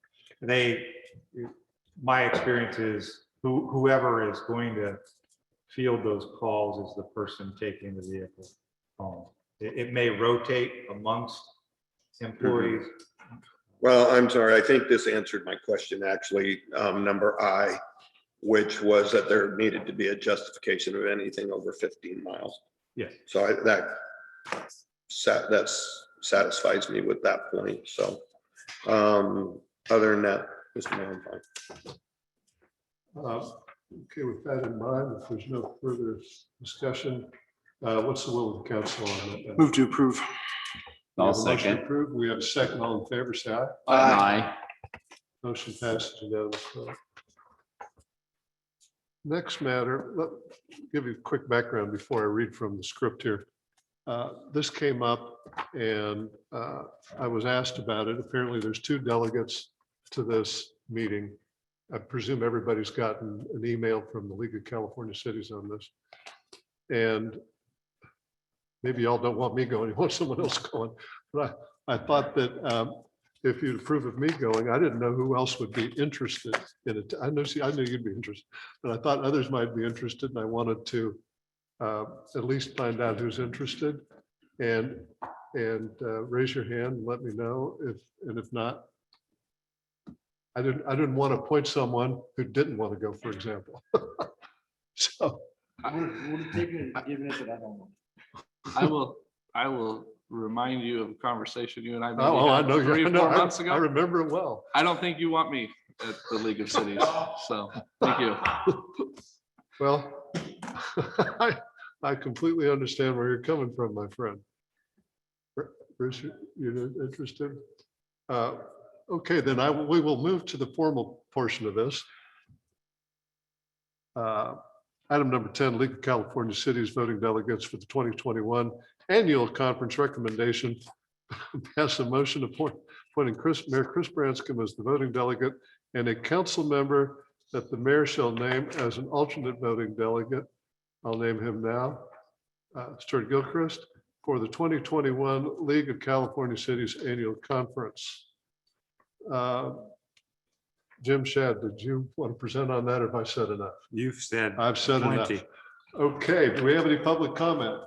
My experience is whoever is going to field those calls is the person taking the vehicle home. It may rotate amongst employees. Well, I'm sorry. I think this answered my question, actually, number I, which was that there needed to be a justification of anything over 15 miles. Yes. So that satisfies me with that point. So other than that, Mr. Mayor, I'm fine. Okay, with that in mind, if there's no further discussion, What's the will of the council on that? Move to approve. We I'll have a motion second. approved. We have a second. All in favor, say aye. Aye. Motion passes unanimously. Next matter, let give you a quick background before I read from the script here. This came up and I was asked about it. Apparently, there's 2 delegates to this meeting. I presume everybody's gotten an email from the League of California Cities on this. And maybe y'all don't want me going, you want someone else going. But I thought that if you'd approve of me going, I didn't know who else would be interested in it. I knew you'd be interested, but I thought others might be interested, and I wanted to at least find out who's interested and raise your hand and let me know if not. I didn't want to appoint someone who didn't want to go, for example. So I will remind you of a conversation you and I I maybe know had 3 or 4 months I ago. remember it well. I don't think you want me at the League of Cities, so thank you. Well, I completely understand where you're coming from, my friend. Bruce, you're interested? Okay, then we will move to the formal portion of this. Item number 10, League of California Cities voting delegates for the 2021 annual conference recommendation. Pass a motion appointing Mayor Chris Branscombe as the voting delegate and a council member that the mayor shall name as an alternate voting delegate. I'll name him now. Stuart Gilchrist for the 2021 League of California Cities annual conference. Jim Shad, did you want to present on that, or have I said enough? You've said. I've said enough. plenty. Okay, do we have any public comment?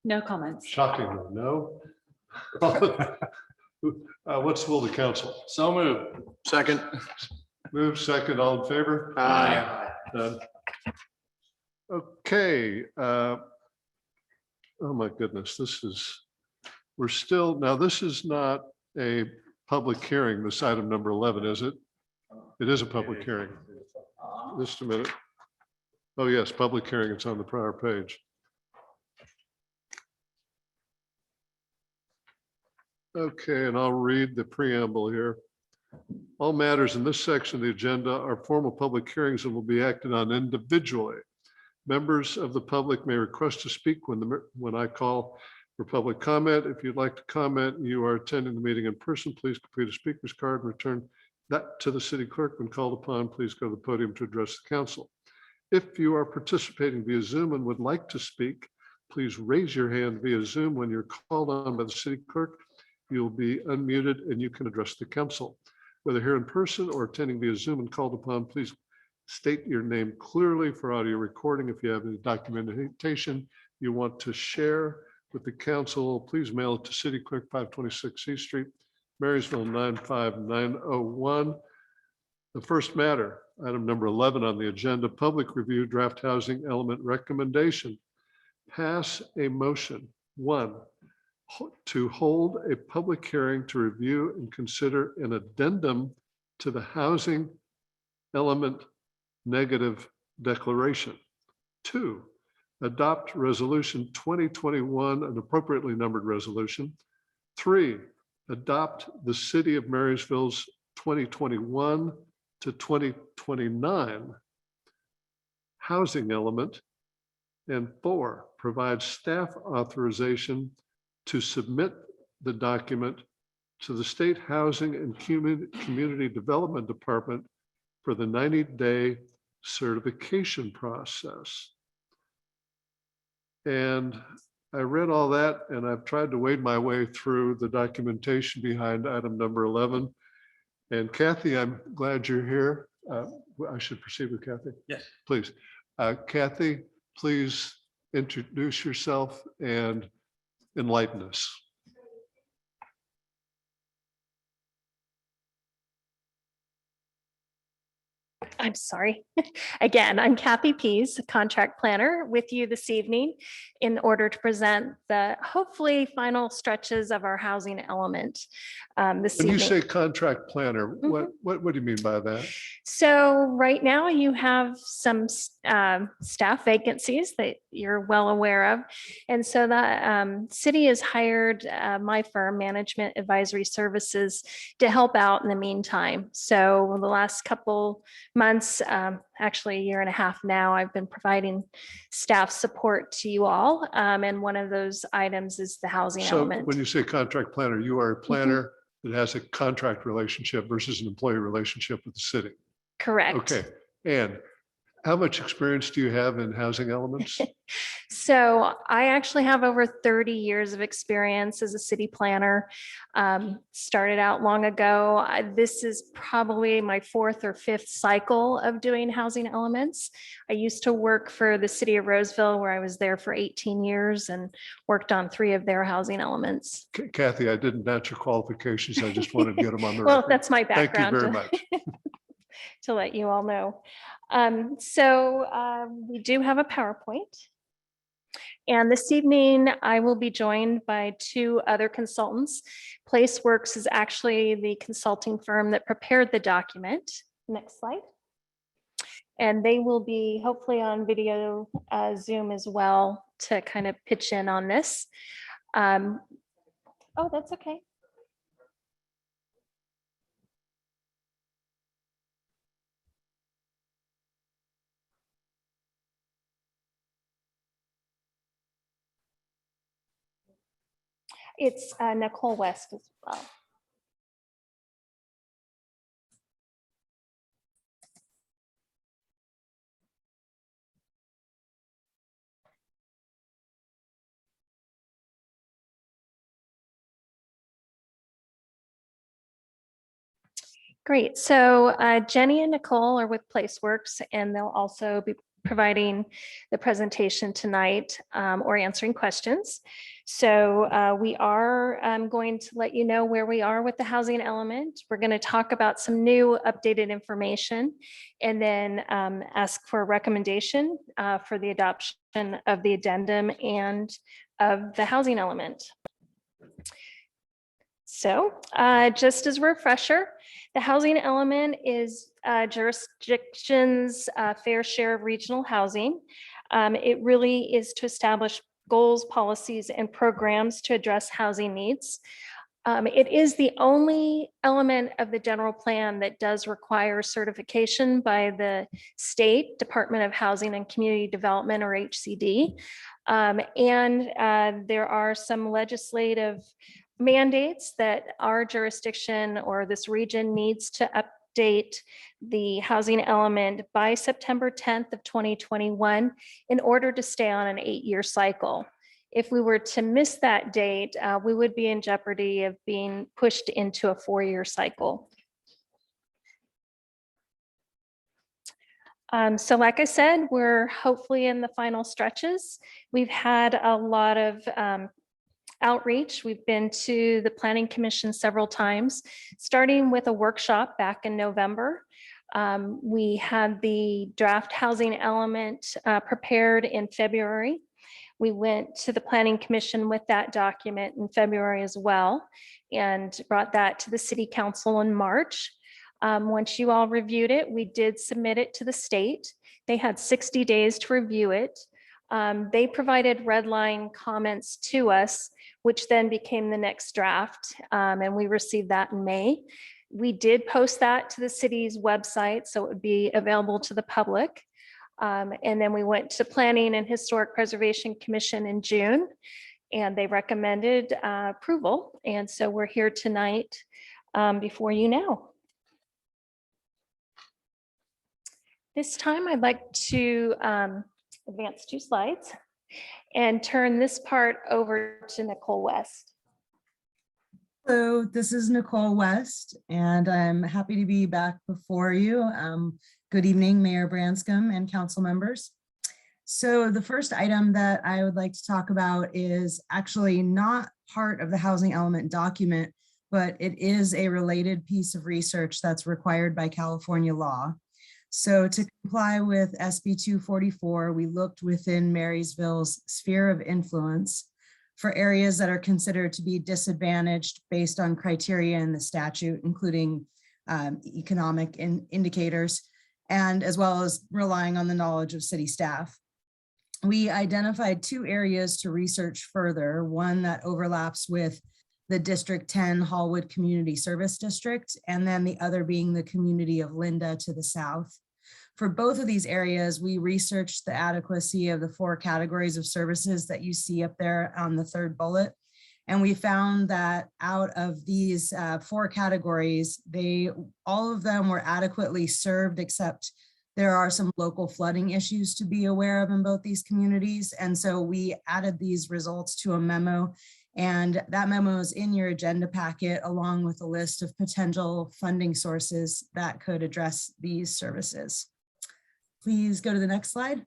No comments. Shockingly, no. What's the will of the council? So move. Second. Move second, all in favor? Aye. Done. Okay. Oh my goodness, this is not a public hearing, this item number 11, is it? It is a public hearing. Just a minute. Oh, yes, public hearing, it's on the prior page. Okay, and I'll read the preamble here. All matters in this section of the agenda are formal public hearings and will be acted on individually. Members of the public may request to speak when I call for public comment. If you'd like to comment, you are attending the meeting in person, please complete a speaker's card and return that to the city clerk. When called upon, please go to the podium to address the council. If you are participating via Zoom and would like to speak, please raise your hand via Zoom. When you're called on by the city clerk, you'll be unmuted and you can address the council. Whether here in person or attending via Zoom and called upon, please state your name clearly for audio recording. If you have any documentation you want to share with the council, please mail it to City Clerk, 526 East Street, Marysville 95901. The first matter, item number 11 on the agenda, public review draft housing element recommendation. Pass a motion. 1, to hold a public hearing to review and consider an addendum to the housing element negative declaration. 2, adopt resolution 2021, an appropriately numbered resolution. 3, adopt the City of Marysville's 2021 to 2029 housing element. And 4, provide staff authorization to submit the document to the State Housing and Community Development Department for the 90-day certification process. And I read all that and I've tried to wade my way through the documentation behind item number 11. And Kathy, I'm glad you're here. I should proceed with Kathy. Yes. Please. Kathy, please introduce yourself and enlighten us. I'm sorry. Again, I'm Kathy Pease, contract planner with you this evening in order to present the hopefully final stretches of our housing element this When you evening. say contract planner, what do you mean by that? So right now you have some staff vacancies that you're well aware of. And so the city has hired my firm, Management Advisory Services, to help out in the meantime. So the last couple months, actually a year and a half now, I've been providing staff support to you all. And one of those items is the housing So element. when you say contract planner, you are a planner that has a contract relationship versus an employee relationship with the city. Correct. Okay. And how much experience do you have in housing elements? So I actually have over 30 years of experience as a city planner. Started out long ago. This is probably my 4th or 5th cycle of doing housing elements. I used to work for the city of Roseville, where I was there for 18 years and worked on 3 of their housing elements. Kathy, I didn't match your qualifications. I just wanted to get them on the Well, record. that's my background. Thank you very much. To let you all know. We do have a PowerPoint. And this evening, I will be joined by 2 other consultants. PlaceWorks is actually the consulting firm that prepared the document. Next slide. And they will be hopefully on video Zoom as well to kind of pitch in on this. Oh, that's okay. It's Nicole West as well. Great. So Jenny and Nicole are with PlaceWorks, and they'll also be providing the presentation tonight or answering questions. So we are going to let you know where we are with the housing element. We're going to talk about some new updated information and then ask for a recommendation for the adoption of the addendum and of the housing element. So just as a refresher, the housing element is jurisdiction's fair share of regional housing. It really is to establish goals, policies, and programs to address housing needs. It is the only element of the general plan that does require certification by the State Department of Housing and Community Development, or HCD. There are some legislative mandates that our jurisdiction or this region needs to update the housing element by September 10th of 2021 in order to stay on an 8-year cycle. If we were to miss that date, we would be in jeopardy of being pushed into a 4-year cycle. So like I said, we're hopefully in the final stretches. We've had a lot of outreach. We've been to the Planning Commission several times, starting with a workshop back in November. We had the draft housing element prepared in February. We went to the Planning Commission with that document in February as well, and brought that to the City Council in March. Once you all reviewed it, we did submit it to the state. They had 60 days to review it. They provided red line comments to us, which then became the next draft, and we received that in May. We did post that to the city's website, so it would be available to the public. And then we went to Planning and Historic Preservation Commission in June, and they recommended approval. And so we're here tonight before you now. This time I'd like to advance 2 slides and turn this part over to Nicole West. Hello, this is Nicole West, and I'm happy to be back before you. Good evening, Mayor Branscombe and council members. So the first item that I would like to talk about is actually not part of the housing element document, but it is a related piece of research that's required by California law. So to comply with SB 244, we looked within Marysville's sphere of influence for areas that are considered to be disadvantaged based on criteria in the statute, including economic indicators, and as well as relying on the knowledge of city staff. We identified 2 areas to research further, one that overlaps with the District 10 Hallwood Community Service District, and then the other being the community of Linda to the south. For both of these areas, we researched the adequacy of the 4 categories of services that you see up there on the 3rd bullet. And we found that out of these 4 categories, all of them were adequately served, except there are some local flooding issues to be aware of in both these communities. And so we added these results to a memo, and that memo is in your agenda packet along with a list of potential funding sources that could address these services. Please go to the next slide.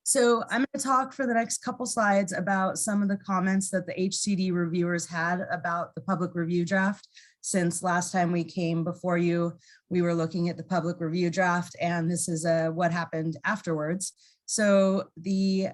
So I'm going to talk for the next couple slides about some of the comments that the HCD reviewers had about the public review draft. Since last time we came before you, we were looking at the public review draft, and this is what happened afterwards. So the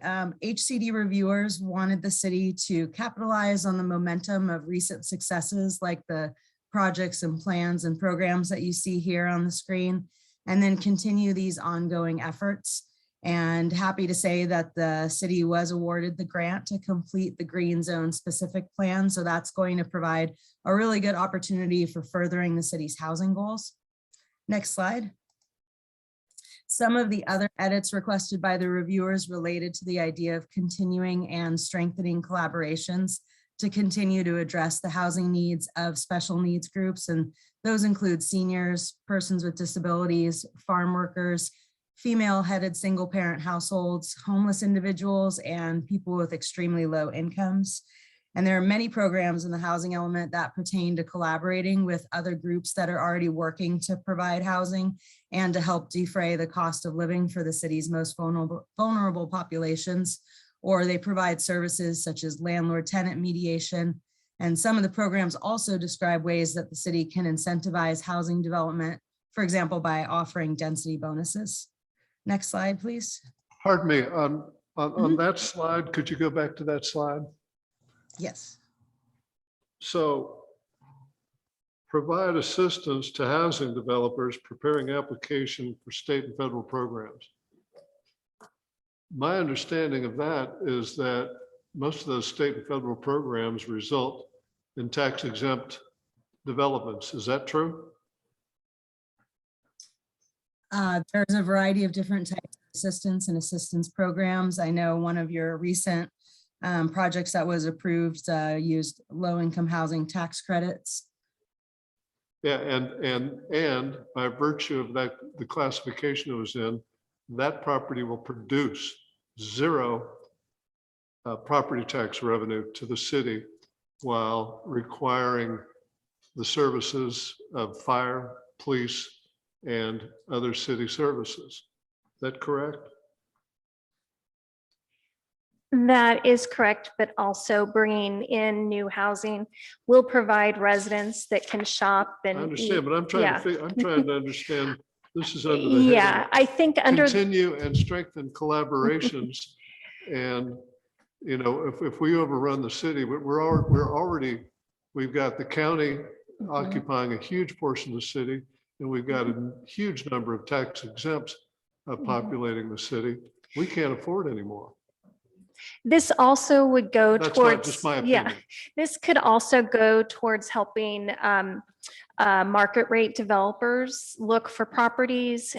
HCD reviewers wanted the city to capitalize on the momentum of recent successes like the projects and plans and programs that you see here on the screen, and then continue these ongoing efforts. And happy to say that the city was awarded the grant to complete the green zone specific plan. So that's going to provide a really good opportunity for furthering the city's housing goals. Next slide. Some of the other edits requested by the reviewers related to the idea of continuing and strengthening collaborations to continue to address the housing needs of special needs groups. And those include seniors, persons with disabilities, farm workers, female-headed single-parent households, homeless individuals, and people with extremely low incomes. And there are many programs in the housing element that pertain to collaborating with other groups that are already working to provide housing and to help defray the cost of living for the city's most vulnerable populations, or they provide services such as landlord-tenant mediation. And some of the programs also describe ways that the city can incentivize housing development, for example, by offering density bonuses. Next slide, please. Pardon me, on that slide, could you go back to that slide? Yes. So provide assistance to housing developers preparing application for state and federal programs. My understanding of that is that most of those state and federal programs result in tax exempt developments. Is that true? There's a variety of different types of assistance and assistance programs. I know one of your recent projects that was approved used low-income housing tax credits. Yeah, and by virtue of that, the classification it was in, that property will produce 0 property tax revenue to the city while requiring the services of fire, police, and other city services. Is that correct? That is correct, but also bringing in new housing will provide residents that can shop and I understand, but I'm trying yeah. to I'm trying to understand. This is under the Yeah, heading, I think under continue and strengthen collaborations. And you know, if we overrun the city, we've got the county occupying a huge portion of the city, and we've got a huge number of tax exempts populating the city. We can't afford anymore. This also would go That's towards, just my yeah, opinion. this could also go towards helping market rate developers look for properties.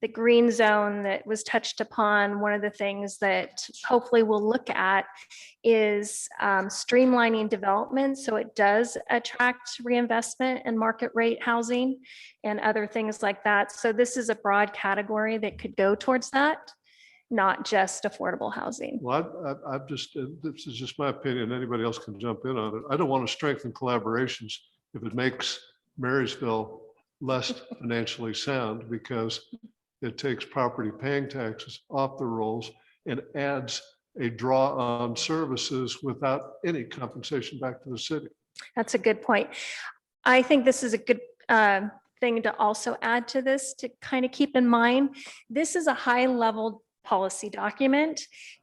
The green zone that was touched upon, one of the things that hopefully we'll look at is streamlining development so it does attract reinvestment and market rate housing and other things like that. So this is a broad category that could go towards that, not just affordable housing. Well, this is just my opinion. Anybody else can jump in on it. I don't want to strengthen collaborations if it makes Marysville less financially sound, because it takes property paying taxes off the rolls and adds a draw on services without any compensation back to the city. That's a good point. I think this is a good thing to also add to this to kind of keep in mind. This is a high level policy document.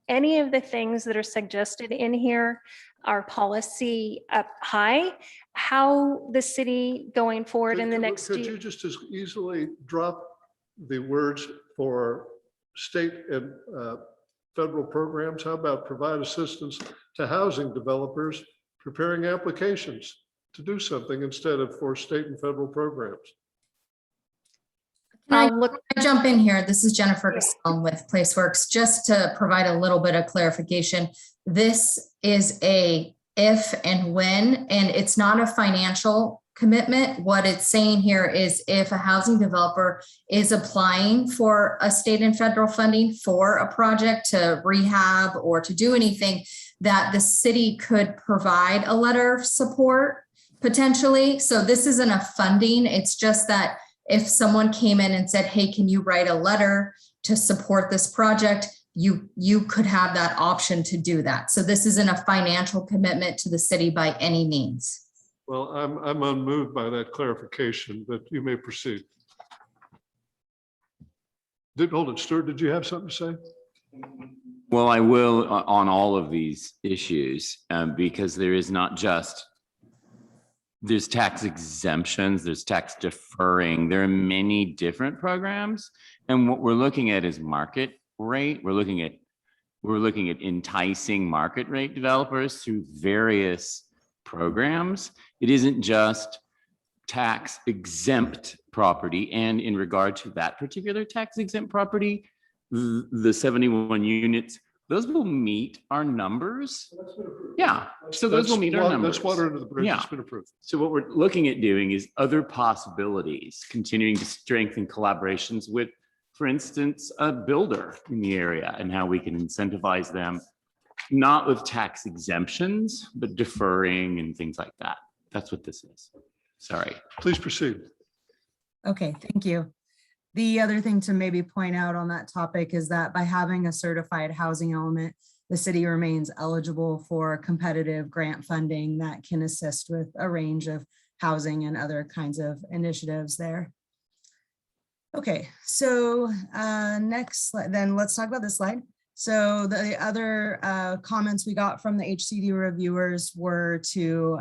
Any of the things that are suggested in here are policy up high. How the city going forward in the next Could year. you just as easily drop the words for state and federal programs? How about provide assistance to housing developers preparing applications to do something instead of for state and federal programs? Can I jump in here? This is Jennifer Gascon with PlaceWorks. Just to provide a little bit of clarification, this is a if and when, and it's not a financial commitment. What it's saying here is if a housing developer is applying for a state and federal funding for a project to rehab or to do anything, that the city could provide a letter of support potentially. So this isn't a funding. It's just that if someone came in and said, hey, can you write a letter to support this project? You could have that option to do that. So this isn't a financial commitment to the city by any means. Well, I'm unmoved by that clarification, but you may proceed. Hold it, Stuart, did you have something to say? Well, I will on all of these issues, because there is not just, there's tax exemptions, there's tax deferring, there are many different programs. And what we're looking at is market rate. We're looking at enticing market rate developers through various programs. It isn't just tax exempt property. And in regard to that particular tax exempt property, the 71 units, those will meet our numbers. Yeah, so those will meet our numbers. That's water under the bridge. Yeah. It's been approved. So what we're looking at doing is other possibilities, continuing to strengthen collaborations with, for instance, a builder in the area and how we can incentivize them, not with tax exemptions, but deferring and things like that. That's what this is. Sorry. Please proceed. Okay, thank you. The other thing to maybe point out on that topic is that by having a certified housing element, the city remains eligible for competitive grant funding that can assist with a range of housing and other kinds of initiatives there. Okay, so next, then let's talk about this slide. So the other comments we got from the HCD reviewers were to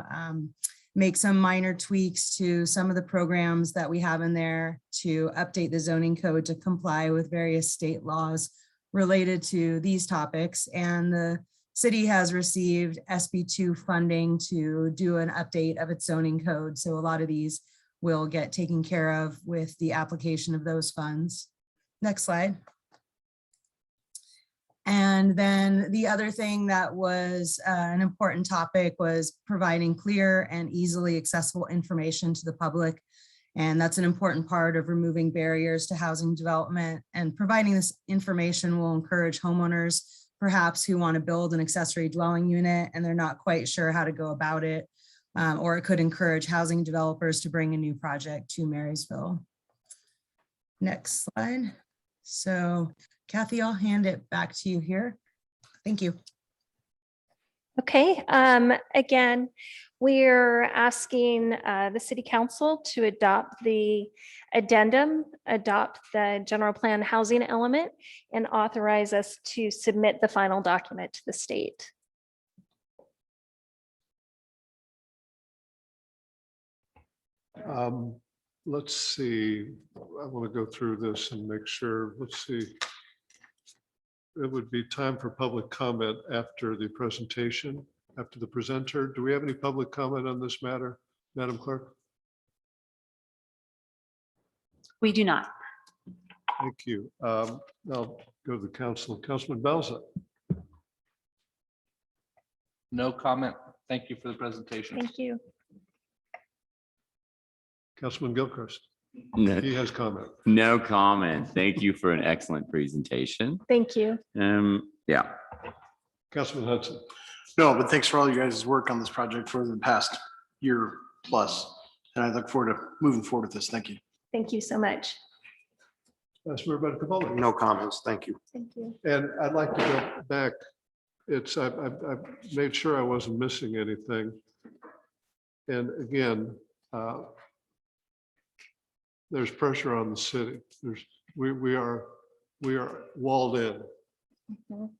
make some minor tweaks to some of the programs that we have in there to update the zoning code to comply with various state laws related to these topics. And the city has received SB2 funding to do an update of its zoning code. So a lot of these will get taken care of with the application of those funds. Next slide. And then the other thing that was an important topic was providing clear and easily accessible information to the public. And that's an important part of removing barriers to housing development, and providing this information will encourage homeowners, perhaps who want to build an accessory dwelling unit and they're not quite sure how to go about it. Or it could encourage housing developers to bring a new project to Marysville. Next slide. So Kathy, I'll hand it back to you here. Thank you. Okay, again, we're asking the city council to adopt the addendum, adopt the general plan housing element, and authorize us to submit the final document to the state. Let's see, I want to go through this and make sure, let's see. It would be time for public comment after the presentation, after the presenter. Do we have any public comment on this matter, Madam Clerk? We do not. Thank you. I'll go to the council. Councilman Belza. No comment. Thank you for the presentation. Thank you. Councilman Gilchrist. No, He has comment. no comment. Thank you for an excellent presentation. Thank you. Yeah. Councilman Hudson. No, but thanks for all you guys' work on this project for the past year plus. And I look forward to moving forward with this. Thank you. Thank you so much. That's Roberta Cavalli. No comments. Thank you. Thank you. And I'd like to go back. I've made sure I wasn't missing anything. And again, there's pressure on the city. We are walled in. Mhm.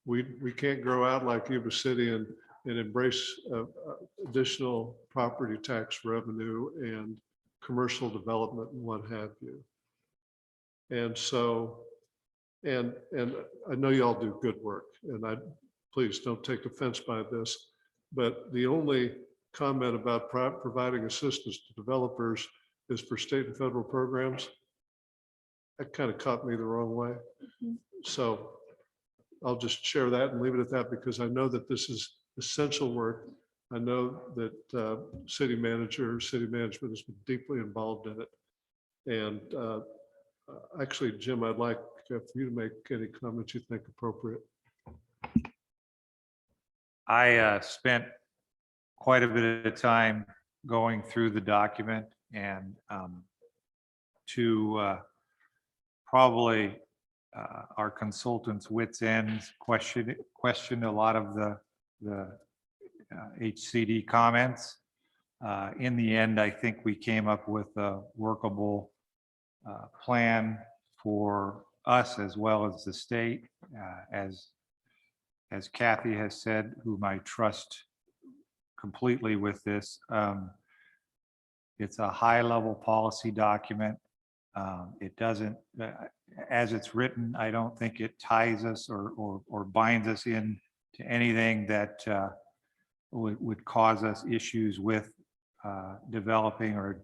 We can't grow out like Yuba City and embrace additional property tax revenue and commercial development and what have you. And so, and I know y'all do good work, and please don't take offense by this, but the only comment about providing assistance to developers is for state and federal programs. That kind of caught me the wrong way. So I'll just share that and leave it at that, because I know that this is essential work. I know that city management has been deeply involved in it. And actually, Jim, I'd like for you to make any comments you think appropriate. I spent quite a bit of time going through the document, and to probably our consultant's wits ends questioned a lot of the HCD comments. In the end, I think we came up with a workable plan for us as well as the state. As Kathy has said, whom I trust completely with this, it's a high-level policy document. It doesn't, as it's written, I don't think it ties us or binds us in to anything that would cause us issues with developing or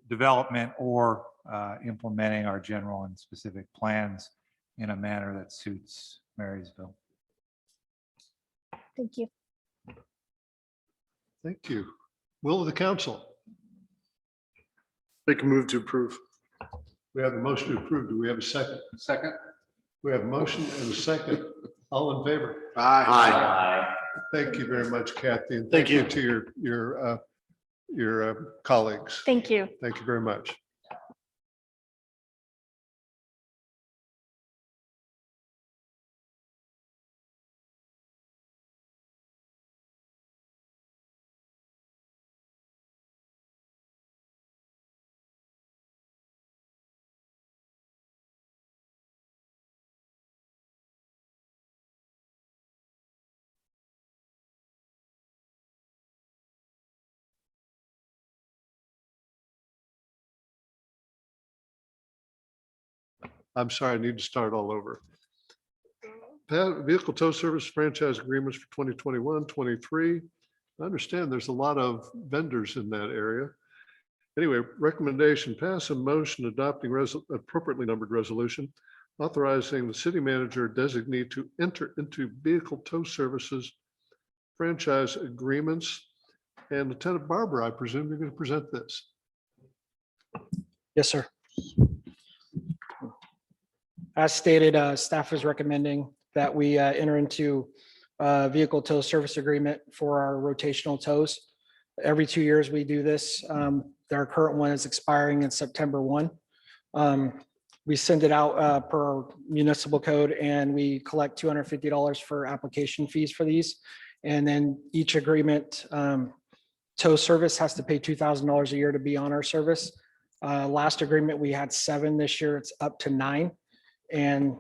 development or implementing our general and specific plans in a manner that suits Marysville. Thank you. Thank you. Will of the council. Make a move to approve. We have a motion to approve. Do we have a second? Second. We have a motion and a second. All in favor? Aye. Thank you very much, Kathy. And Thank you. to your colleagues. Thank you. Thank you very much. I'm sorry, I need to start all over. Vehicle tow service franchise agreements for 2021, 23. I understand there's a lot of vendors in that area. Anyway, recommendation, pass a motion adopting appropriately numbered resolution authorizing the city manager designee to enter into vehicle tow services franchise agreements. And Lieutenant Barber, I presume you're going to present this. Yes, sir. As stated, staff is recommending that we enter into a vehicle tow service agreement for our rotational tows. Every 2 years we do this. Our current one is expiring in September 1. We send it out per our municipal code, and we collect $250 for application fees for these. And then each agreement, tow service has to pay $2,000 a year to be on our service. Last agreement, we had 7. This year, it's up to 9. And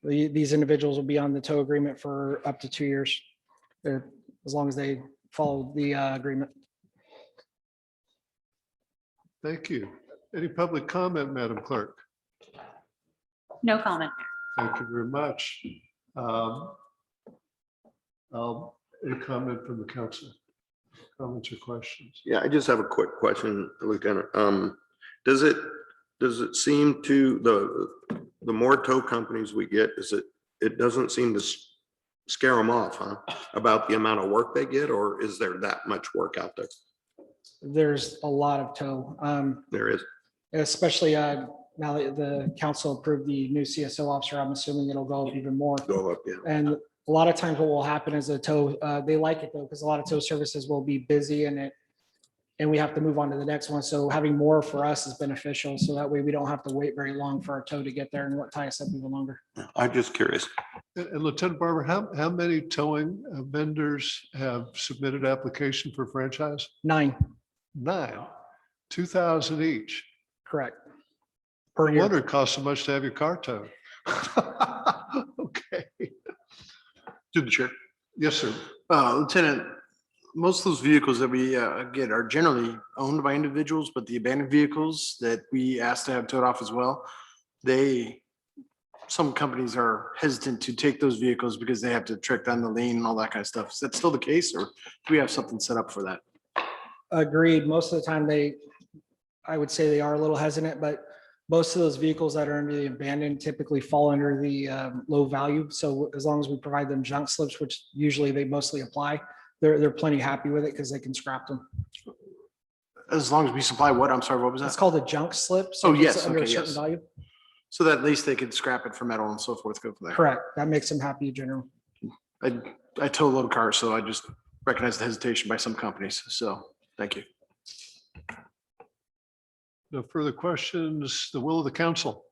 these individuals will be on the tow agreement for up to 2 years, as long as they follow the agreement. Thank you. Any public comment, Madam Clerk? No comment. Thank you very much. Any comment from the council? Comments or questions? Yeah, I just have a quick question, Lieutenant. Does it seem to the more tow companies we get, it doesn't seem to scare them off, huh? About the amount of work they get, or is there that much work out there? There's a lot of tow. There is. Especially now that the council approved the new CSO officer, I'm assuming it'll go up even more. Go up, yeah. And a lot of times what will happen is a tow, they like it though, because a lot of tow services will be busy and we have to move on to the next one. So having more for us is beneficial. So that way we don't have to wait very long for our tow to get there and what tie us up even longer. I'm just curious. And Lieutenant Barber, how many towing vendors have submitted application for franchise? 9. 9. 2,000 each. Correct. No Per year. wonder it costs so much to have your car towed. Okay. To the chair. Yes, sir. Lieutenant, most of those vehicles that we get are generally owned by individuals, but the abandoned vehicles that we ask to have towed off as well, some companies are hesitant to take those vehicles because they have to track down the lien and all that kind of stuff. Is that still the case, or do we have something set up for that? Agreed. Most of the time I would say they are a little hesitant, but most of those vehicles that are under the abandoned typically fall under the low value. So as long as we provide them junk slips, which usually they mostly apply, they're plenty happy with it because they can scrap them. As long as we supply what? I'm sorry, what was That's that? called a junk slip. So Oh, if it's yes, under a okay, certain yes. value. So that at least they could scrap it for metal and so forth, go from there. Correct. That makes them happy in general. I tow a load of cars, so I just recognize the hesitation by some companies. So thank you. No further questions. The will of the council.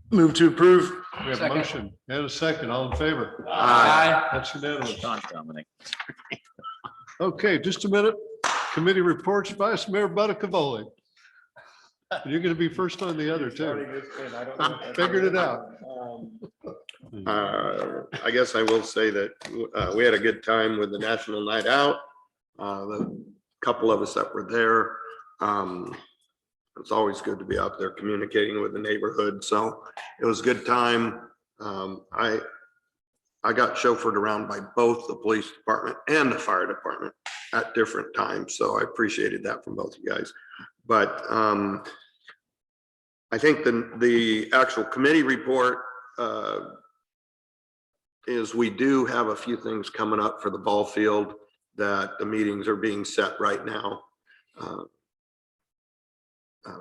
Move to approve. We have a motion and a second. All in favor? Aye. That's unanimous. Okay, just a minute. Committee reports, Vice Mayor Buttacavoli. You're going to be first on the other too. Figured it out. I guess I will say that we had a good time with the National Night Out. The couple of us that were there. It's always good to be out there communicating with the neighborhood. So it was a good time. I got chauffeured around by both the police department and the fire department at different times. So I appreciated that from both you guys. But I think the actual committee report is we do have a few things coming up for the ball field that the meetings are being set right now.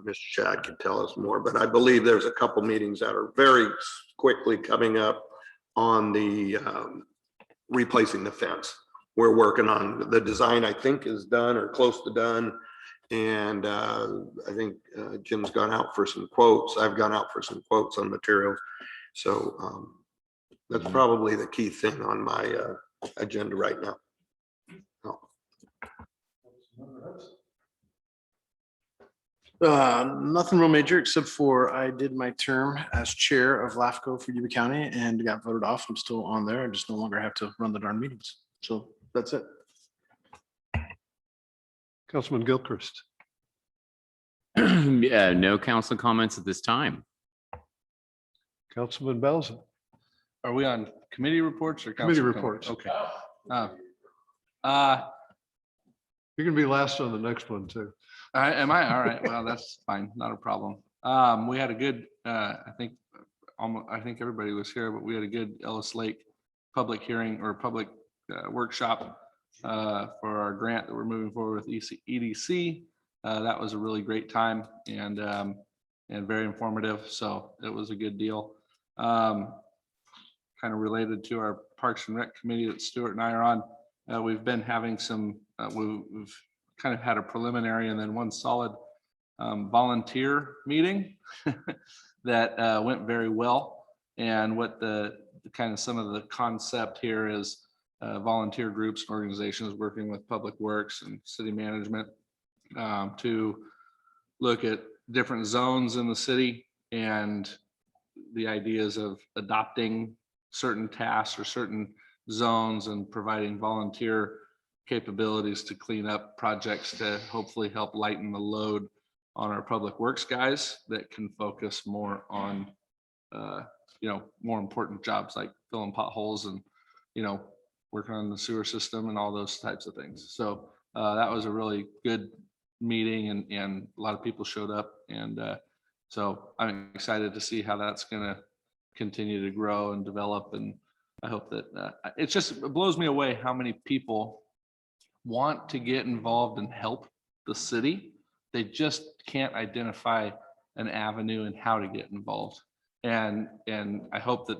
Mr. Chad can tell us more, but I believe there's a couple meetings that are very quickly coming up on the replacing the fence. We're working on the design, I think is done or close to done. And I think Jim's gone out for some quotes. I've gone out for some quotes on materials. So that's probably the key thing on my agenda right now. Nothing real major, except for I did my term as chair of LAFCO for Yuba County and got voted off. I'm still on there. I just no longer have to run the darn meetings. So that's it. Councilman Gilchrist. Yeah, no council comments at this time. Councilman Belza. Are we on committee reports or? Committee council reports. comments? Okay. You're going to be last on the next one too. Am I? All right. Well, that's fine. Not a problem. We had a good, I think everybody was here, but we had a good Ellis Lake public hearing or public workshop for our grant that we're moving forward with EDC. That was a really great time and very informative. So it was a good deal. Kind of related to our Parks and Rec committee that Stuart and I are on. We've been having some, we've kind of had a preliminary and then one solid volunteer meeting that went very well. And what the kind of some of the concept here is volunteer groups and organizations working with public works and city management to look at different zones in the city and the ideas of adopting certain tasks or certain zones and providing volunteer capabilities to clean up projects to hopefully help lighten the load on our public works guys that can focus more on more important jobs like filling potholes and working on the sewer system and all those types of things. So that was a really good meeting and a lot of people showed up, and so I'm excited to see how that's going to continue to grow and develop. And I hope that it blows me away how many people want to get involved and help the city. They just can't identify an avenue and how to get involved. And I hope that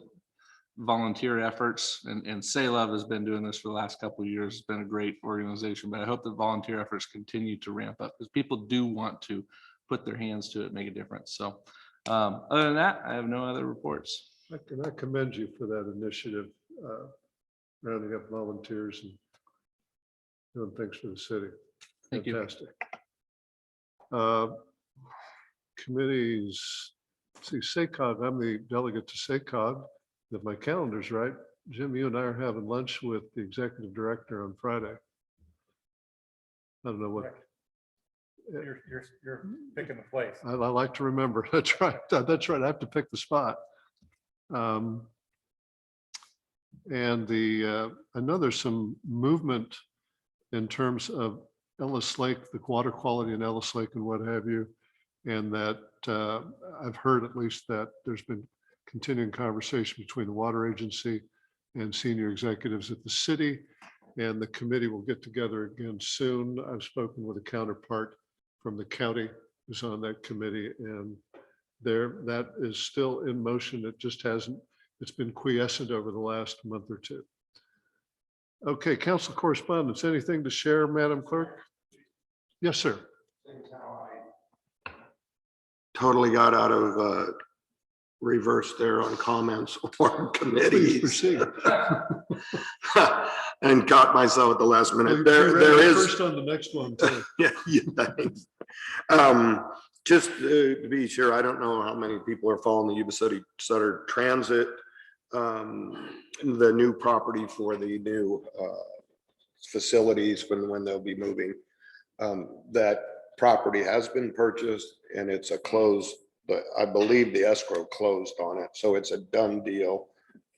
volunteer efforts and Say Love has been doing this for the last couple of years. It's been a great organization, but I hope that volunteer efforts continue to ramp up because people do want to put their hands to it, make a difference. So other than that, I have no other reports. I commend you for that initiative, rounding up volunteers and doing things for the city. Thank you. Fantastic. Committees, see, SACOG, I'm the delegate to SACOG, if my calendar's right. Jim, you and I are having lunch with the executive director on Friday. I don't know what. You're picking the place. I like to remember. That's right. That's right. I have to pick the spot. And I know there's some movement in terms of Ellis Lake, the water quality in Ellis Lake and what have you. And that I've heard at least that there's been continuing conversation between the water agency and senior executives at the city. And the committee will get together again soon. I've spoken with a counterpart from the county who's on that committee, and that is still in motion. It just hasn't, it's been quiescent over the last month or two. Okay, council correspondence, anything to share, Madam Clerk? Yes, sir. Totally got out of reverse there on comments or Please committees. proceed. And caught myself at the last minute. There There is. first on the next one too. Yeah, thanks. Just to be sure, I don't know how many people are following the Yuba City Sutter Transit, the new property for the new facilities when they'll be moving. That property has been purchased and it's a closed, but I believe the escrow closed on it. So it's a done deal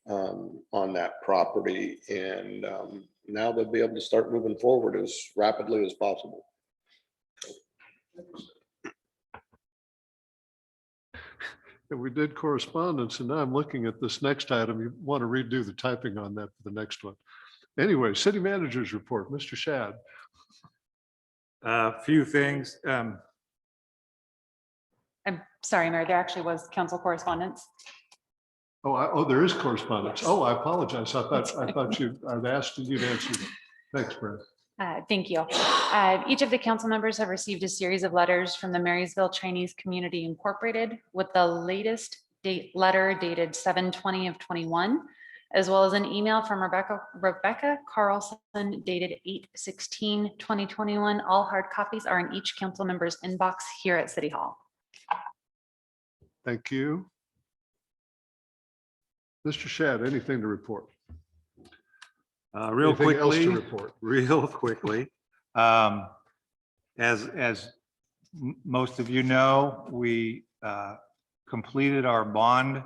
on that property. And now they'll be able to start moving forward as rapidly as possible. And we did correspondence, and now I'm looking at this next item. You want to redo the typing on that for the next one. Anyway, city manager's report, Mr. Shad. A few things. I'm sorry, Mayor, there actually was council correspondence. Oh, there is correspondence. Oh, I apologize. I thought I'd asked you to answer. Thanks, Brent. Thank you. Each of the council members have received a series of letters from the Marysville Chinese Community Incorporated with the latest letter dated 7/20/21, as well as an email from Rebecca Carlson dated 8/16/2021. All hard copies are in each council member's inbox here at City Hall. Thank you. Mr. Shad, anything to report? Real Anything else to quickly, report? real quickly. As most of you know, we completed our bond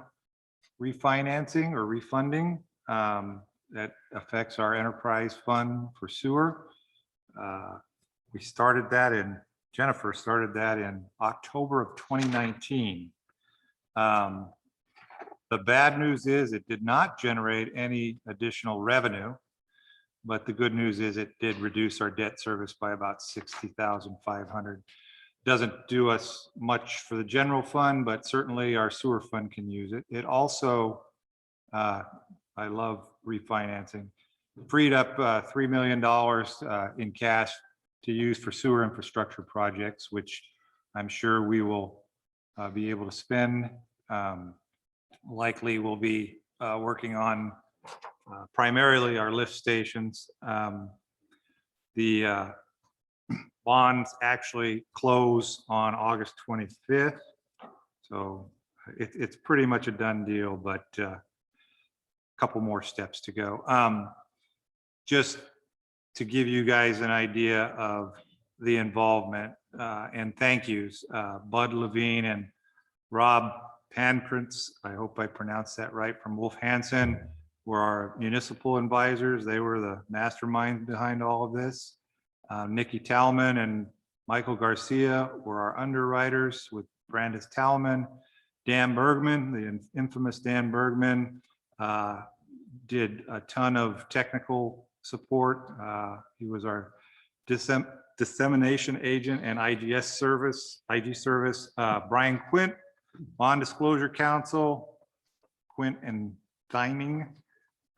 refinancing or refunding that affects our enterprise fund for sewer. We started that Jennifer started that in October of 2019. The bad news is it did not generate any additional revenue, but the good news is it did reduce our debt service by about $60,500. Doesn't do us much for the general fund, but certainly our sewer fund can use it. It also, I love refinancing, freed up $3 million in cash to use for sewer infrastructure projects, which I'm sure we will be able to spend. Likely we'll be working on primarily our lift stations. The bonds actually close on August 25th. So it's pretty much a done deal, but a couple more steps to go. Just to give you guys an idea of the involvement and thank yous, Bud Levine and Rob Pankratz, I hope I pronounced that right, from Wolf Hansen, were our municipal advisors. They were the mastermind behind all of this. Nikki Talman and Michael Garcia were our underwriters with Brandis Talman. Dan Bergman, the infamous Dan Bergman, did a ton of technical support. He was our dissemination agent and IG service. Brian Quint, Bond Disclosure Council, Quint and Thyming,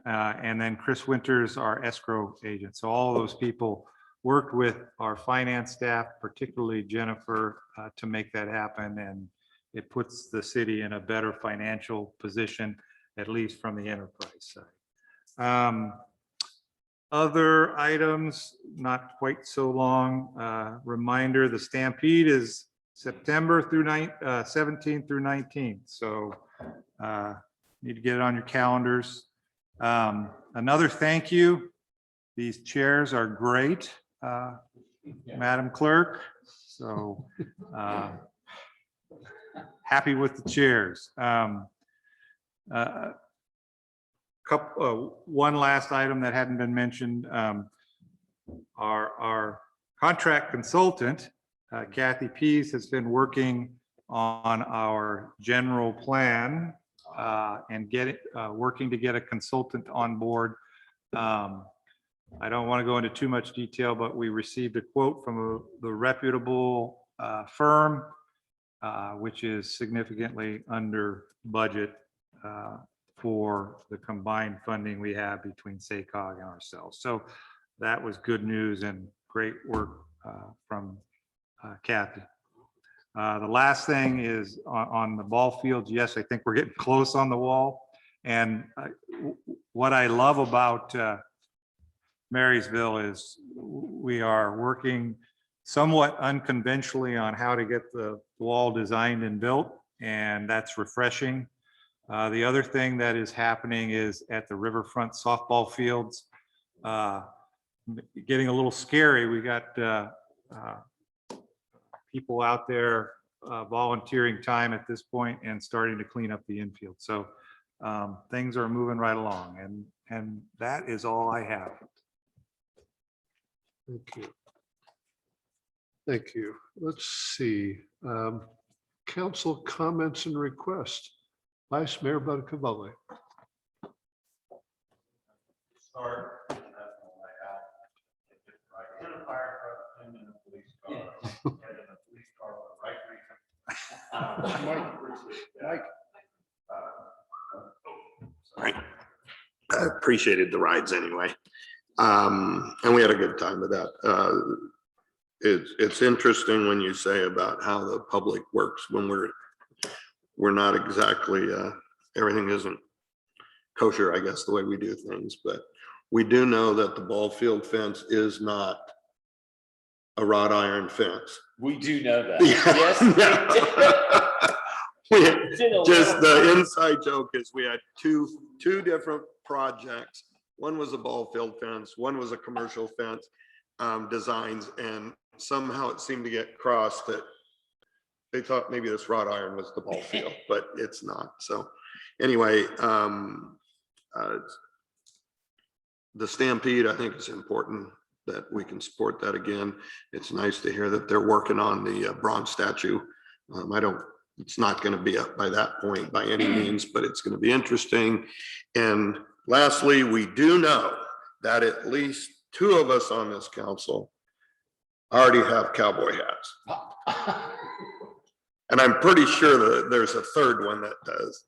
and then Chris Winters, our escrow agent. So all those people worked with our finance staff, particularly Jennifer, to make that happen. And it puts the city in a better financial position, at least from the enterprise side. Other items, not quite so long. Reminder, the Stampede is September through 17th through 19th. So need to get it on your calendars. Another thank you. These chairs are great, Madam Clerk. So happy with the chairs. One last item that hadn't been mentioned, our contract consultant, Kathy Pease, has been working on our general plan and working to get a consultant on board. I don't want to go into too much detail, but we received a quote from the reputable firm, which is significantly under budget for the combined funding we have between SACOG and ourselves. So that was good news and great work from Kathy. The last thing is on the ball fields. Yes, I think we're getting close on the wall. And what I love about Marysville is we are working somewhat unconventionally on how to get the wall designed and built, and that's refreshing. The other thing that is happening is at the riverfront softball fields, getting a little scary. We got people out there volunteering time at this point and starting to clean up the infield. So things are moving right along, and that is all I have. Thank you. Thank you. Let's see. Council comments and requests. Vice Mayor Buttercavalli. Right. I appreciated the rides anyway. And we had a good time with that. It's interesting when you say about how the public works when we're not exactly, everything isn't kosher, I guess, the way we do things, but we do know that the ball field fence is not a wrought iron fence. We do know that. Yes. Just the inside joke is we had two different projects. One was a ball field fence, one was a commercial fence designs, and somehow it seemed to get crossed that they thought maybe this wrought iron was the ball field, but it's not. So anyway, the Stampede, I think, is important that we can support that again. It's nice to hear that they're working on the bronze statue. It's not going to be up by that point by any means, but it's going to be interesting. And lastly, we do know that at least two of us on this council already have cowboy hats. And I'm pretty sure that there's a third one that does,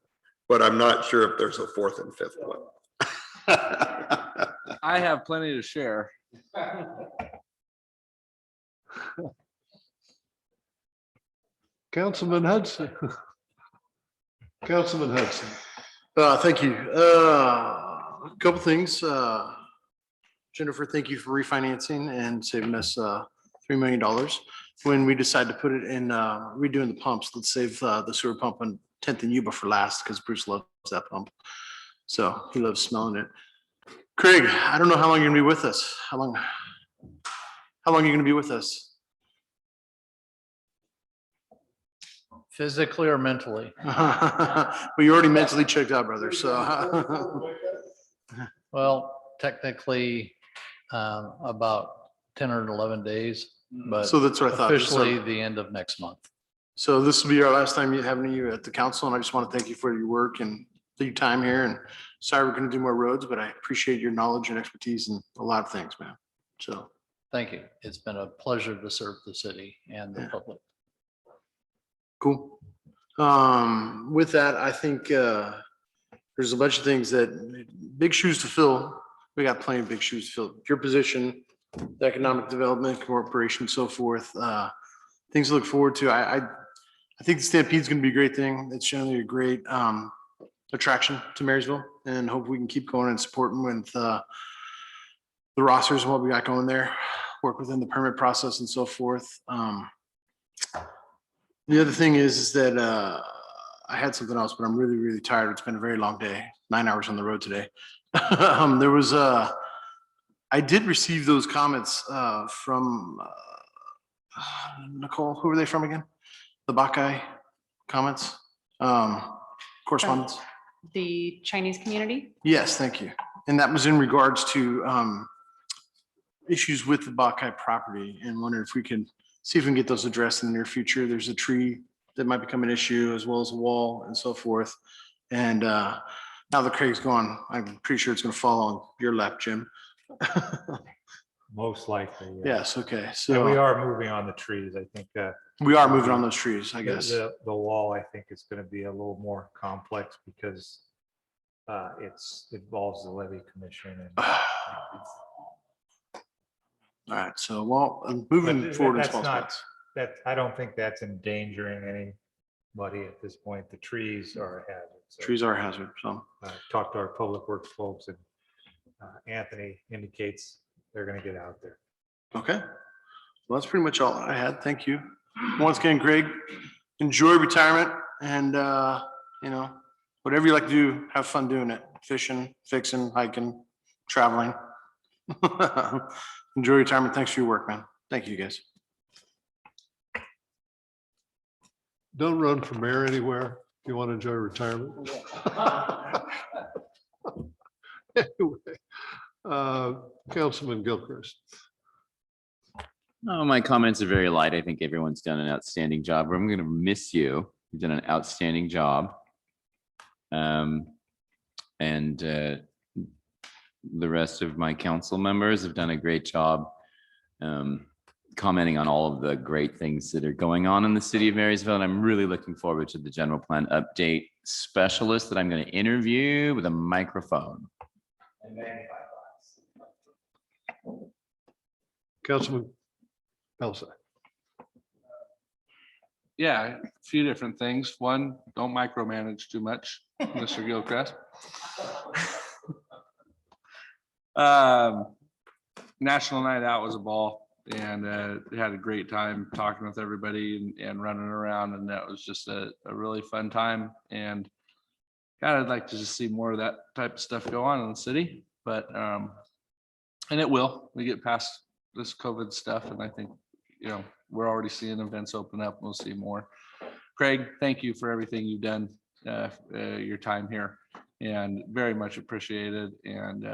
but I'm not sure if there's a fourth and fifth one. I have plenty to share. Councilman Hudson. Councilman Hudson. Thank you. A couple things. Jennifer, thank you for refinancing and saving us $3 million. When we decide to put it in redoing the pumps, let's save the sewer pump on 10th and Yuba for last, because Bruce loves that pump. So he loves smelling it. Craig, I don't know how long you're gonna be with us. How long are you gonna be with us? Physically or mentally? Well, you already mentally checked out, brother, so. Well, technically, about 10 or 11 days, but So that's what I thought. officially the end of next month. So this will be our last time having you at the council, and I just want to thank you for your work and your time here. And sorry, we're going to do more roads, but I appreciate your knowledge and expertise in a lot of things, man. So. Thank you. It's been a pleasure to serve the city and the public. Cool. With that, I think there's a bunch of things that big shoes to fill. We got plenty of big shoes to fill. Your position, the economic development corporation, so forth. Things to look forward to. I think the Stampede is going to be a great thing. It's generally a great attraction to Marysville, and hope we can keep going and supporting with the rosters and what we got going there, work within the permit process and so forth. The other thing is that I had something else, but I'm really, really tired. It's been a very long day, 9 hours on the road today. There was I did receive those comments from Nicole. Who are they from again? The Buckeye comments, correspondence. The Chinese community? Yes, thank you. And that was in regards to issues with the Buckeye property, and wondering if we can see if we can get those addressed in the near future. There's a tree that might become an issue, as well as a wall and so forth. And now that Craig's gone, I'm pretty sure it's going to fall on your lap, Jim. Most likely. Yes, okay. And So we are moving on the trees. I think we are moving on those trees, I guess. The wall, I think, is going to be a little more complex because it involves the levy commission. And all right, so well, I'm moving but forward in that's small not- spots. That, I don't think that's endangering anybody at this point. The trees are a hazard. So, Trees are a hazard, so. talk to our public works folks, and Anthony indicates they're going to get out there. Okay. Well, that's pretty much all I had. Thank you. Once again, Greg, enjoy retirement, and you know, whatever you like to do, have fun doing it. Fishing, fixing, hiking, traveling. Enjoy retirement. Thanks for your work, man. Thank you, guys. Don't run for mayor anywhere if you want to enjoy retirement. Anyway, Councilman Gilchrist. Oh, my comments are very light. I think everyone's done an outstanding job. I'm going to miss you. You've done an outstanding job. And the rest of my council members have done a great job commenting on all of the great things that are going on in the city of Marysville. And I'm really looking forward to the general plan update specialist that I'm going to interview with a microphone. Councilman Elsa. Yeah, a few different things. One, don't micromanage too much, Mr. Gilchrist. National Night Out was a ball, and had a great time talking with everybody and running around, and that was just a really fun time. And God, I'd like to just see more of that type of stuff go on in the city, but and it will. We get past this COVID stuff, and I think, you know, we're already seeing events open up. We'll see more. Craig, thank you for everything you've done, your time here, and very much appreciated. And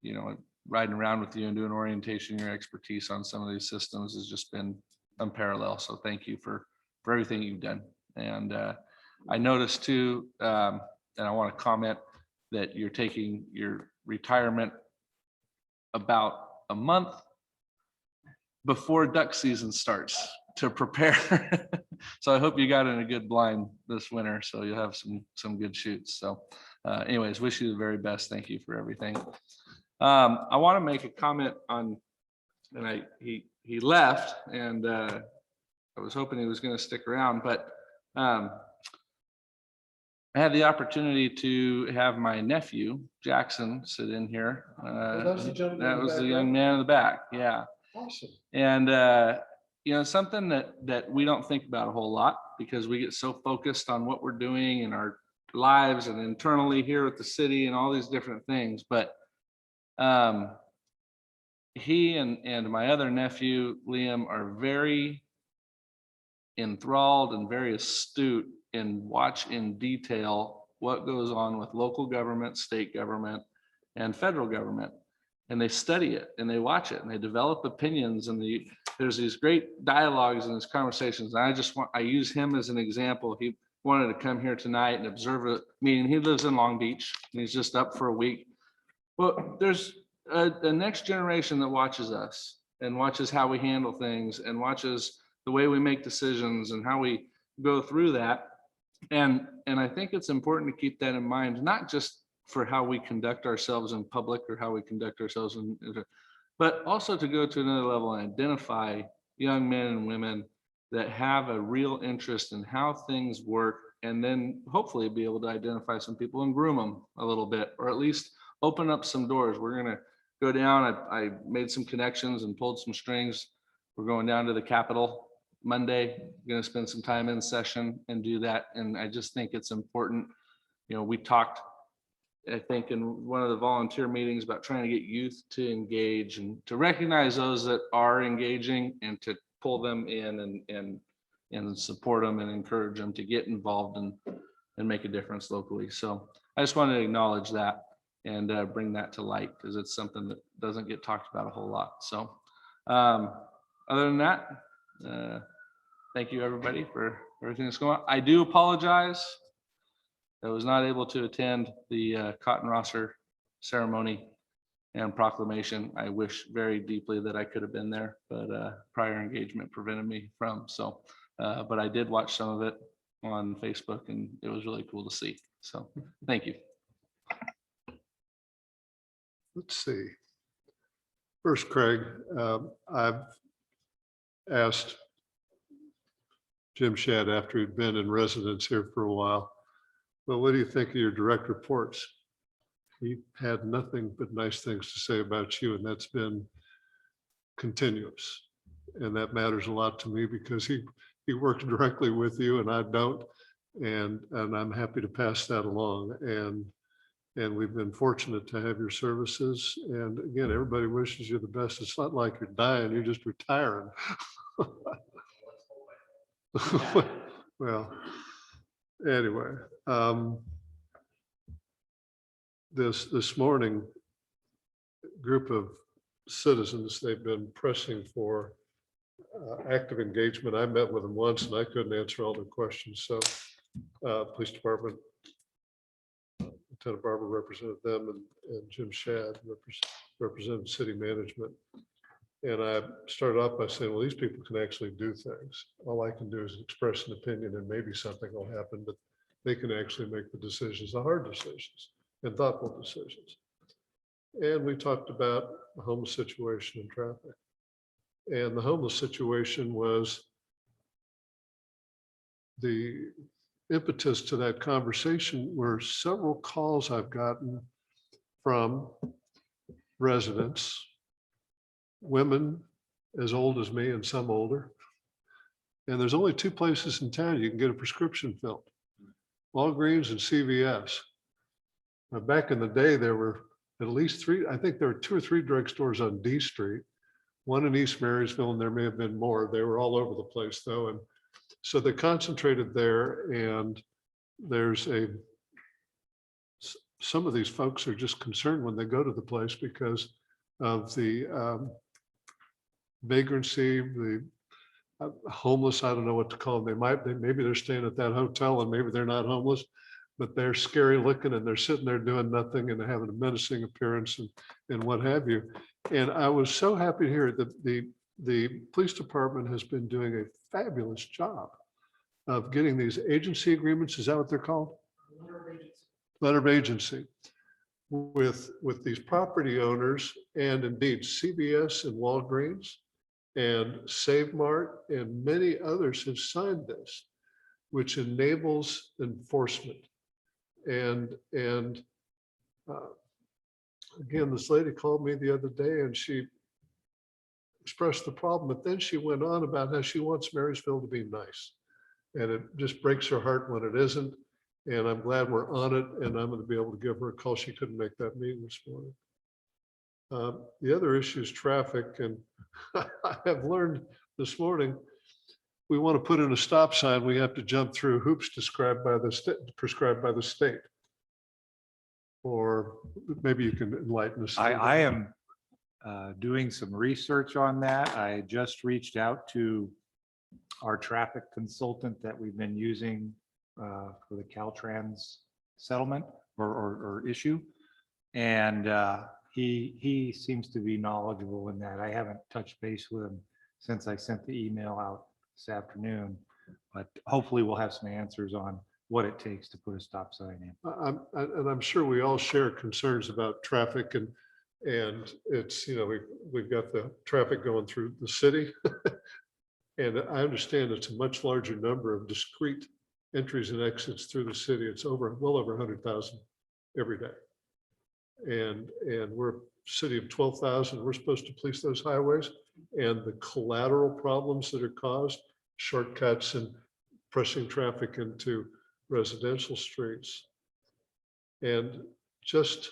you know, riding around with you and doing orientation, your expertise on some of these systems has just been unparalleled. So thank you for everything you've done. And I noticed too, and I want to comment that you're taking your retirement about a month before duck season starts to prepare. So I hope you got in a good blind this winter, so you'll have some good shoots. So anyways, wish you the very best. Thank you for everything. I want to make a comment on, and he left, and I was hoping he was going to stick around, but I had the opportunity to have my nephew Jackson sit in here. that's the gentleman in That the was back the row? young man in the back. Yeah. Awesome. And you know, something that we don't think about a whole lot, because we get so focused on what we're doing in our lives and internally here at the city and all these different things. But he and my other nephew Liam are very enthralled and very astute and watch in detail what goes on with local government, state government, and federal government. And they study it and they watch it and they develop opinions, and there's these great dialogues and these conversations. And I use him as an example. He wanted to come here tonight and observe a meeting. He lives in Long Beach and he's just up for a week. Well, there's a next generation that watches us and watches how we handle things and watches the way we make decisions and how we go through that. And I think it's important to keep that in mind, not just for how we conduct ourselves in public or how we conduct ourselves but also to go to another level and identify young men and women that have a real interest in how things work, and then hopefully be able to identify some people and groom them a little bit, or at least open up some doors. We're going to go down. I made some connections and pulled some strings. We're going down to the Capitol Monday, going to spend some time in session and do that. And I just think it's important. You know, we talked, I think, in one of the volunteer meetings about trying to get youth to engage and to recognize those that are engaging and to pull them in and support them and encourage them to get involved and make a difference locally. So I just wanted to acknowledge that and bring that to light because it's something that doesn't get talked about a whole lot. So other than that, thank you everybody for everything that's going on. I do apologize. I was not able to attend the Cotton Rosser ceremony and proclamation. I wish very deeply that I could have been there, but prior engagement prevented me from. So, but I did watch some of it on Facebook and it was really cool to see. So thank you. Let's see. First, Craig, I've asked Jim Shad after he'd been in residence here for a while, well, what do you think of your direct reports? He had nothing but nice things to say about you, and that's been continuous. And that matters a lot to me because he works directly with you and I don't. And I'm happy to pass that along. And we've been fortunate to have your services. And again, everybody wishes you the best. It's not like you're dying, you're just retiring. Well, anyway, this morning, group of citizens, they've been pressing for active engagement. I met with them once and I couldn't answer all their questions. So police department, Lieutenant Barber represented them and Jim Shad represented city management. And I started off by saying, well, these people can actually do things. All I can do is express an opinion and maybe something will happen, but they can actually make the decisions, the hard decisions and thoughtful decisions. And we talked about the homeless situation and traffic. And the homeless situation was the impetus to that conversation were several calls I've gotten from residents, women as old as me and some older. And there's only two places in town you can get a prescription filled, Walgreens and CVS. Now, back in the day, there were at least three, I think there were 2 or 3 drugstores on D Street, one in East Marysville, and there may have been more. They were all over the place though. And so they concentrated there, and there's some of these folks are just concerned when they go to the place because of the vagrancy, the homeless, I don't know what to call them. Maybe they're staying at that hotel and maybe they're not homeless, but they're scary looking and they're sitting there doing nothing and they're having a menacing appearance and what have you. And I was so happy to hear that the police department has been doing a fabulous job of getting these agency agreements. Is that what they're called? Letter of agency with these property owners, and indeed CVS and Walgreens and Save Mart and many others have signed this, which enables enforcement. And again, this lady called me the other day and she expressed the problem, but then she went on about how she wants Marysville to be nice. And it just breaks her heart when it isn't. And I'm glad we're on it, and I'm going to be able to give her a call. She couldn't make that meeting this morning. The other issue is traffic, and I have learned this morning, we want to put in a stop sign, we have to jump through hoops prescribed by the state. Or maybe you can enlighten us. I am doing some research on that. I just reached out to our traffic consultant that we've been using for the Caltrans settlement or issue. And he seems to be knowledgeable in that. I haven't touched base with him since I sent the email out this afternoon, but hopefully we'll have some answers on what it takes to put a stop sign in. And I'm sure we all share concerns about traffic, and it's, we've got the traffic going through the city. And I understand it's a much larger number of discrete entries and exits through the city. It's well over 100,000 every day. And we're a city of 12,000. We're supposed to police those highways, and the collateral problems that are caused, shortcuts and pressing traffic into residential streets. And just,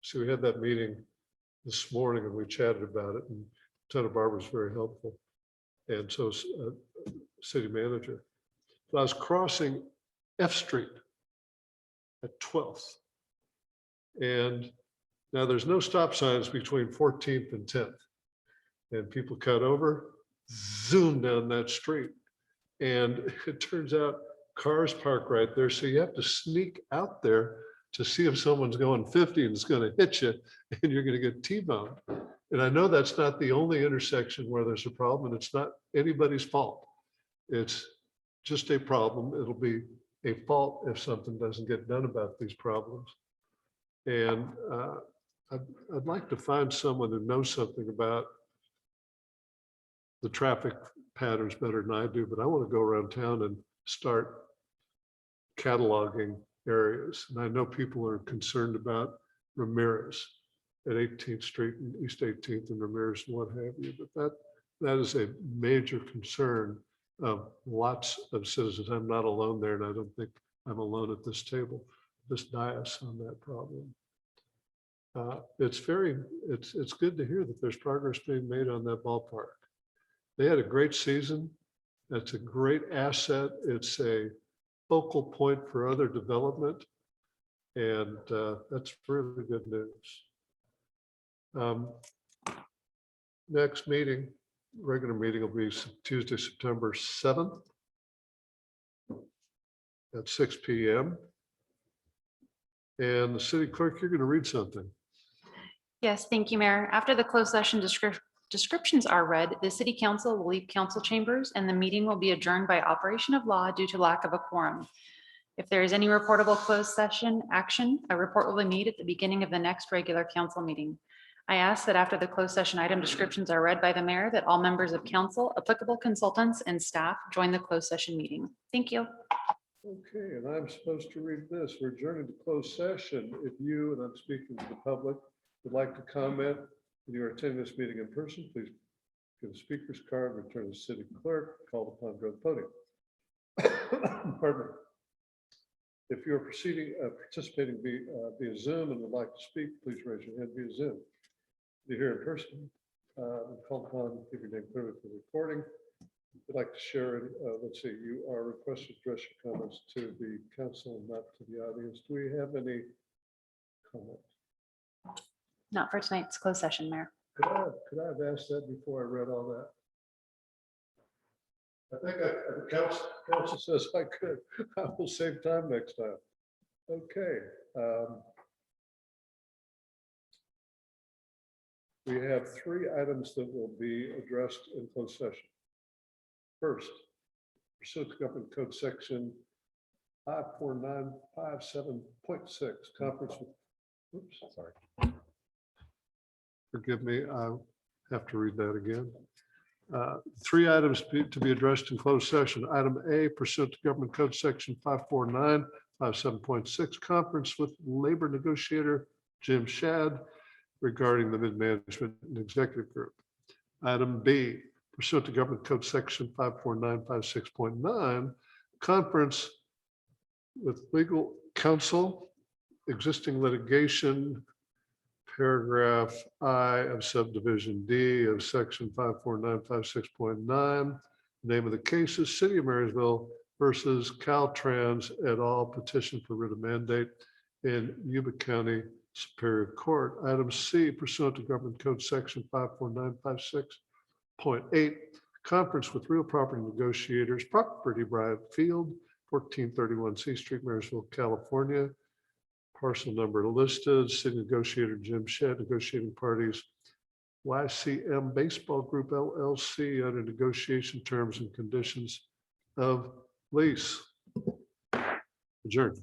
so we had that meeting this morning and we chatted about it, and Lieutenant Barber was very helpful. And so is city manager. So I was crossing F Street at 12th. And now there's no stop signs between 14th and 10th. And people cut over, zoom down that street. And it turns out cars park right there. So you have to sneak out there to see if someone's going 50 and it's going to hit you and you're going to get T-boned. And I know that's not the only intersection where there's a problem, and it's not anybody's fault. It's just a problem. It'll be a fault if something doesn't get done about these problems. And I'd like to find someone who knows something about the traffic patterns better than I do, but I want to go around town and start cataloging areas. And I know people are concerned about Ramirez at 18th Street and East 18th and Ramirez and what have you, but that is a major concern of lots of citizens. I'm not alone there, and I don't think I'm alone at this table, this dais on that problem. It's good to hear that there's progress being made on that ballpark. They had a great season. That's a great asset. It's a focal point for other development. And that's really good news. Next meeting, regular meeting will be Tuesday, September 7th at 6 p.m. And the city clerk, you're going to read something. Yes, thank you, Mayor. After the closed session descriptions are read, the city council will leave council chambers and the meeting will be adjourned by operation of law due to lack of a quorum. If there is any reportable closed session action, a report will be made at the beginning of the next regular council meeting. I ask that after the closed session item descriptions are read by the mayor, that all members of council, applicable consultants, and staff join the closed session meeting. Thank you. Okay, and I'm supposed to read this. We're adjourning to closed session. If you, and I'm speaking to the public, would like to comment and you are attending this meeting in person, please get a speaker's card, return to the city clerk, called upon to go to the podium. Pardon me. If you're participating via Zoom and would like to speak, please raise your hand via Zoom. If you're here in person, call upon, give your name clearly for the recording. If you'd like to share, let's see, you are requested to address your comments to the council, not to the audience. Do we have any comments? Not for tonight's closed session, Mayor. Could I have asked that before I read all that? I think the council says I could. I will save time next time. Okay. We have 3 items that will be addressed in closed session. First, pursuant to Government Code Section 54957.6, conference with, oops, sorry. Forgive me, I'll have to read that again. 3 items to be addressed in closed session. Item A, pursuant to Government Code Section 54957.6, conference with labor negotiator Jim Shad regarding the mid-management and executive group. Item B, pursuant to Government Code Section 54956.9, conference with legal counsel, existing litigation, paragraph I of subdivision D of section 54956.9. Name of the case is City of Marysville versus Caltrans et al. Petition for writ of mandate in Yuba County Superior Court. Item C, pursuant to Government Code Section 54956.8, conference with real property negotiators, property Bryant Field, 1431 C Street, Marysville, California. Parcel number listed, city negotiator Jim Shedd, negotiating parties YCM Baseball Group LLC under negotiation terms and conditions of lease. Adjourned.